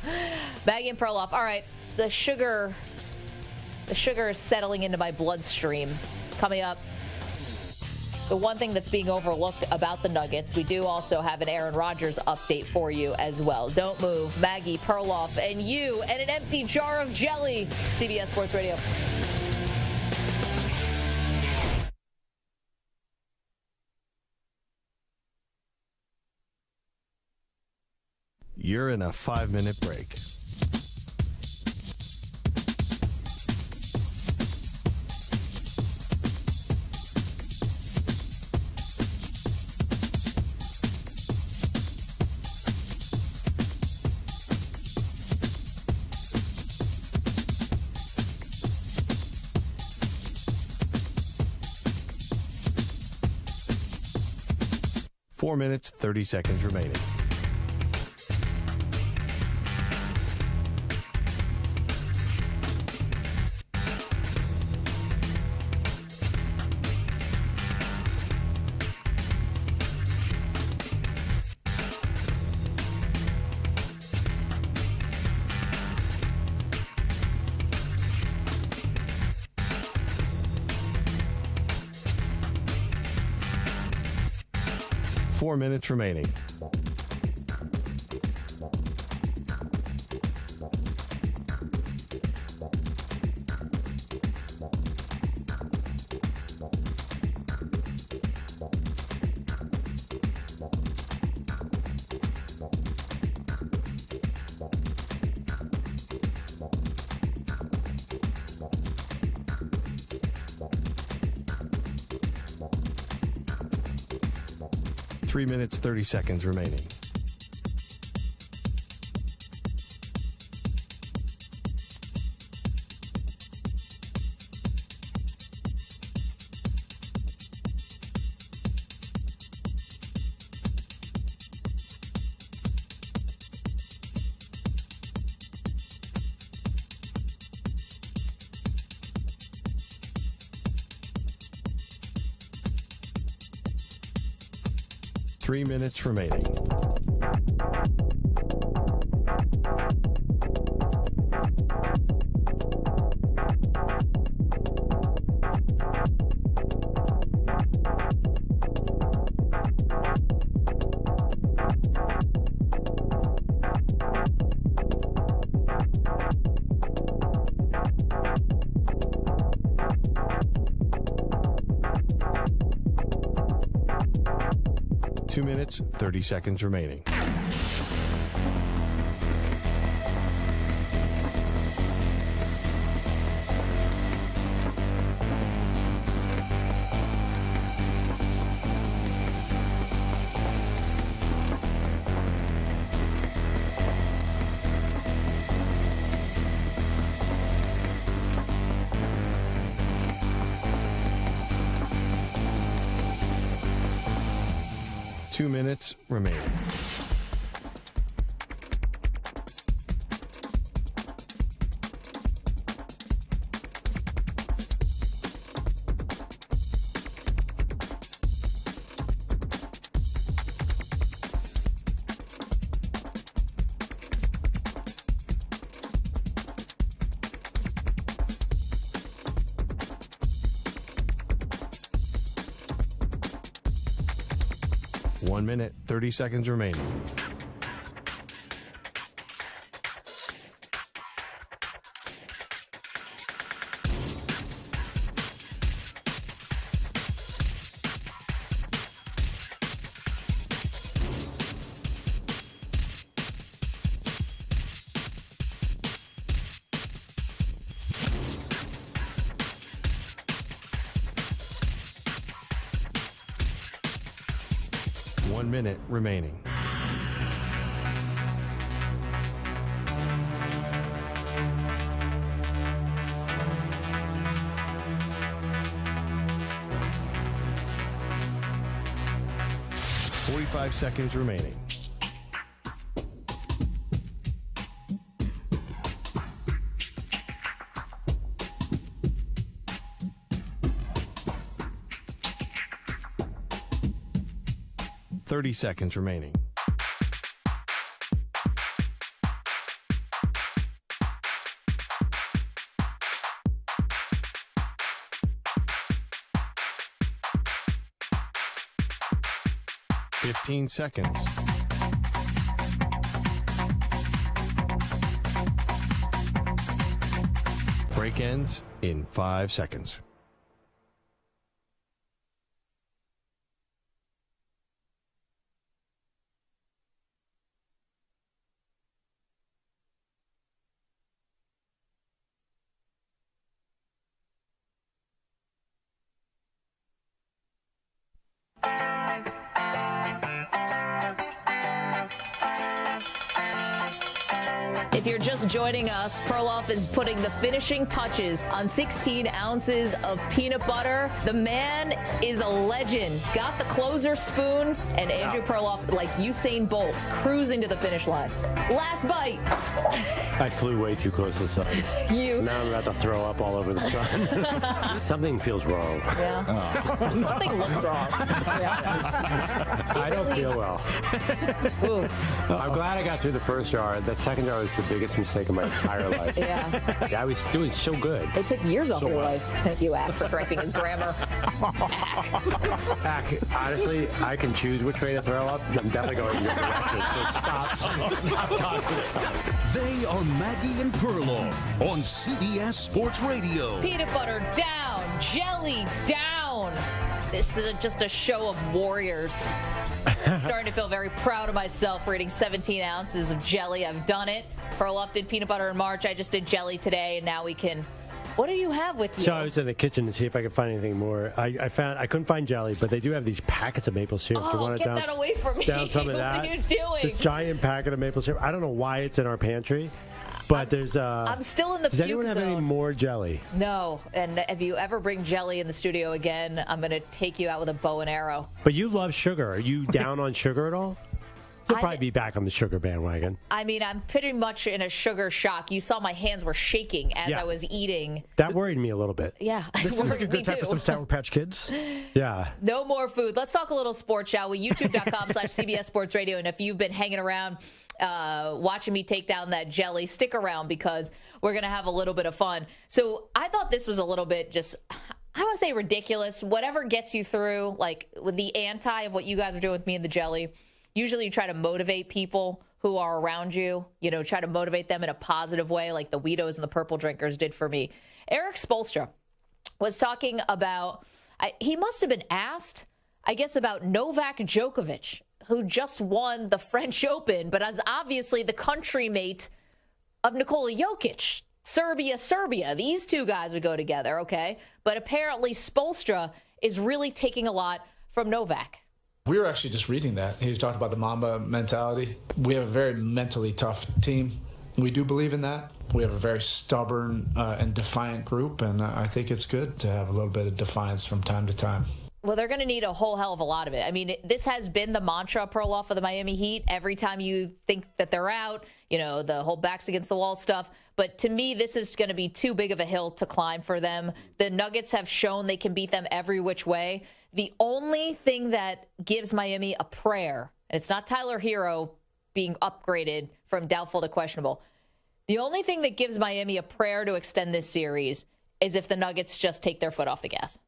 Maggie and Perloff. All right, the sugar is settling into my bloodstream. Coming up, the one thing that's being overlooked about the Nuggets, we do also have an Aaron Rodgers update for you as well. Don't move. Maggie, Perloff, and you, and an empty jar of jelly. CBS Sports Radio. You're in a 5-minute break. 4 minutes, 30 seconds remaining. Four minutes remaining. Three minutes, 30 seconds remaining. Three minutes remaining. Two minutes, 30 seconds remaining. Two minutes remaining. One minute, 30 seconds remaining. One minute remaining. Five seconds remaining. Thirty seconds remaining. Fifteen seconds. Break ends in 5 seconds. If you're just joining us, Perloff is putting the finishing touches on 16 ounces of peanut butter. The man is a legend. Got the closer spoon, and Andrew Perloff, like Usain Bolt, cruising to the finish line. Last bite. I flew way too close to the sun. Now I'm about to throw up all over the sun. Something feels wrong. Yeah. Something looks wrong. Yeah. I don't feel well. I'm glad I got through the first jar. That second jar was the biggest mistake of my entire life. Yeah. I was doing so good. It took years off your life. Thank you, Ack, for correcting his grammar. Ack, honestly, I can choose which way to throw up. I'm definitely going your direction. So stop talking. They are Maggie and Perloff on CBS Sports Radio. Peanut butter down, jelly down. This is just a show of warriors. I'm starting to feel very proud of myself for eating 17 ounces of jelly. I've done it. Perloff did peanut butter in March. I just did jelly today, and now we can. What do you have with you? So I was in the kitchen to see if I could find anything more. I couldn't find jelly, but they do have these packets of maple syrup. Oh, you want get that away from me. Down some of that. What are you doing? This giant packet of maple syrup. I don't know why it's in our pantry, but there's. I'm still in the Does anyone have any more jelly? No. And if you ever bring jelly in the studio again, I'm going to take you out with a bow and arrow. But you love sugar. Are you down on sugar at all? You'll probably be back on the sugar bandwagon. I mean, I'm pretty much in a sugar shock. You saw my hands were shaking as I was eating. That worried me a little bit. Yeah, this feels like a good time for some Sour Patch Kids. Yeah. No more food. Let's talk a little sports, shall we? YouTube.com/CBS Sports Radio. And if you've been hanging around watching me take down that jelly, stick around because we're going to have a little bit of fun. So I thought this was a little bit just, I want to say ridiculous. Whatever gets you through, like with the anti of what you guys are doing with me and the jelly. Usually you try to motivate people who are around you, try to motivate them in a positive way like the Weedos and the Purple Drinkers did for me. Eric Spoelstra was talking about, he must have been asked, I guess, about Novak Djokovic, who just won the French Open, but is obviously the country mate of Nikola Jokic. Serbia. These two guys would go together, okay? But apparently Spoelstra is really taking a lot from Novak. We were actually just reading that. He was talking about the Mamba mentality. We have a very mentally tough team. We do believe in that. We have a very stubborn and defiant group, and I think it's good to have a little bit of defiance from time to time. Well, they're going to need a whole hell of a lot of it. I mean, this has been the mantra, Perloff, of the Miami Heat. Every time you think that they're out, the whole backs against the wall stuff. But to me, this is going to be too big of a hill to climb for them. The Nuggets have shown they can beat them every which way. The only thing that gives Miami a prayer, and it's not Tyler Hero being upgraded from doubtful to questionable. The only thing that gives Miami a prayer to extend this series is if the Nuggets just take their foot off the gas.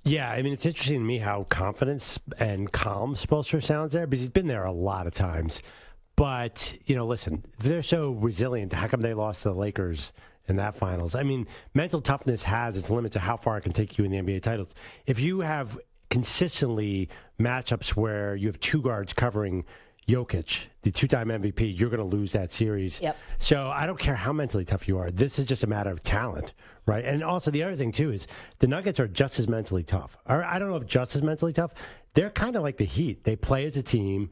Yeah, I mean, it's interesting to me how confident and calm Spoelstra sounds there because he's been there a lot of times. But, listen, they're so resilient. How come they lost to the Lakers in that finals? I mean, mental toughness has its limit to how far it can take you in the NBA titles. If you have consistently matchups where you have two guards covering Jokic, the two-time MVP, you're going to lose that series. Yep. So I don't care how mentally tough you are. This is just a matter of talent, right? And also the other thing, too, is the Nuggets are just as mentally tough. Or I don't know if just as mentally tough. They're kind of like the Heat. They play as a team.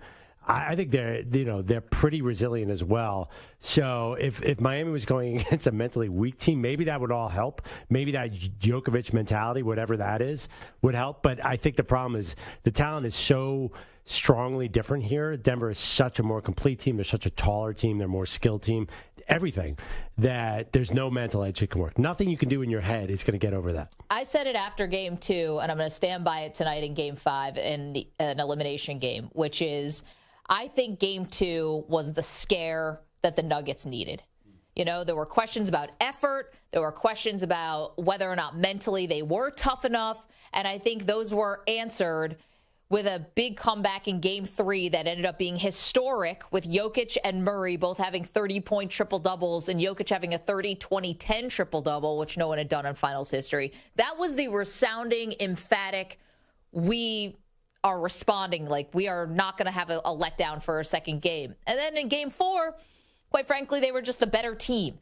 I think they're pretty resilient as well. So if Miami was going against a mentally weak team, maybe that would all help. Maybe that Djokovic mentality, whatever that is, would help. But I think the problem is the talent is so strongly different here. Denver is such a more complete team. They're such a taller team. They're a more skilled team. Everything that there's no mental edge that can work. Nothing you can do in your head is going to get over that. I said it after game 2, and I'm going to stand by it tonight in game 5 in an elimination game, which is I think game 2 was the scare that the Nuggets needed. There were questions about effort. There were questions about whether or not mentally they were tough enough. And I think those were answered with a big comeback in game 3 that ended up being historic with Jokic and Murray both having 30-point triple-doubles and Jokic having a 30-20-10 triple-double, which no one had done in finals history. That was the resounding, emphatic, we are responding like we are not going to have a letdown for a second game. And then in game 4, quite frankly, they were just the better team.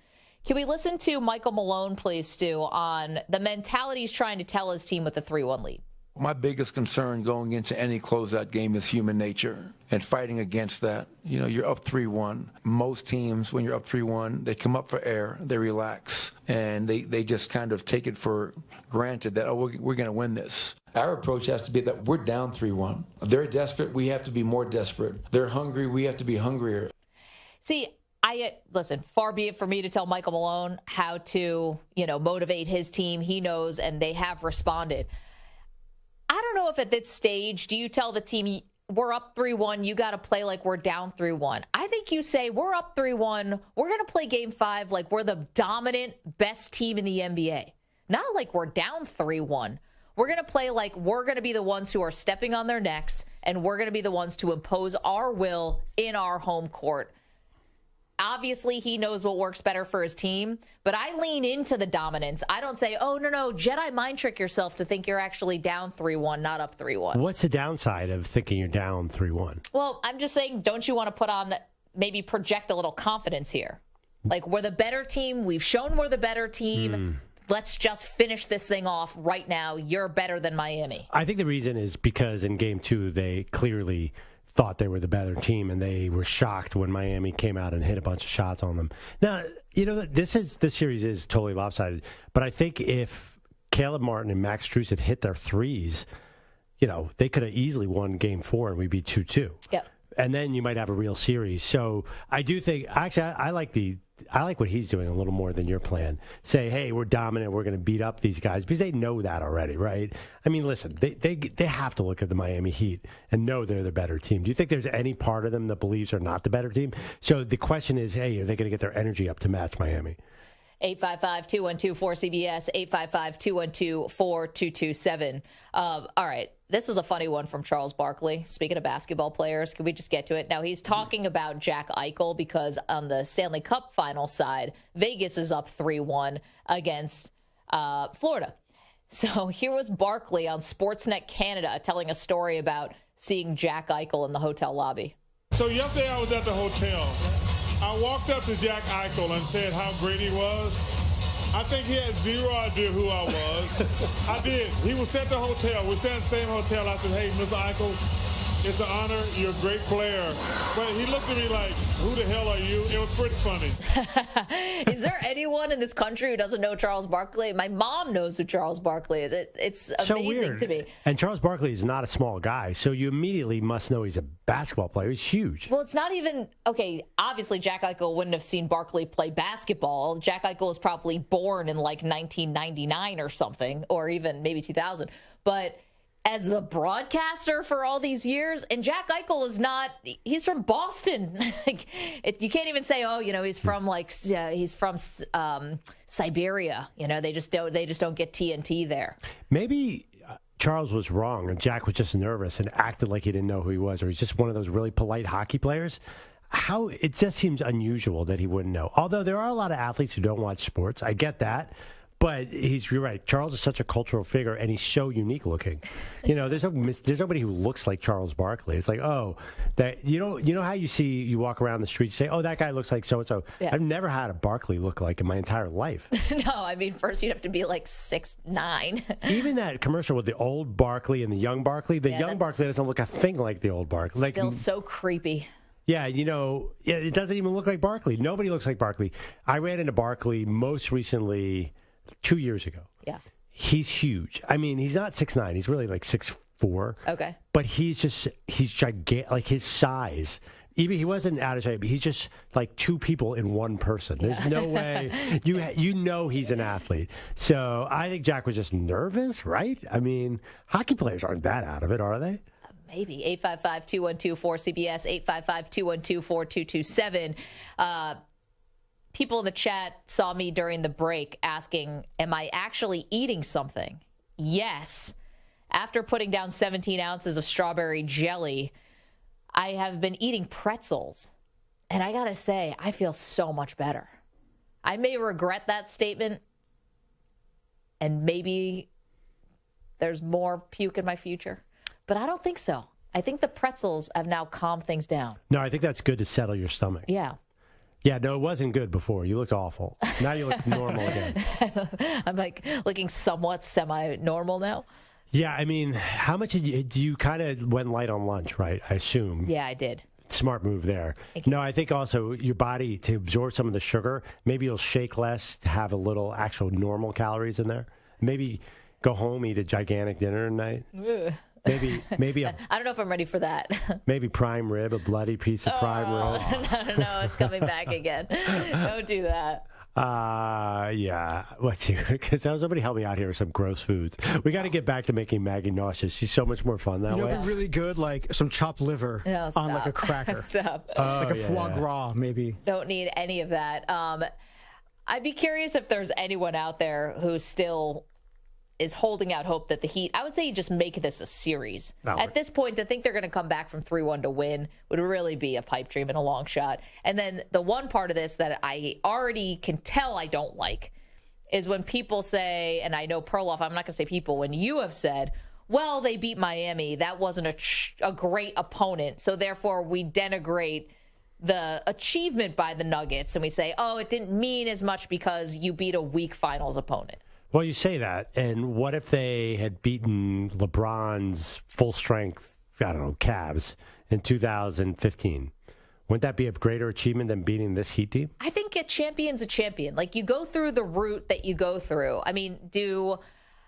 Can we listen to Michael Malone, please, Stu, on the mentality he's trying to tell his team with the 3-1 lead? My biggest concern going into any closeout game is human nature and fighting against that. You know, you're up 3-1. Most teams, when you're up 3-1, they come up for air, they relax, and they just kind of take it for granted that, oh, we're going to win this. Our approach has to be that we're down 3-1. They're desperate, we have to be more desperate. They're hungry, we have to be hungrier. See, listen, far be it for me to tell Michael Malone how to, motivate his team. He knows, and they have responded. I don't know if at this stage, do you tell the team, we're up 3-1, you got to play like we're down 3-1. I think you say, we're up 3-1, we're going to play game 5 like we're the dominant, best team in the NBA. Not like we're down 3-1. We're going to play like we're going to be the ones who are stepping on their necks, and we're going to be the ones to impose our will in our home court. Obviously, he knows what works better for his team, but I lean into the dominance. I don't say, oh, no, Jedi mind trick yourself to think you're actually down 3-1, not up 3-1. What's the downside of thinking you're down 3-1? Well, I'm just saying, don't you want to put on, maybe project a little confidence here? Like, we're the better team. We've shown we're the better team. Let's just finish this thing off right now. You're better than Miami. I think the reason is because in Game 2, they clearly thought they were the better team, and they were shocked when Miami came out and hit a bunch of shots on them. Now, this series is totally lopsided, but I think if Caleb Martin and Max Strus had hit their threes, they could have easily won Game 4 and we'd be 2-2. Yep. And then you might have a real series. So I do think, actually, I like what he's doing a little more than your plan. Say, hey, we're dominant. We're going to beat up these guys because they know that already, right? I mean, listen, they have to look at the Miami Heat and know they're the better team. Do you think there's any part of them that believes they're not the better team? So the question is, hey, are they going to get their energy up to match Miami? 855-212-4CBS, 855-212-4227. All right. This was a funny one from Charles Barkley. Speaking of basketball players, can we just get to it? Now, he's talking about Jack Eichel because on the Stanley Cup final side, Vegas is up 3-1 against Florida. So here was Barkley on Sportsnet Canada telling a story about seeing Jack Eichel in the hotel lobby. So yesterday I was at the hotel. I walked up to Jack Eichel and said how great he was. I think he had zero idea who I was. I did. He was at the hotel. We sat in the same hotel. I said, hey, Mr. Eichel, it's an honor. You're a great player. But he looked at me like, who the hell are you? It was pretty funny. Is there anyone in this country who doesn't know Charles Barkley? My mom knows who Charles Barkley is. It's amazing to me. And Charles Barkley is not a small guy, so you immediately must know he's a basketball player. He's huge. Well, it's not even, okay, obviously Jack Eichel wouldn't have seen Barkley play basketball. Jack Eichel was probably born in like 1999 or something, or even maybe 2000. But as the broadcaster for all these years, and Jack Eichel is not, he's from Boston. You can't even say, oh, he's from Siberia. They just don't get TNT there. Maybe Charles was wrong and Jack was just nervous and acted like he didn't know who he was, or he's just one of those really polite hockey players. It just seems unusual that he wouldn't know. Although there are a lot of athletes who don't watch sports. I get that. But you're right. Charles is such a cultural figure, and he's so unique looking. There's nobody who looks like Charles Barkley. It's like, oh, that you know how you walk around the street, you say, oh, that guy looks like so and so. I've never had a Barkley look like in my entire life. No, I mean, first you'd have to be like 6'9". Even that commercial with the old Barkley and the young Barkley, young Barkley doesn't look a thing like the old Barkley. Still so creepy. Yeah, it doesn't even look like Barkley. Nobody looks like Barkley. I ran into Barkley most recently 2 years ago. Yeah. He's huge. I mean, he's not 6'9". He's really like 6'4". Okay. He's gigantic. Like his size. Even he wasn't out of shape. He's just like two people in one person. There's no way. He's an athlete. So I think Jack was just nervous, right? I mean, hockey players aren't that out of it, are they? Maybe. 855-212-4CBS, 855-212-4227. People in the chat saw me during the break asking, am I actually eating something? Yes. After putting down 17 ounces of strawberry jelly, I have been eating pretzels. And I got to say, I feel so much better. I may regret that statement, and maybe there's more puke in my future, but I don't think so. I think the pretzels have now calmed things down. No, I think that's good to settle your stomach. Yeah. Yeah, no, it wasn't good before. You looked awful. Now you look normal again. I'm like looking somewhat semi-normal now. Yeah, I mean, how much do you kind of went light on lunch, right? I assume. Yeah, I did. Smart move there. No, I think also your body, to absorb some of the sugar, maybe you'll shake less to have a little actual normal calories in there. Maybe go home, eat a gigantic dinner tonight. Ugh. Maybe I don't know if I'm ready for that. maybe prime rib, a bloody piece of prime rib. No, it's coming back again. Don't do that. Yeah. What's you? Because somebody help me out here with some gross foods. We got to get back to making Maggie nauseous. She's so much more fun that way. It'd be really good, like some chopped liver on like a cracker. Stop. Like a foie gras, maybe. Don't need any of that. I'd be curious if there's anyone out there who still is holding out hope that the Heat, I would say you just make this a series. At this point, to think they're going to come back from 3-1 to win would really be a pipe dream and a long shot. And then the one part of this that I already can tell I don't like is when people say, and I know Perloff, I'm not going to say people, when you have said, well, they beat Miami, that wasn't a great opponent, so therefore we denigrate the achievement by the Nuggets, and we say, oh, it didn't mean as much because you beat a weak finals opponent. Well, you say that, and what if they had beaten LeBron's full-strength, I don't know, Cavs in 2015? Wouldn't that be a greater achievement than beating this Heat team? I think a champion's a champion. Like, you go through the route that you go through. I mean,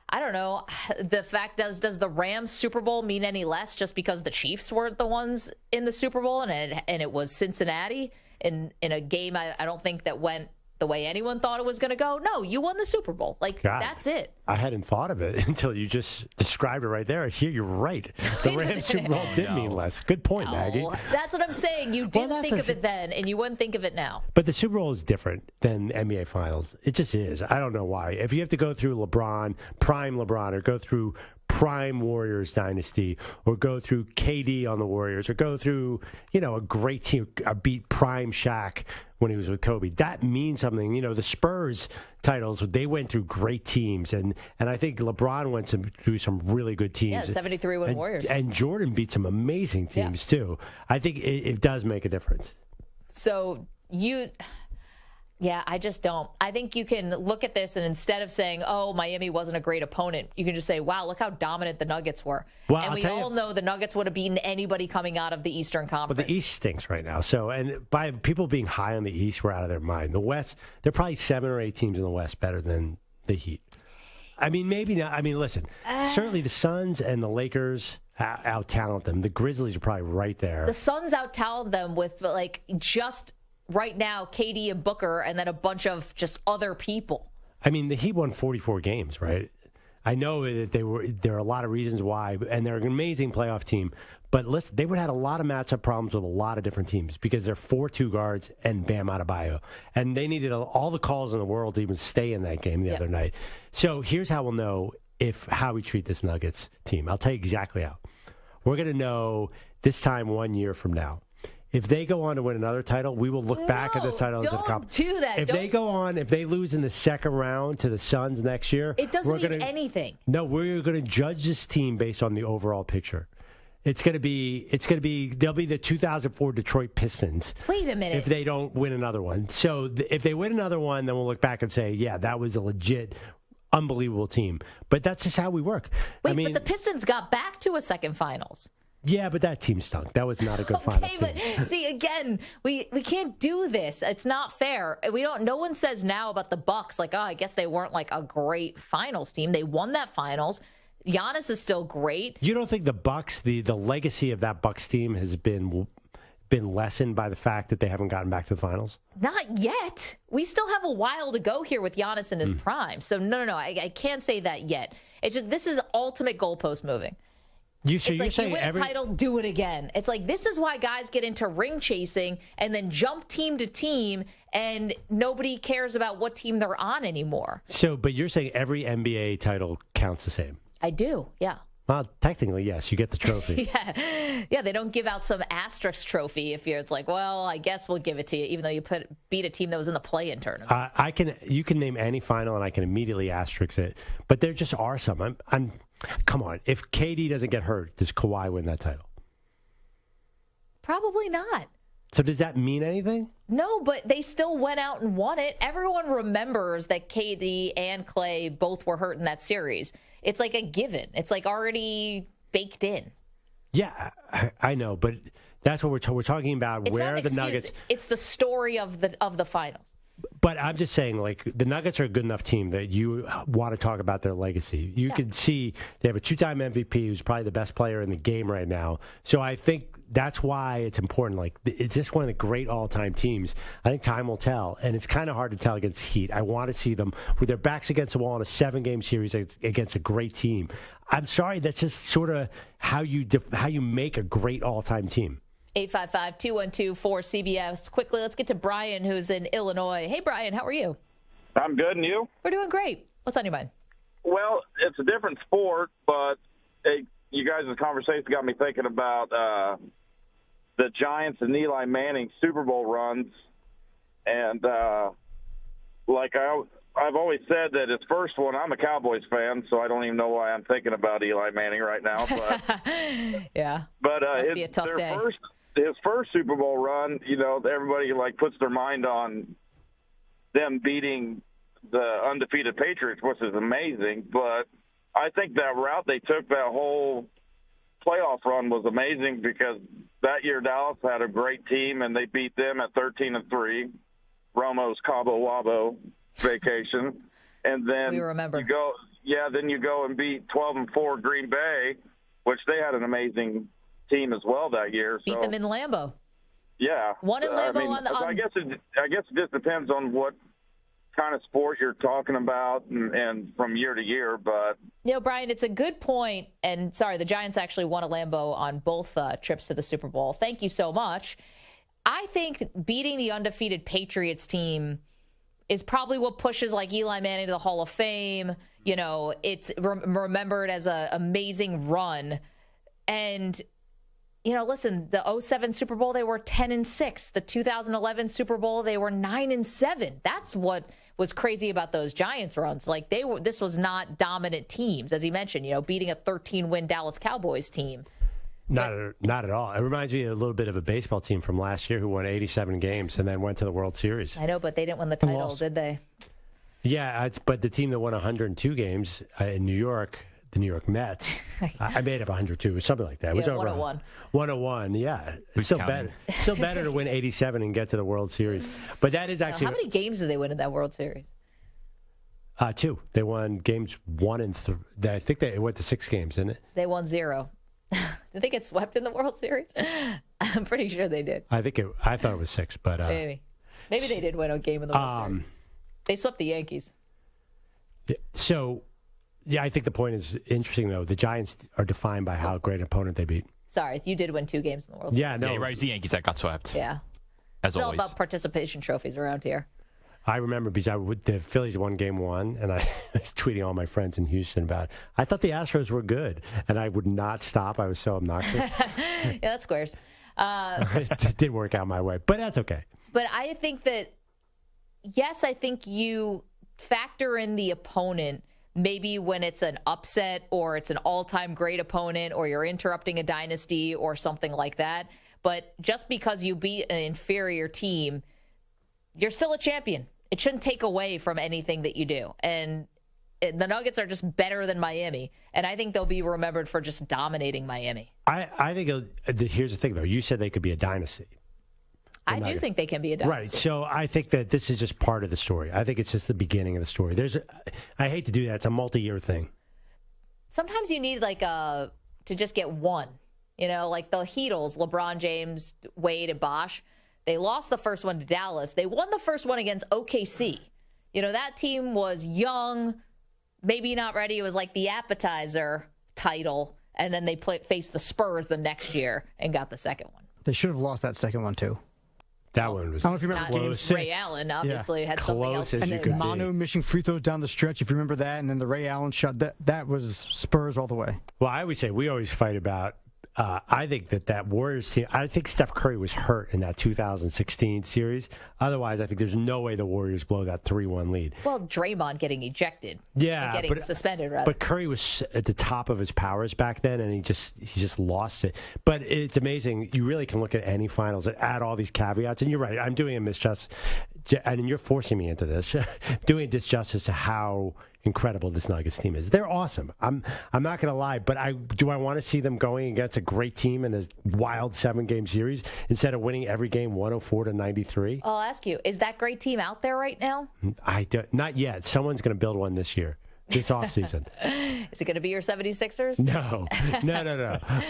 I don't know, the fact does the Rams Super Bowl mean any less just because the Chiefs weren't the ones in the Super Bowl and it was Cincinnati in a game I don't think that went the way anyone thought it was going to go? No, you won the Super Bowl. Like, that's it. I hadn't thought of it until you just described it right there. Here, you're right. The Rams Super Bowl did mean less. Good point, Maggie. That's what I'm saying. You didn't think of it then, and you wouldn't think of it now. But the Super Bowl is different than NBA Finals. It just is. I don't know why. If you have to go through LeBron, prime LeBron, or go through prime Warriors dynasty, or go through KD on the Warriors, or go through, a great team, beat prime Shaq when he was with Kobe. That means something. The Spurs titles, they went through great teams, and I think LeBron went through some really good teams. Yeah, 73-win Warriors. And Jordan beat some amazing teams, too. I think it does make a difference. So yeah, I just don't. I think you can look at this and instead of saying, oh, Miami wasn't a great opponent, you can just say, wow, look how dominant the Nuggets were. Well, and we all know the Nuggets would have beaten anybody coming out of the Eastern Conference. But the East stinks right now. So, and by people being high on the East, we're out of their mind. The West, there are probably 7 or 8 teams in the West better than the Heat. I mean, maybe not. I mean, listen, certainly the Suns and the Lakers out-talent them. The Grizzlies are probably right there. The Suns out-talent them with, just right now, KD and Booker, and then a bunch of just other people. I mean, the Heat won 44 games, right? I know that there are a lot of reasons why, and they're an amazing playoff team. But listen, they would have had a lot of matchup problems with a lot of different teams because they're 4-2 guards and Bam Adebayo. And they needed all the calls in the world to even stay in that game the other night. So here's how we'll know how we treat this Nuggets team. I'll tell you exactly how. We're going to know this time 1 year from now. If they go on to win another title, we will look back at this title as a cup. Do that. If they go on, if they lose in the second round to the Suns next year, it doesn't mean anything. No, we're going to judge this team based on the overall picture. They'll be the 2004 Detroit Pistons. Wait a minute. If they don't win another one. So if they win another one, then we'll look back and say, yeah, that was a legit, unbelievable team. But that's just how we work. Wait, but the Pistons got back to a second finals. Yeah, but that team stunk. That was not a good finals team. Okay, but see, again, we can't do this. It's not fair. No one says now about the Bucks, I guess they weren't a great finals team. They won that finals. Giannis is still great. You don't think the Bucks, the legacy of that Bucks team has been lessened by the fact that they haven't gotten back to the finals? Not yet. We still have a while to go here with Giannis in his prime. So no, I can't say that yet. It's just this is ultimate goalpost moving. You win a title, do it again. It's this is why guys get into ring chasing and then jump team to team, and nobody cares about what team they're on anymore. So, but you're saying every NBA title counts the same? I do, yeah. Well, technically, yes. You get the trophy. Yeah. They don't give out some asterisk trophy if you're. It's well, I guess we'll give it to you, even though you beat a team that was in the play-in tournament. You can name any final, and I can immediately asterisk it. But there just are some. Come on. If KD doesn't get hurt, does Kawhi win that title? Probably not. So does that mean anything? No, but they still went out and won it. Everyone remembers that KD and Clay both were hurt in that series. It's like a given. It's like already baked in. Yeah, I know, but that's what we're talking about. It's where not an the excuse. Nuggets. It's the story of the finals. But I'm just saying, like, the Nuggets are a good enough team that you want to talk about their legacy. You can see they have a 2-time MVP who's probably the best player in the game right now. So I think that's why it's important. Like, it's just one of the great all-time teams. I think time will tell, and it's kind of hard to tell against Heat. I want to see them with their backs against the wall in a 7-game series against a great team. I'm sorry, that's just sort of how you make a great all-time team. 855-212-4CBS. Quickly, let's get to Brian, who's in Illinois. Hey, Brian, how are you? I'm good, and you? We're doing great. What's on your mind? Well, it's a different sport, but you guys' conversation got me thinking about the Giants and Eli Manning Super Bowl runs. And, I've always said that his first one, I'm a Cowboys fan, so I don't even know why I'm thinking about Eli Manning right now. But yeah. But must be a tough day. His first Super Bowl run, everybody puts their mind on them beating the undefeated Patriots, which is amazing. But I think that route they took, that whole playoff run, was amazing because that year Dallas had a great team and they beat them at 13-3, Romo's Cabo Wabo vacation, and then we remember. Then you go and beat 12-4 Green Bay, which they had an amazing team as well that year. Beat them in Lambeau. Yeah, one in Lambeau. I guess it just depends on what kind of sport you're talking about and from year to year. But Brian, it's a good point. And sorry, the Giants actually won a Lambeau on both trips to the Super Bowl. Thank you so much. I think beating the undefeated Patriots team is probably what pushes Eli Manning to the Hall of Fame. It's remembered as an amazing run. And, listen, the 2007 Super Bowl, they were 10-6. The 2011 Super Bowl, they were 9-7. That's what was crazy about those Giants runs. This was not dominant teams, as he mentioned, beating a 13-win Dallas Cowboys team. Not at all. It reminds me a little bit of a baseball team from last year who won 87 games and then went to the World Series. I know, but they didn't win the title, did they? Yeah, but the team that won 102 games in New York, the New York Mets, I made up 102 or something like that. It was over 101. 101, yeah. It's still better to win 87 and get to the World Series. But that is actually... How many games did they win in that World Series? 2. They won games 1 and 3. I think they went to 6 games, didn't it? They won 0. Did they get swept in the World Series? I'm pretty sure they did. I thought it was 6, but maybe they did win a game in the World Series. They swept the Yankees. Yeah, so, I think the point is interesting though. The Giants are defined by how great an opponent they beat. Sorry, you did win 2 games in the World Series. Yeah, no, right. It's the Yankees that got swept. Yeah, it's all about participation trophies around here. I remember because the Phillies won Game 1, and I was tweeting all my friends in Houston about it. I thought the Astros were good, and I would not stop. I was so obnoxious. Yeah, that's squares. It didn't work out my way, but that's okay. But I think that, yes, I think you factor in the opponent maybe when it's an upset or it's an all-time great opponent or you're interrupting a dynasty or something like that. But just because you beat an inferior team, you're still a champion. It shouldn't take away from anything that you do. And the Nuggets are just better than Miami. And I think they'll be remembered for just dominating Miami. I think here's the thing, though. You said they could be a dynasty. I do think they can be a dynasty. Right. So I think that this is just part of the story. I think it's just the beginning of the story. I hate to do that. It's a multi-year thing. Sometimes you need to just get one. Like the Heatles, LeBron James, Wade, and Bosh. They lost the first one to Dallas. They won the first one against OKC. That team was young, maybe not ready. It was like the appetizer title. And then they faced the Spurs the next year and got the second one. They should have lost that second one, too. That one was I don't know if you remember Game 6. Ray Allen obviously had something else to do. And Manu missing free throws down the stretch, if you remember that. And then the Ray Allen shot. That was Spurs all the way. Well, we always fight about I think that Warriors team, I think Steph Curry was hurt in that 2016 series. Otherwise, I think there's no way the Warriors blow that 3-1 lead. Well, Draymond getting ejected. Yeah. And getting suspended, rather. But Curry was at the top of his powers back then, and he just lost it. But it's amazing. You really can look at any finals and add all these caveats. And you're right. I'm doing a misjustice, and you're forcing me into this, doing disjustice to how incredible this Nuggets team is. They're awesome. I'm not going to lie, but do I want to see them going against a great team in this wild 7-game series instead of winning every game 104-93? I'll ask you, is that great team out there right now? Not yet. Someone's going to build one this year. This offseason. Is it going to be your 76ers? No.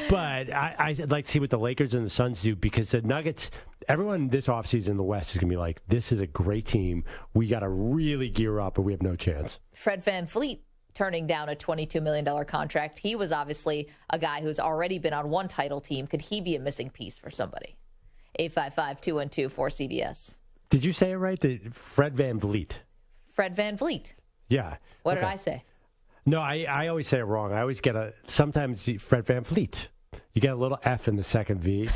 But I'd like to see what the Lakers and the Suns do, because the Nuggets, everyone this offseason in the West is going to be like, this is a great team. We got to really gear up or we have no chance. Fred VanVleet turning down a $22 million contract. He was obviously a guy who's already been on one title team. Could he be a missing piece for somebody? 855-212-4CBS. Did you say it right? Fred VanVleet. Fred VanVleet. Yeah. What did I say? No, I always say it wrong. I always get sometimes Fred VanVleet. You get a little F in the second V.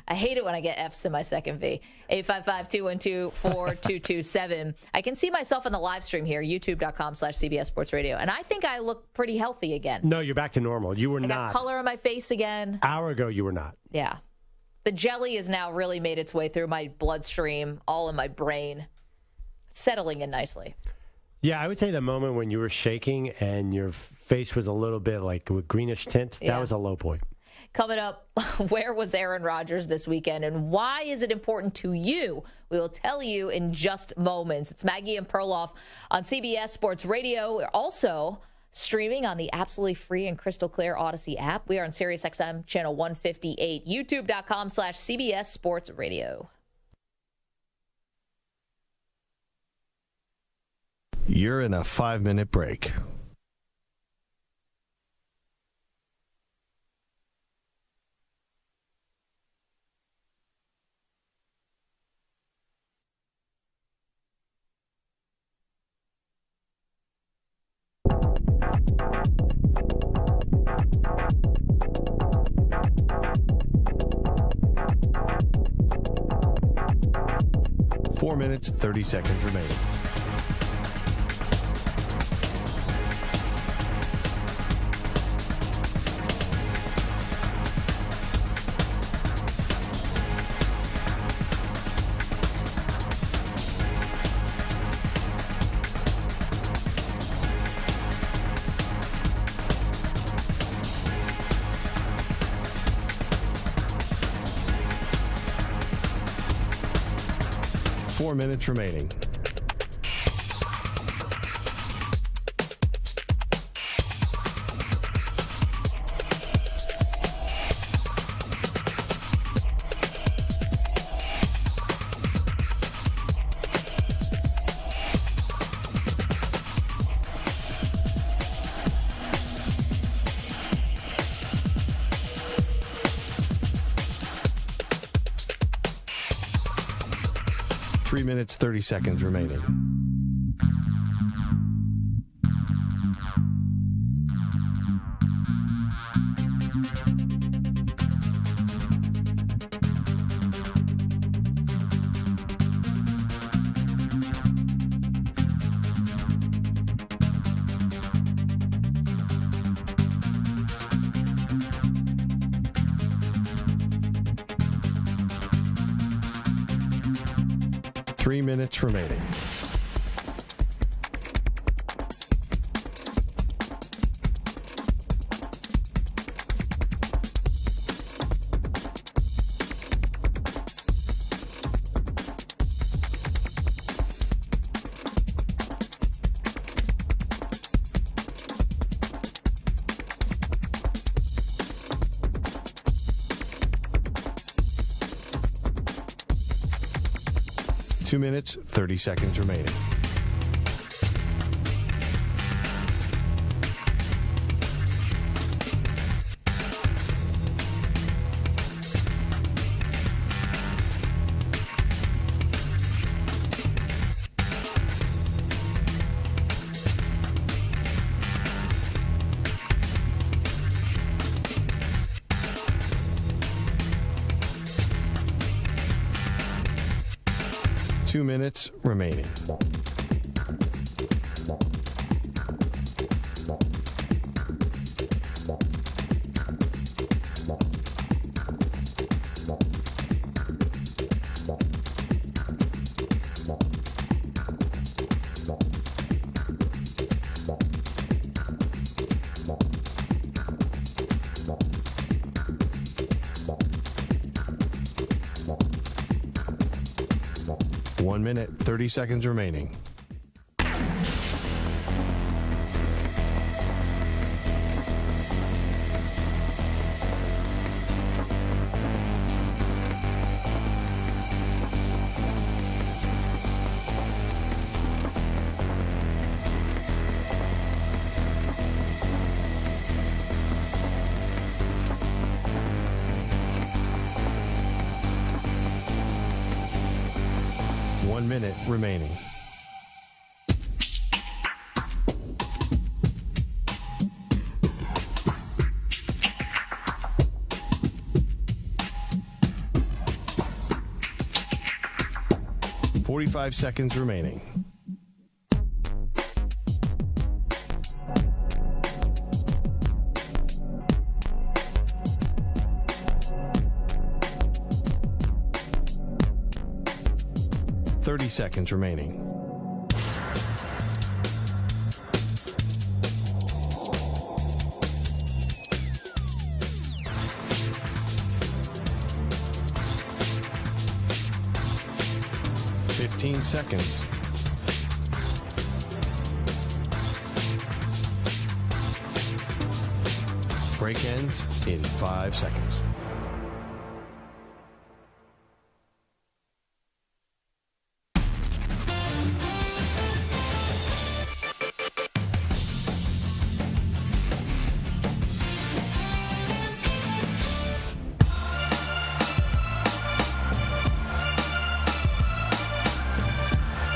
I hate it when I get Fs in my second V. 855-212-4227. I can see myself in the live stream here, youtube.com/CBS Sports Radio, and I think I look pretty healthy again. No, you're back to normal. You were not. I got color on my face again. An hour ago, you were not. Yeah. The jelly has now really made its way through my bloodstream, all in my brain. Settling in nicely. Yeah, I would say the moment when you were shaking and your face was a little bit like with greenish tint, that was a low point. Coming up, where was Aaron Rodgers this weekend and why is it important to you? We will tell you in just moments. It's Maggie and Perloff on CBS Sports Radio. We're also streaming on the absolutely free and crystal clear Odyssey app. We are on SiriusXM channel 158, youtube.com/CBS Sports Radio. You're in a 5-minute break. Four minutes, 30 seconds remaining. Four minutes remaining. Three minutes, 30 seconds remaining. Three minutes remaining. Two minutes, 30 seconds remaining. 2 minutes remaining. One minute, 30 seconds remaining. One minute remaining. Forty-five seconds remaining. Thirty seconds remaining. Seconds. Break ends in 5 seconds.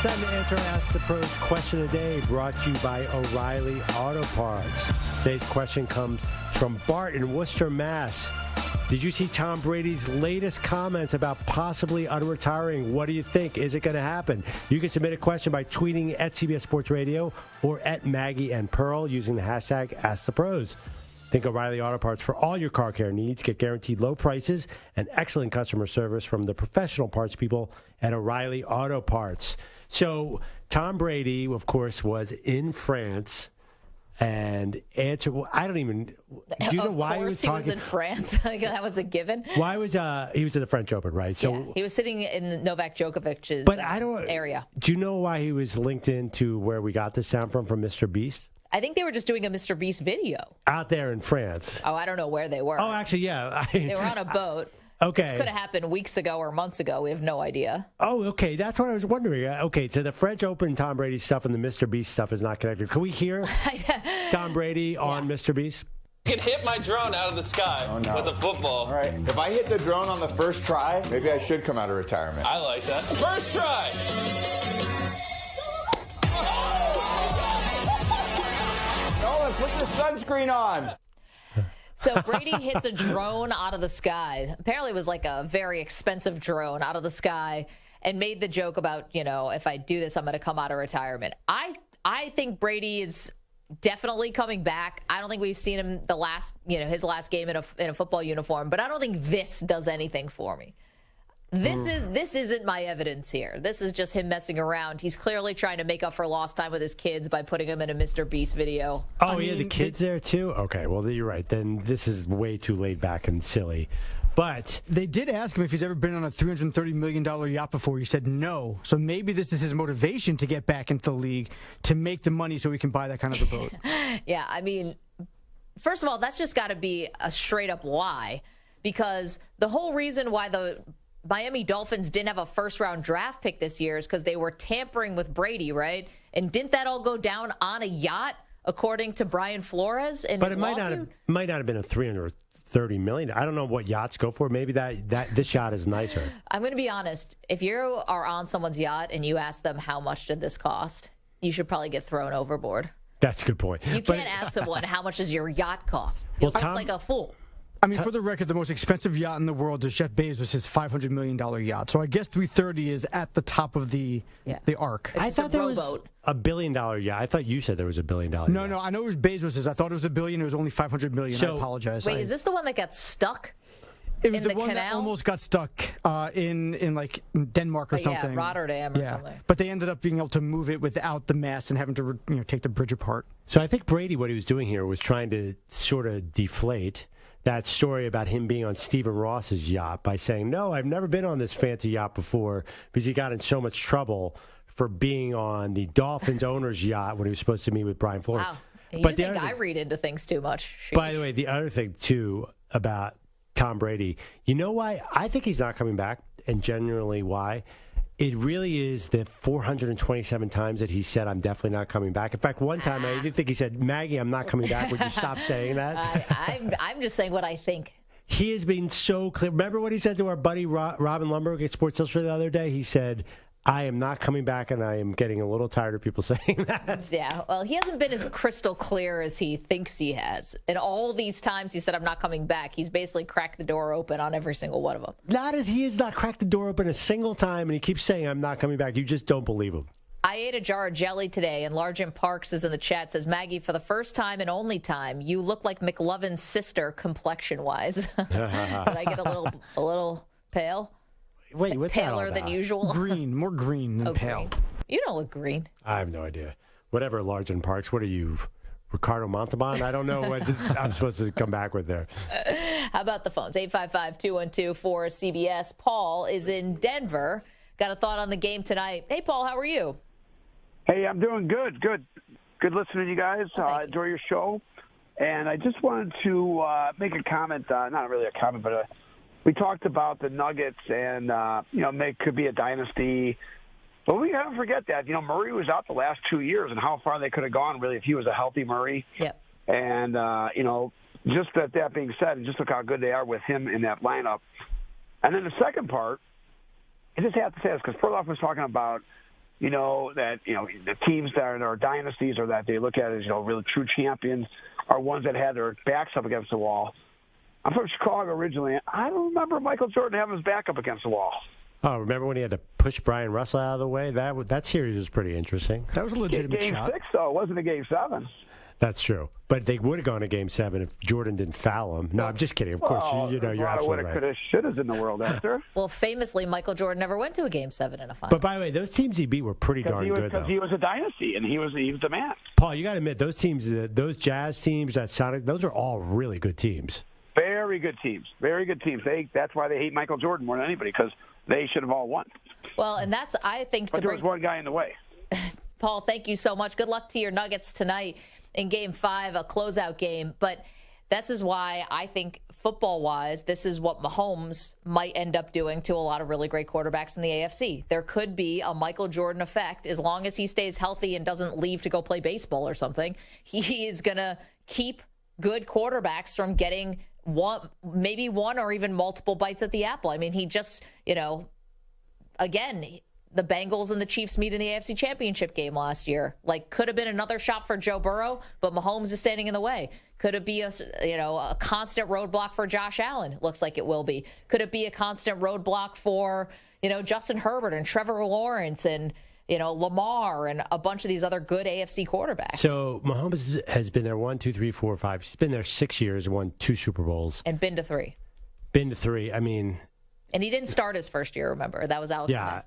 Time to answer Ask the Pros question of the day, brought to you by O'Reilly Auto Parts. Today's question comes from Bart in Worcester, Mass. Did you see Tom Brady's latest comments about possibly unretiring? What do you think? Is it going to happen? You can submit a question by tweeting at CBS Sports Radio or at Maggie and Pearl using the hashtag Ask the Pros. Think O'Reilly Auto Parts for all your car care needs. Get guaranteed low prices and excellent customer service from the professional parts people at O'Reilly Auto Parts. So Tom Brady, of course, was in France and answered. Well, I don't even. Do you know why he was talking? Of course, he was in France. That was a given. Why was he was at the French Open, right? So yeah, he was sitting in Novak Djokovic's area. Do you know why he was linked into where we got this sound from Mr. Beast? I think they were just doing a Mr. Beast video out there in France. Oh, I don't know where they were. Oh, actually, yeah, they were on a boat. Okay. This could have happened weeks ago or months ago. We have no idea. Oh, okay. That's what I was wondering. Okay, so the French Open Tom Brady stuff and the Mr. Beast stuff is not connected. Can we hear Tom Brady on Mr. Beast? You can hit my drone out of the sky with a football. All right. If I hit the drone on the first try, maybe I should come out of retirement. I like that. First try. Nolan, put your sunscreen on. So Brady hits a drone out of the sky. Apparently it was like a very expensive drone out of the sky and made the joke about, if I do this, I'm going to come out of retirement. I think Brady is definitely coming back. I don't think we've seen him his last game in a football uniform, but I don't think this does anything for me. This isn't my evidence here. This is just him messing around. He's clearly trying to make up for lost time with his kids by putting them in a Mr. Beast video. Oh, yeah, the kids there too? Okay, well, you're right. Then this is way too laid back and silly. But they did ask him if he's ever been on a $330 million yacht before. He said no. So maybe this is his motivation to get back into the league, to make the money so he can buy that kind of a boat. Yeah, I mean, first of all, that's just got to be a straight-up lie, because the whole reason why the Miami Dolphins didn't have a first-round draft pick this year is because they were tampering with Brady, right? And didn't that all go down on a yacht, according to Brian Flores? But it might not have been a $330 million. I don't know what yachts go for. Maybe this yacht is nicer. I'm going to be honest. If you are on someone's yacht and you ask them how much did this cost, you should probably get thrown overboard. That's a good point. You can't ask someone how much does your yacht cost. You'll sound like a fool. I mean, for the record, the most expensive yacht in the world is Jeff Bezos' $500 million yacht. So I guess 330 is at the top of the arc. It's I just thought there was rowboat. a $1 billion yacht. I thought you said there was a $1 billion yacht. No, I know it was Bezos's. I thought it was $1 billion. It was only $500 million. I apologize. Wait, is this the one that got stuck? It was in the one canal? that almost got stuck in like Denmark or something. Yeah, Rotterdam or something. But they ended up being able to move it without the mast and having to take the bridge apart. So I think Brady, what he was doing here was trying to sort of deflate that story about him being on Stephen Ross's yacht by saying, no, I've never been on this fancy yacht before, because he got in so much trouble for being on the Dolphins owner's yacht when he was supposed to meet with Brian Flores. Wow. You But think I read into things too much. By the way, the other thing, too, about Tom Brady, you know why I think he's not coming back, and generally why? It really is the 427 times that he said, I'm definitely not coming back. In fact, one time I didn't think he said, Maggie, I'm not coming back. Would you stop saying that? I'm just saying what I think. He has been so clear. Remember what he said to our buddy Robin Lumberg at Sports Illustrated the other day? He said, I am not coming back, and I am getting a little tired of people saying that. Yeah, well, he hasn't been as crystal clear as he thinks he has. And all these times he said, I'm not coming back, he's basically cracked the door open on every single one of them. He has not cracked the door open a single time, and he keeps saying, I'm not coming back. You just don't believe him. I ate a jar of jelly today, and Largent Parks is in the chat, says, Maggie, for the first time and only time, you look like McLovin's sister complexion-wise. Did I get a little pale? Wait, what's that all paler than about? usual? Green, more green than pale. Green. You don't look green. I have no idea. Whatever, Largent Parks, what are you, Ricardo Montalban? I don't know what I'm supposed to come back with there. How about the phones? 855-212-4CBS. Paul is in Denver. Got a thought on the game tonight. Hey, Paul, how are you? Hey, I'm doing good. Good listening to you guys. Enjoy your show. And I just wanted to make a comment, not really a comment, but we talked about the Nuggets and, they could be a dynasty. But we haven't forget that. Murray was out the last 2 years and how far they could have gone, really, if he was a healthy Murray. Yep. And, just that being said, and just look how good they are with him in that lineup. And then the second part, I just have to say this because Perloff was talking about, the teams that are dynasties or that they look at as, really true champions are ones that had their backs up against the wall. I'm from Chicago originally. I don't remember Michael Jordan having his back up against the wall. Oh, remember when he had to push Brian Russell out of the way? That series was pretty interesting. That was a legitimate game shot. Game 6, though. It wasn't a Game 7. That's true. But they would have gone to Game 7 if Jordan didn't foul him. No, I'm just kidding. Of course, you're absolutely right. Coulda, shouldas in the world after. Well, famously, Michael Jordan never went to a Game 7 in a final. But by the way, those teams he beat were pretty darn good, though. Because he was a dynasty, and he was the man. Paul, you got to admit, those teams, those Jazz teams, that Sonics, those are all really good teams. Very good teams. Very good teams. That's why they hate Michael Jordan more than anybody, because they should have all won. Well, and that's, I think, but there was one guy in the way. Paul, thank you so much. Good luck to your Nuggets tonight in Game 5, a closeout game. But this is why I think football-wise, this is what Mahomes might end up doing to a lot of really great quarterbacks in the AFC. There could be a Michael Jordan effect. As long as he stays healthy and doesn't leave to go play baseball or something, he is going to keep good quarterbacks from getting maybe one or even multiple bites at the apple. I mean, he just, again, the Bengals and the Chiefs meet in the AFC Championship game last year. Could have been another shot for Joe Burrow, but Mahomes is standing in the way. Could it be a constant roadblock for Josh Allen? Looks like it will be. Could it be a constant roadblock for, Justin Herbert and Trevor Lawrence and, Lamar and a bunch of these other good AFC quarterbacks? So Mahomes has been there 1, 2, 3, 4, 5. He's been there 6 years and won 2 Super Bowls. And been to 3. I mean. And he didn't start his first year, remember? That was Alex Smith.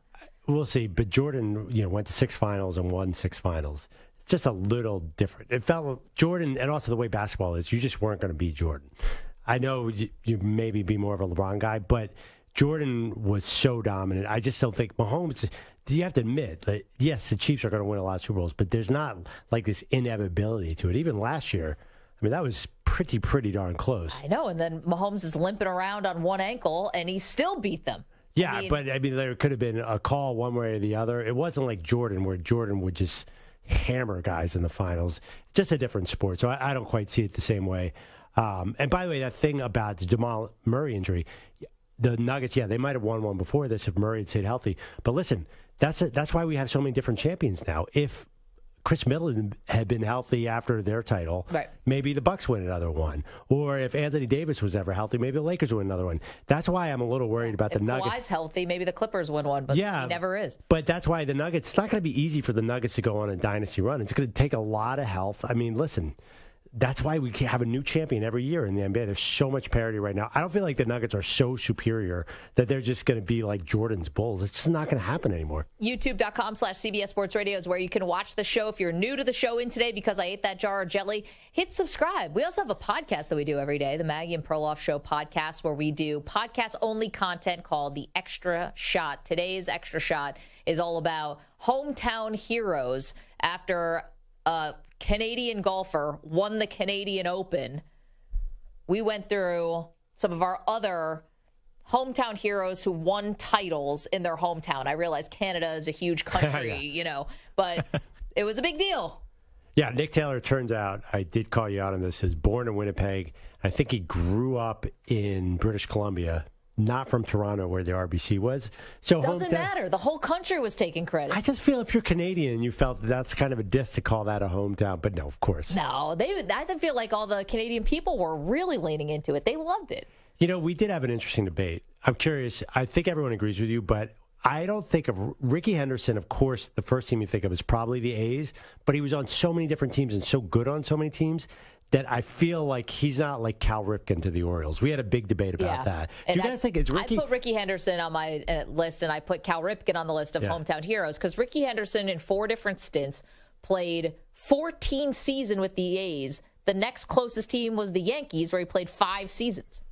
We'll see. But Jordan, went to 6 finals and won 6 finals. It's just a little different. It felt Jordan, and also the way basketball is, you just weren't going to beat Jordan. I know you maybe be more of a LeBron guy, but Jordan was so dominant. I just don't think Mahomes, you have to admit, that yes, the Chiefs are going to win a lot of Super Bowls, but there's not like this inevitability to it. Even last year, I mean, that was pretty darn close. I know, and then Mahomes is limping around on one ankle, and he still beat them. Yeah, but there could have been a call one way or the other. It wasn't like Jordan, where Jordan would just hammer guys in the finals. Just a different sport, so I don't quite see it the same way. And by the way, that thing about the Jamal Murray injury, the Nuggets, they might have won one before this if Murray had stayed healthy. But listen, that's why we have so many different champions now. If Chris Middleton had been healthy after their title, maybe the Bucks win another one. Or if Anthony Davis was ever healthy, maybe the Lakers win another one. That's why I'm a little worried about the Nuggets. If Kawhi's healthy, maybe the Clippers win one, but he never is. But that's why the Nuggets, it's not going to be easy for the Nuggets to go on a dynasty run. It's going to take a lot of health. I mean, listen, that's why we have a new champion every year in the NBA. There's so much parity right now. I don't feel like the Nuggets are so superior that they're just going to be like Jordan's Bulls. It's just not going to happen anymore. YouTube.com/CBS Sports Radio is where you can watch the show. If you're new to the show in today because I ate that jar of jelly, hit subscribe. We also have a podcast that we do every day, the Maggie and Perloff Show podcast, where we do podcast-only content called The Extra Shot. Today's Extra Shot is all about hometown heroes after Canadian golfer won the Canadian Open. We went through some of our other hometown heroes who won titles in their hometown. I realize Canada is a huge country, but it was a big deal. Yeah, Nick Taylor, turns out, I did call you out on this, is born in Winnipeg. I think he grew up in British Columbia, not from Toronto where the RBC was. So doesn't matter. The whole country was taking credit. I just feel if you're Canadian, you felt that's kind of a diss to call that a hometown. But no, of course. No, I feel like all the Canadian people were really leaning into it. They loved it. We did have an interesting debate. I'm curious. I think everyone agrees with you, but I don't think of Ricky Henderson. Of course, the first team you think of is probably the A's, but he was on so many different teams and so good on so many teams that I feel like he's not like Cal Ripken to the Orioles. We had a big debate about that. Do you guys think it's Ricky? I put Ricky Henderson on my list, and I put Cal Ripken on the list of hometown heroes because Ricky Henderson, in 4 different stints, played 14 seasons with the A's. The next closest team was the Yankees, where he played 5 seasons.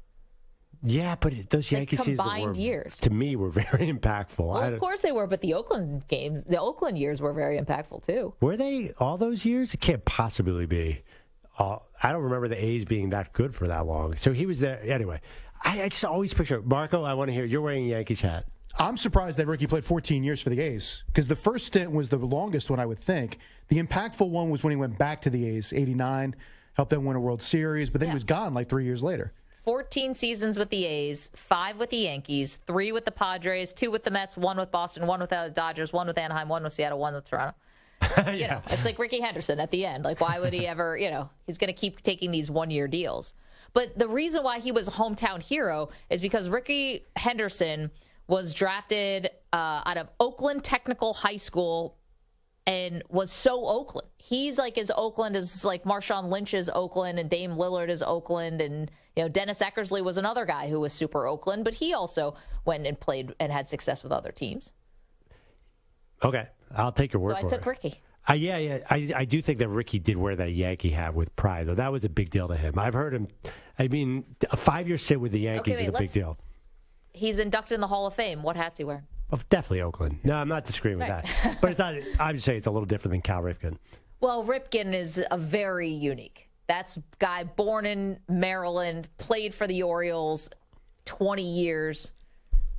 Yeah, but those Yankee seasons to me were very impactful. Well, of course they were, but the Oakland years were very impactful too. Were they all those years? It can't possibly be. I don't remember the A's being that good for that long. So he was there. Anyway, I just always picture, Marco, I want to hear, you're wearing a Yankees hat. I'm surprised that Ricky played 14 years for the A's because the first stint was the longest one, I would think. The impactful one was when he went back to the A's, 89, helped them win a World Series, but then he was gone like 3 years later. 14 seasons with the A's, 5 with the Yankees, 3 with the Padres, 2 with the Mets, 1 with Boston, 1 with the Dodgers, 1 with Anaheim, 1 with Seattle, 1 with Toronto. It's like Ricky Henderson at the end. Like, why would he ever, he's going to keep taking these 1-year deals. But the reason why he was a hometown hero is because Ricky Henderson was drafted out of Oakland Technical High School and was so Oakland. He's like as Oakland as like Marshawn Lynch's Oakland and Dame Lillard is Oakland. And, Dennis Eckersley was another guy who was super Oakland, but he also went and played and had success with other teams. Okay. I'll take your word for it. So I took Ricky. I do think that Ricky did wear that Yankee hat with pride, though. That was a big deal to him. I've heard him. I mean, a 5-year stint with the Yankees is a big deal. He's inducted in the Hall of Fame. What hat's he wearing? Oh, definitely Oakland. No, I'm not disagreeing with that. But it's not. I would say it's a little different than Cal Ripken. Well, Ripken is a very unique. That's a guy born in Maryland, played for the Orioles 20 years.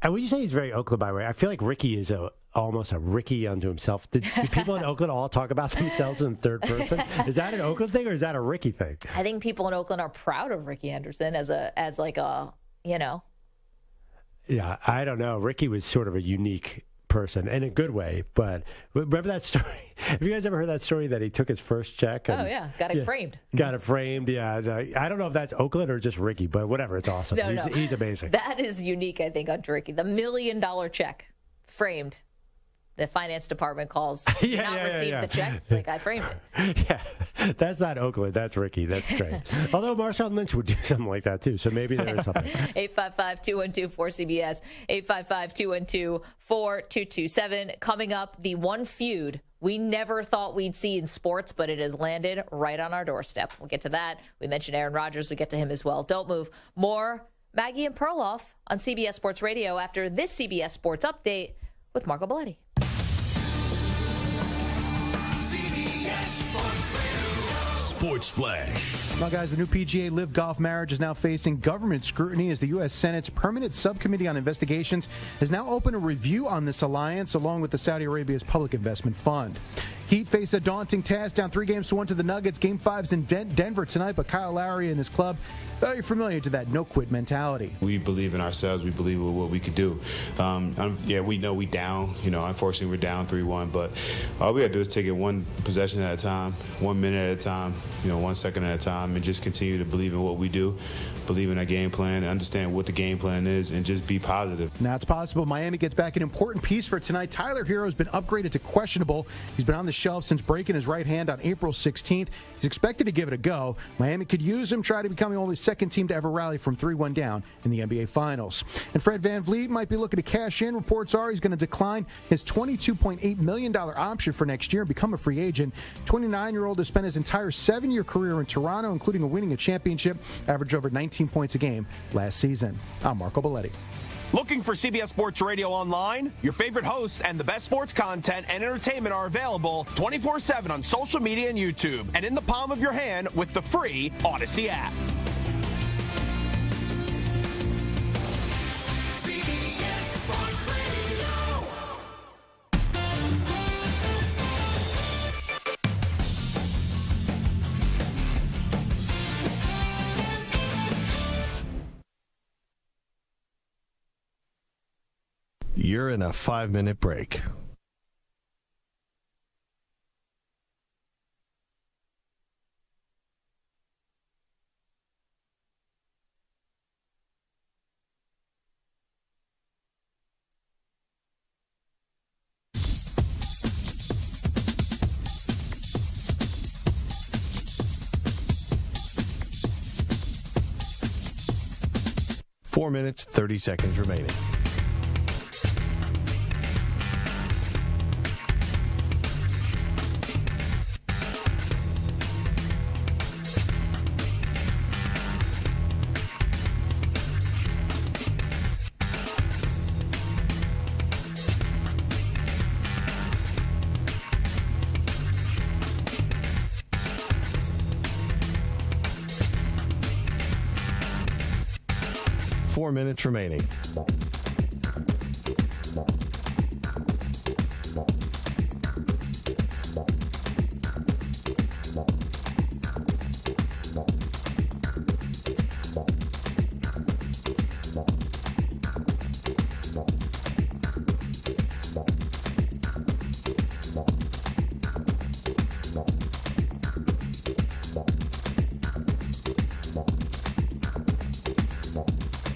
And when you say he's very Oakland by the way, I feel like Ricky is almost a Ricky unto himself. Do people in Oakland all talk about themselves in third person? Is that an Oakland thing or is that a Ricky thing? I think people in Oakland are proud of Ricky Henderson as like a. Yeah, I don't know. Ricky was sort of a unique person in a good way. But remember that story? Have you guys ever heard that story that he took his first check? And, got it framed. Got it framed, yeah. I don't know if that's Oakland or just Ricky, but whatever. It's awesome. He's amazing. That is unique, I think, on Ricky. The $1 million check framed. The finance department calls. Did you not receive the check? It's like, I framed it. Yeah, that's not Oakland. That's Ricky. That's great. Although Marshawn Lynch would do something like that, too. So maybe there is something. 855-212-4CBS. 855-212-4227. Coming up, the one feud we never thought we'd see in sports, but it has landed right on our doorstep. We'll get to that. We mentioned Aaron Rodgers. We get to him as well. Don't move. More Maggie and Perloff on CBS Sports Radio after this CBS Sports Update with Marco Belletti. Sports Flash. Now, guys, the new PGA Live Golf marriage is now facing government scrutiny as the U.S. Senate's Permanent Subcommittee on Investigations has now opened a review on this alliance along with the Saudi Arabia's Public Investment Fund. Heat face a daunting task, down 3-1 to the Nuggets. Game 5's in Denver tonight, but Kyle Lowry and his club very familiar to that no-quit mentality. We believe in ourselves. We believe in what we could do. We know we down. Unfortunately, we're down 3-1, but all we got to do is take it one possession at a time, 1 minute at a time, 1 second at a time, and just continue to believe in what we do, believe in our game plan, understand what the game plan is, and just be positive. Now it's possible Miami gets back an important piece for tonight. Tyler Hero has been upgraded to questionable. He's been on the shelf since breaking his right hand on April 16th. He's expected to give it a go. Miami could use him, try to become the only second team to ever rally from 3-1 down in the NBA Finals. And Fred VanVleet might be looking to cash in. Reports are he's going to decline his $22.8 million option for next year and become a free agent. 29-year-old has spent his entire 7-year career in Toronto, including winning a championship, averaged over 19 points a game last season. I'm Marco Belletti. Looking for CBS Sports Radio online? Your favorite hosts and the best sports content and entertainment are available 24/7 on social media and YouTube, and in the palm of your hand with the free Odyssey app. CBS Sports Radio. You're in a 5-minute break. Four minutes, 30 seconds remaining. Four minutes remaining.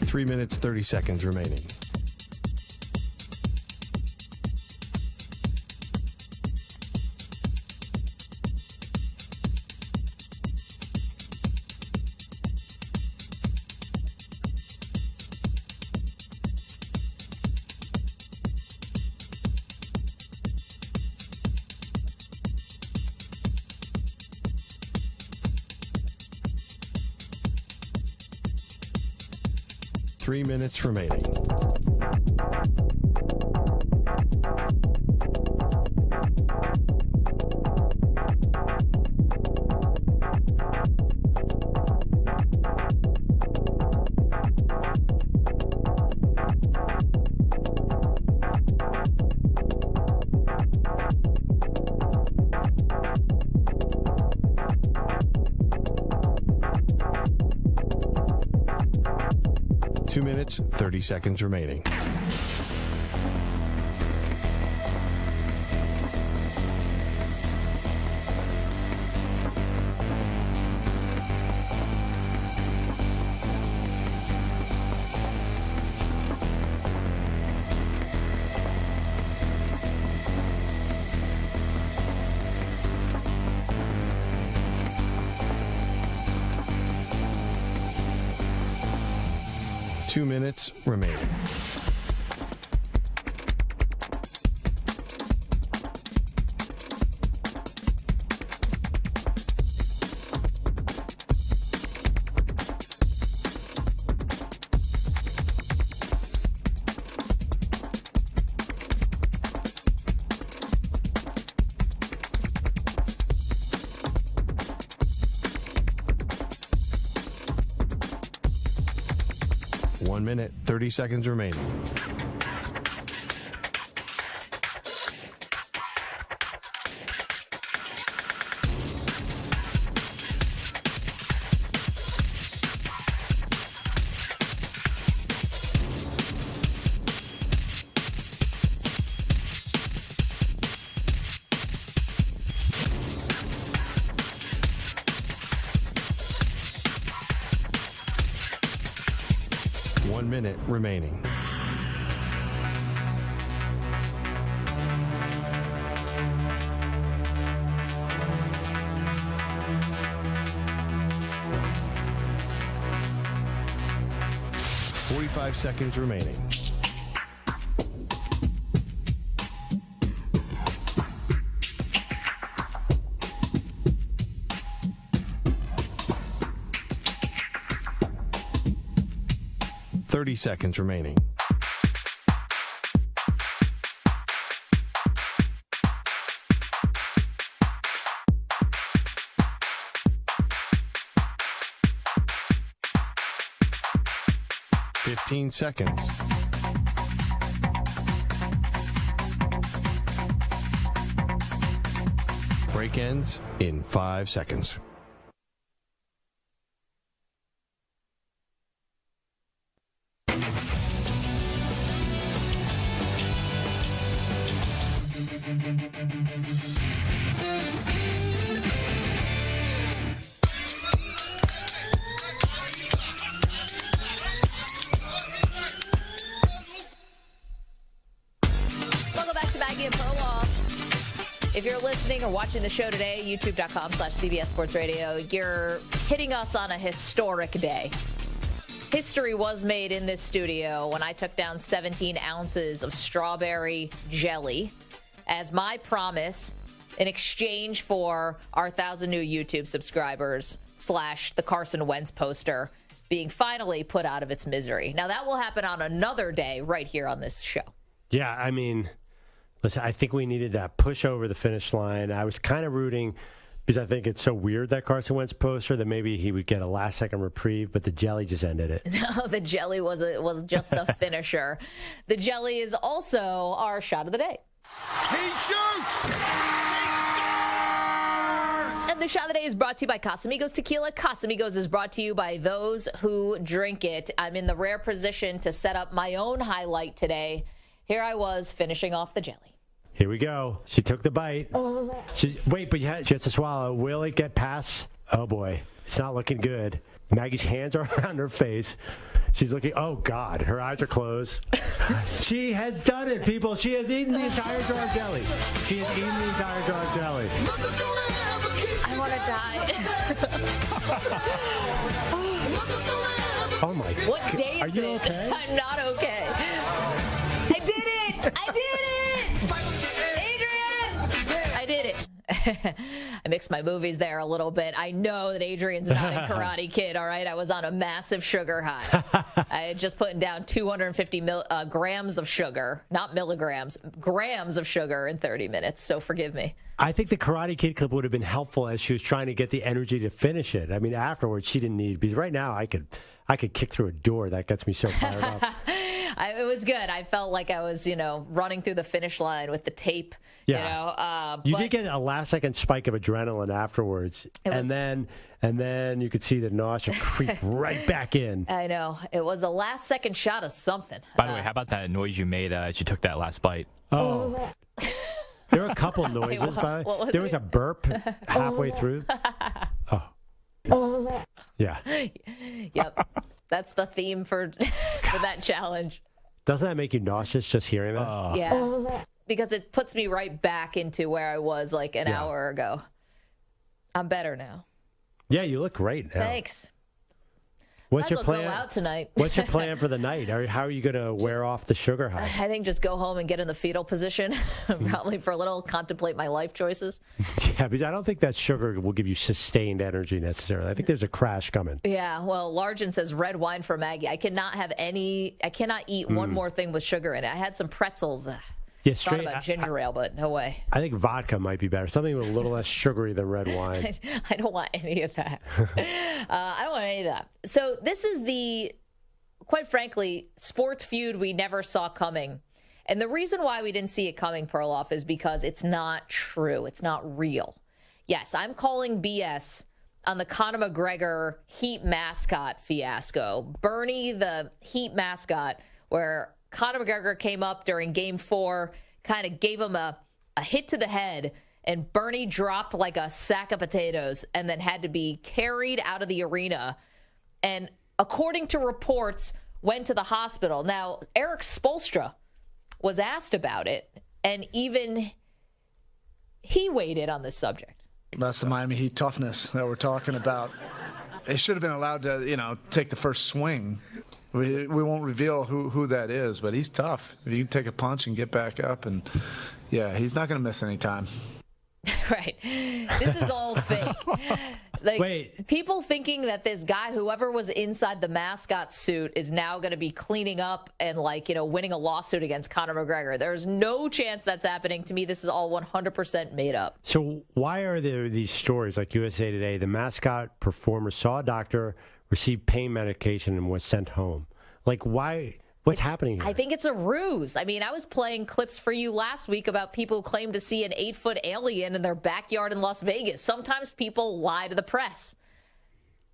Three minutes, 30 seconds remaining. Three minutes remaining. Two minutes, 30 seconds remaining. Two minutes remaining. One minute, 30 seconds remaining. 1 minute remaining. Five seconds remaining. Seconds remaining. Seconds. Break ends in 5 seconds. Maggie and Perloff. If you're listening or watching the show today, youtube.com/CBS Sports Radio, you're hitting us on a historic day. History was made in this studio when I took down 17 ounces of strawberry jelly as my promise in exchange for our 1,000 new YouTube subscribers / the Carson Wentz poster being finally put out of its misery. Now, that will happen on another day right here on this show. Yeah, I mean, listen, I think we needed that push over the finish line. I was kind of rooting because I think it's so weird, that Carson Wentz poster, that maybe he would get a last-second reprieve, but the jelly just ended it. No, the jelly was just the finisher. The jelly is also our shot of the day. He shoots! And the shot of the day is brought to you by Casamigos Tequila. Casamigos is brought to you by those who drink it. I'm in the rare position to set up my own highlight today. Here I was finishing off the jelly. Here we go. She took the bite. Wait, but she has to swallow. Will it get past? Oh, boy. It's not looking good. Maggie's hands are around her face. She's looking. Oh, God. Her eyes are closed. She has done it, people. She has eaten the entire jar of jelly. She has eaten the entire jar of jelly. I want to die. Oh, my God. What day is Are you it? okay? I'm not okay. I did it! I did it! Adrian! I did it. I mixed my movies there a little bit. I know that Adrian's not in Karate Kid, all right? I was on a massive sugar high. I had just put down 250 grams of sugar, not milligrams, grams of sugar in 30 minutes, so forgive me. I think the Karate Kid clip would have been helpful as she was trying to get the energy to finish it. I mean, afterwards, she didn't need, because right now I could kick through a door. That gets me so fired up. It was good. I felt like I was, running through the finish line with the tape. Yeah. You did get a last-second spike of adrenaline afterwards, and then you could see the nausea creep right back in. I know. It was a last-second shot of something. By the way, how about that noise you made as you took that last bite? Oh. There were a couple noises. There was a burp halfway through. Oh. Yeah. Yep. That's the theme for that challenge. Doesn't that make you nauseous just hearing that? Yeah. Because it puts me right back into where I was like an hour ago. I'm better now. Yeah, you look great now. Thanks. What's your plan? Go out tonight. What's your plan for the night? How are you going to wear off the sugar high? I think just go home and get in the fetal position, probably for a little, contemplate my life choices. Yeah, because I don't think that sugar will give you sustained energy necessarily. I think there's a crash coming. Yeah, well, Largen says red wine for Maggie. I cannot eat one more thing with sugar in it. I had some pretzels. Yeah, thought about ginger ale, but no way. I think vodka might be better. Something with a little less sugary than red wine. I don't want any of that. I don't want any of that. So this is the, quite frankly, sports feud we never saw coming. And the reason why we didn't see it coming, Perloff, is because it's not true. It's not real. Yes, I'm calling BS on the Conor McGregor Heat mascot fiasco. Bernie, the Heat mascot, where Conor McGregor came up during Game 4, kind of gave him a hit to the head, and Bernie dropped like a sack of potatoes and then had to be carried out of the arena. And according to reports, went to the hospital. Now, Eric Spoelstra was asked about it, and even he weighed in on this subject. That's the Miami Heat toughness that we're talking about. They should have been allowed to, take the first swing. We won't reveal who that is, but he's tough. You can take a punch and get back up, and yeah, he's not going to miss any time. Right. This is all fake. Wait. People thinking that this guy, whoever was inside the mascot suit, is now going to be cleaning up and, winning a lawsuit against Conor McGregor. There's no chance that's happening. To me, this is all 100% made up. So why are there these stories like USA Today? The mascot performer saw a doctor, received pain medication, and was sent home. Why? What's happening here? I think it's a ruse. I mean, I was playing clips for you last week about people who claim to see an 8-foot alien in their backyard in Las Vegas. Sometimes people lie to the press.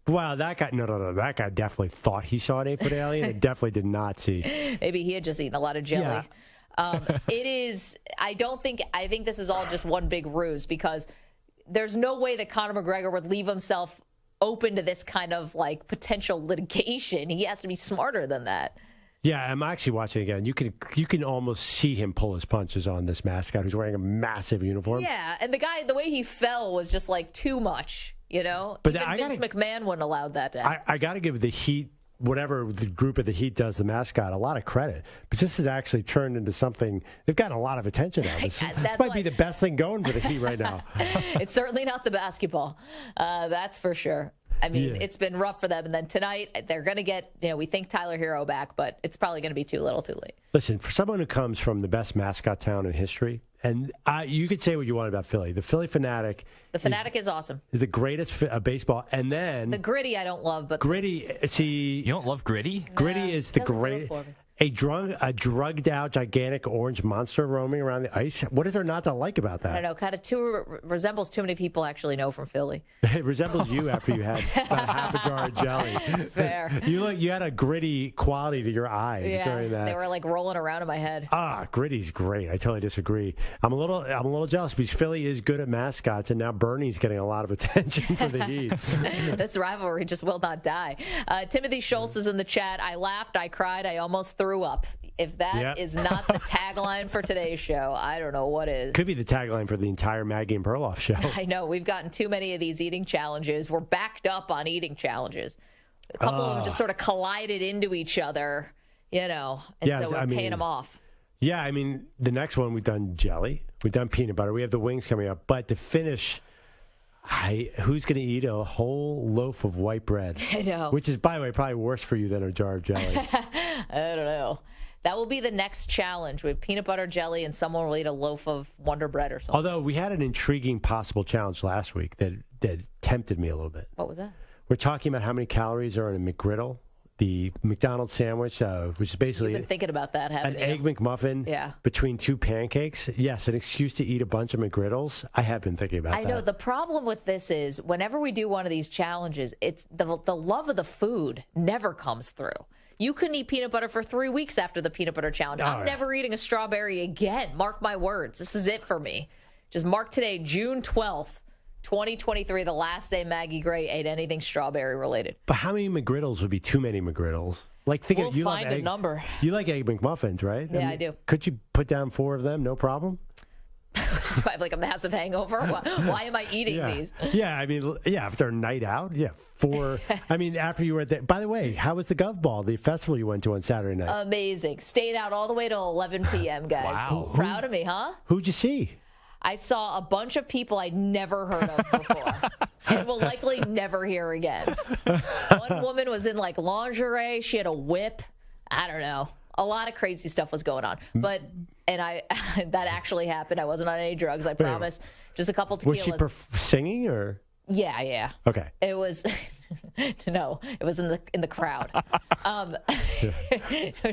Well, that guy, no. That guy definitely thought he saw an 8-foot alien. It definitely did not see. Maybe he had just eaten a lot of jelly. Yeah. It is, I think this is all just one big ruse, because there's no way that Conor McGregor would leave himself open to this kind of potential litigation. He has to be smarter than that. Yeah, I'm actually watching it again. You can almost see him pull his punches on this mascot who's wearing a massive uniform. Yeah, and the way he fell was just too much, But even Vince McMahon wouldn't allow that to happen. I got to give the Heat, whatever the group of the Heat does, the mascot, a lot of credit. But this has actually turned into something, they've gotten a lot of attention out of this. This might be the best thing going for the Heat right now. It's certainly not the basketball. That's for sure. I mean, It's been rough for them. And then tonight, they're going to get, we think Tyler Hero back, but it's probably going to be too little too late. Listen, for someone who comes from the best mascot town in history, and you could say what you want about Philly. The Philly Fanatic. The Fanatic is awesome. Is the greatest baseball. And then the Gritty I don't love. But Gritty, see. You don't love Gritty? Gritty is the great. A drugged out gigantic orange monster roaming around the ice. What is there not to like about that? I don't know. Kind of resembles too many people actually know from Philly. It resembles you after you had about half a jar of jelly. Fair. You had a gritty quality to your eyes during that. They were rolling around in my head. Gritty's great. I totally disagree. I'm a little jealous because Philly is good at mascots, and now Bernie's getting a lot of attention for the Heat. This rivalry just will not die. Timothy Schultz is in the chat. I laughed. I cried. I almost threw up. If that is not the tagline for today's show, I don't know what is. Could be the tagline for the entire Maggie and Perloff show. I know. We've gotten too many of these eating challenges. We're backed up on eating challenges. A couple of them just sort of collided into each other, and so we're paying them off. Yeah, I mean, the next one, we've done jelly. We've done peanut butter. We have the wings coming up. But to finish, who's going to eat a whole loaf of white bread? I know. Which is, by the way, probably worse for you than a jar of jelly. I don't know. That will be the next challenge with peanut butter jelly, and someone will eat a loaf of Wonder Bread or something. Although we had an intriguing possible challenge last week that tempted me a little bit. What was that? We're talking about how many calories are in a McGriddle, the McDonald's sandwich, which is basically You've been thinking about that, haven't you? Egg McMuffin between two pancakes. Yes, an excuse to eat a bunch of McGriddles. I have been thinking about that. I know. The problem with this is whenever we do one of these challenges, it's the love of the food never comes through. You couldn't eat peanut butter for 3 weeks after the peanut butter challenge. I'm never eating a strawberry again. Mark my words. This is it for me. Just mark today, June 12th, 2023, the last day Maggie Gray ate anything strawberry related. But how many McGriddles would be too many McGriddles? We'll find a number. You like Egg McMuffins, right? Yeah, I do. Could you put down 4 of them? No problem? Do I have a massive hangover? Why am I eating these? Yeah, I mean, after a night out, 4. I mean, after you were at the... By the way, how was the Gov Ball, the festival you went to on Saturday night? Amazing. Stayed out all the way till 11 p.m., guys. Wow. Proud of me, huh? Who'd you see? I saw a bunch of people I'd never heard of before and will likely never hear again. One woman was in lingerie. She had a whip. I don't know. A lot of crazy stuff was going on. And that actually happened. I wasn't on any drugs, I promise. Just a couple tequilas. Was she singing or? Yeah. Okay. It was no, it was in the crowd.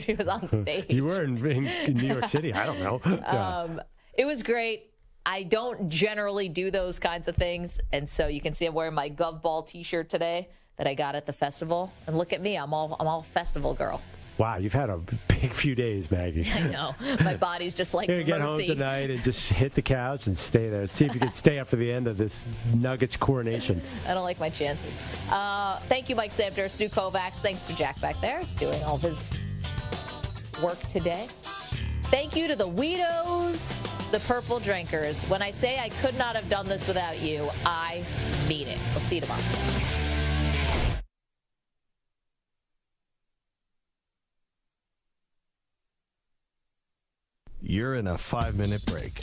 She was on stage. You were in New York City. I don't know. It was great. I don't generally do those kinds of things, and so you can see I'm wearing my Gov Ball T-shirt today that I got at the festival. And look at me, I'm all festival girl. Wow, you've had a big few days, Maggie. I know. My body's just like, You're going to get home mercy. tonight and just hit the couch and stay there. See if you can stay up for the end of this Nuggets coronation. I don't like my chances. Thank you, Mike Samter, Stu Kovacs. Thanks to Jack back there. He's doing all of his work today. Thank you to the Weedos, the Purple Drinkers. When I say I could not have done this without you, I mean it. We'll see you tomorrow. You're in a 5-minute break.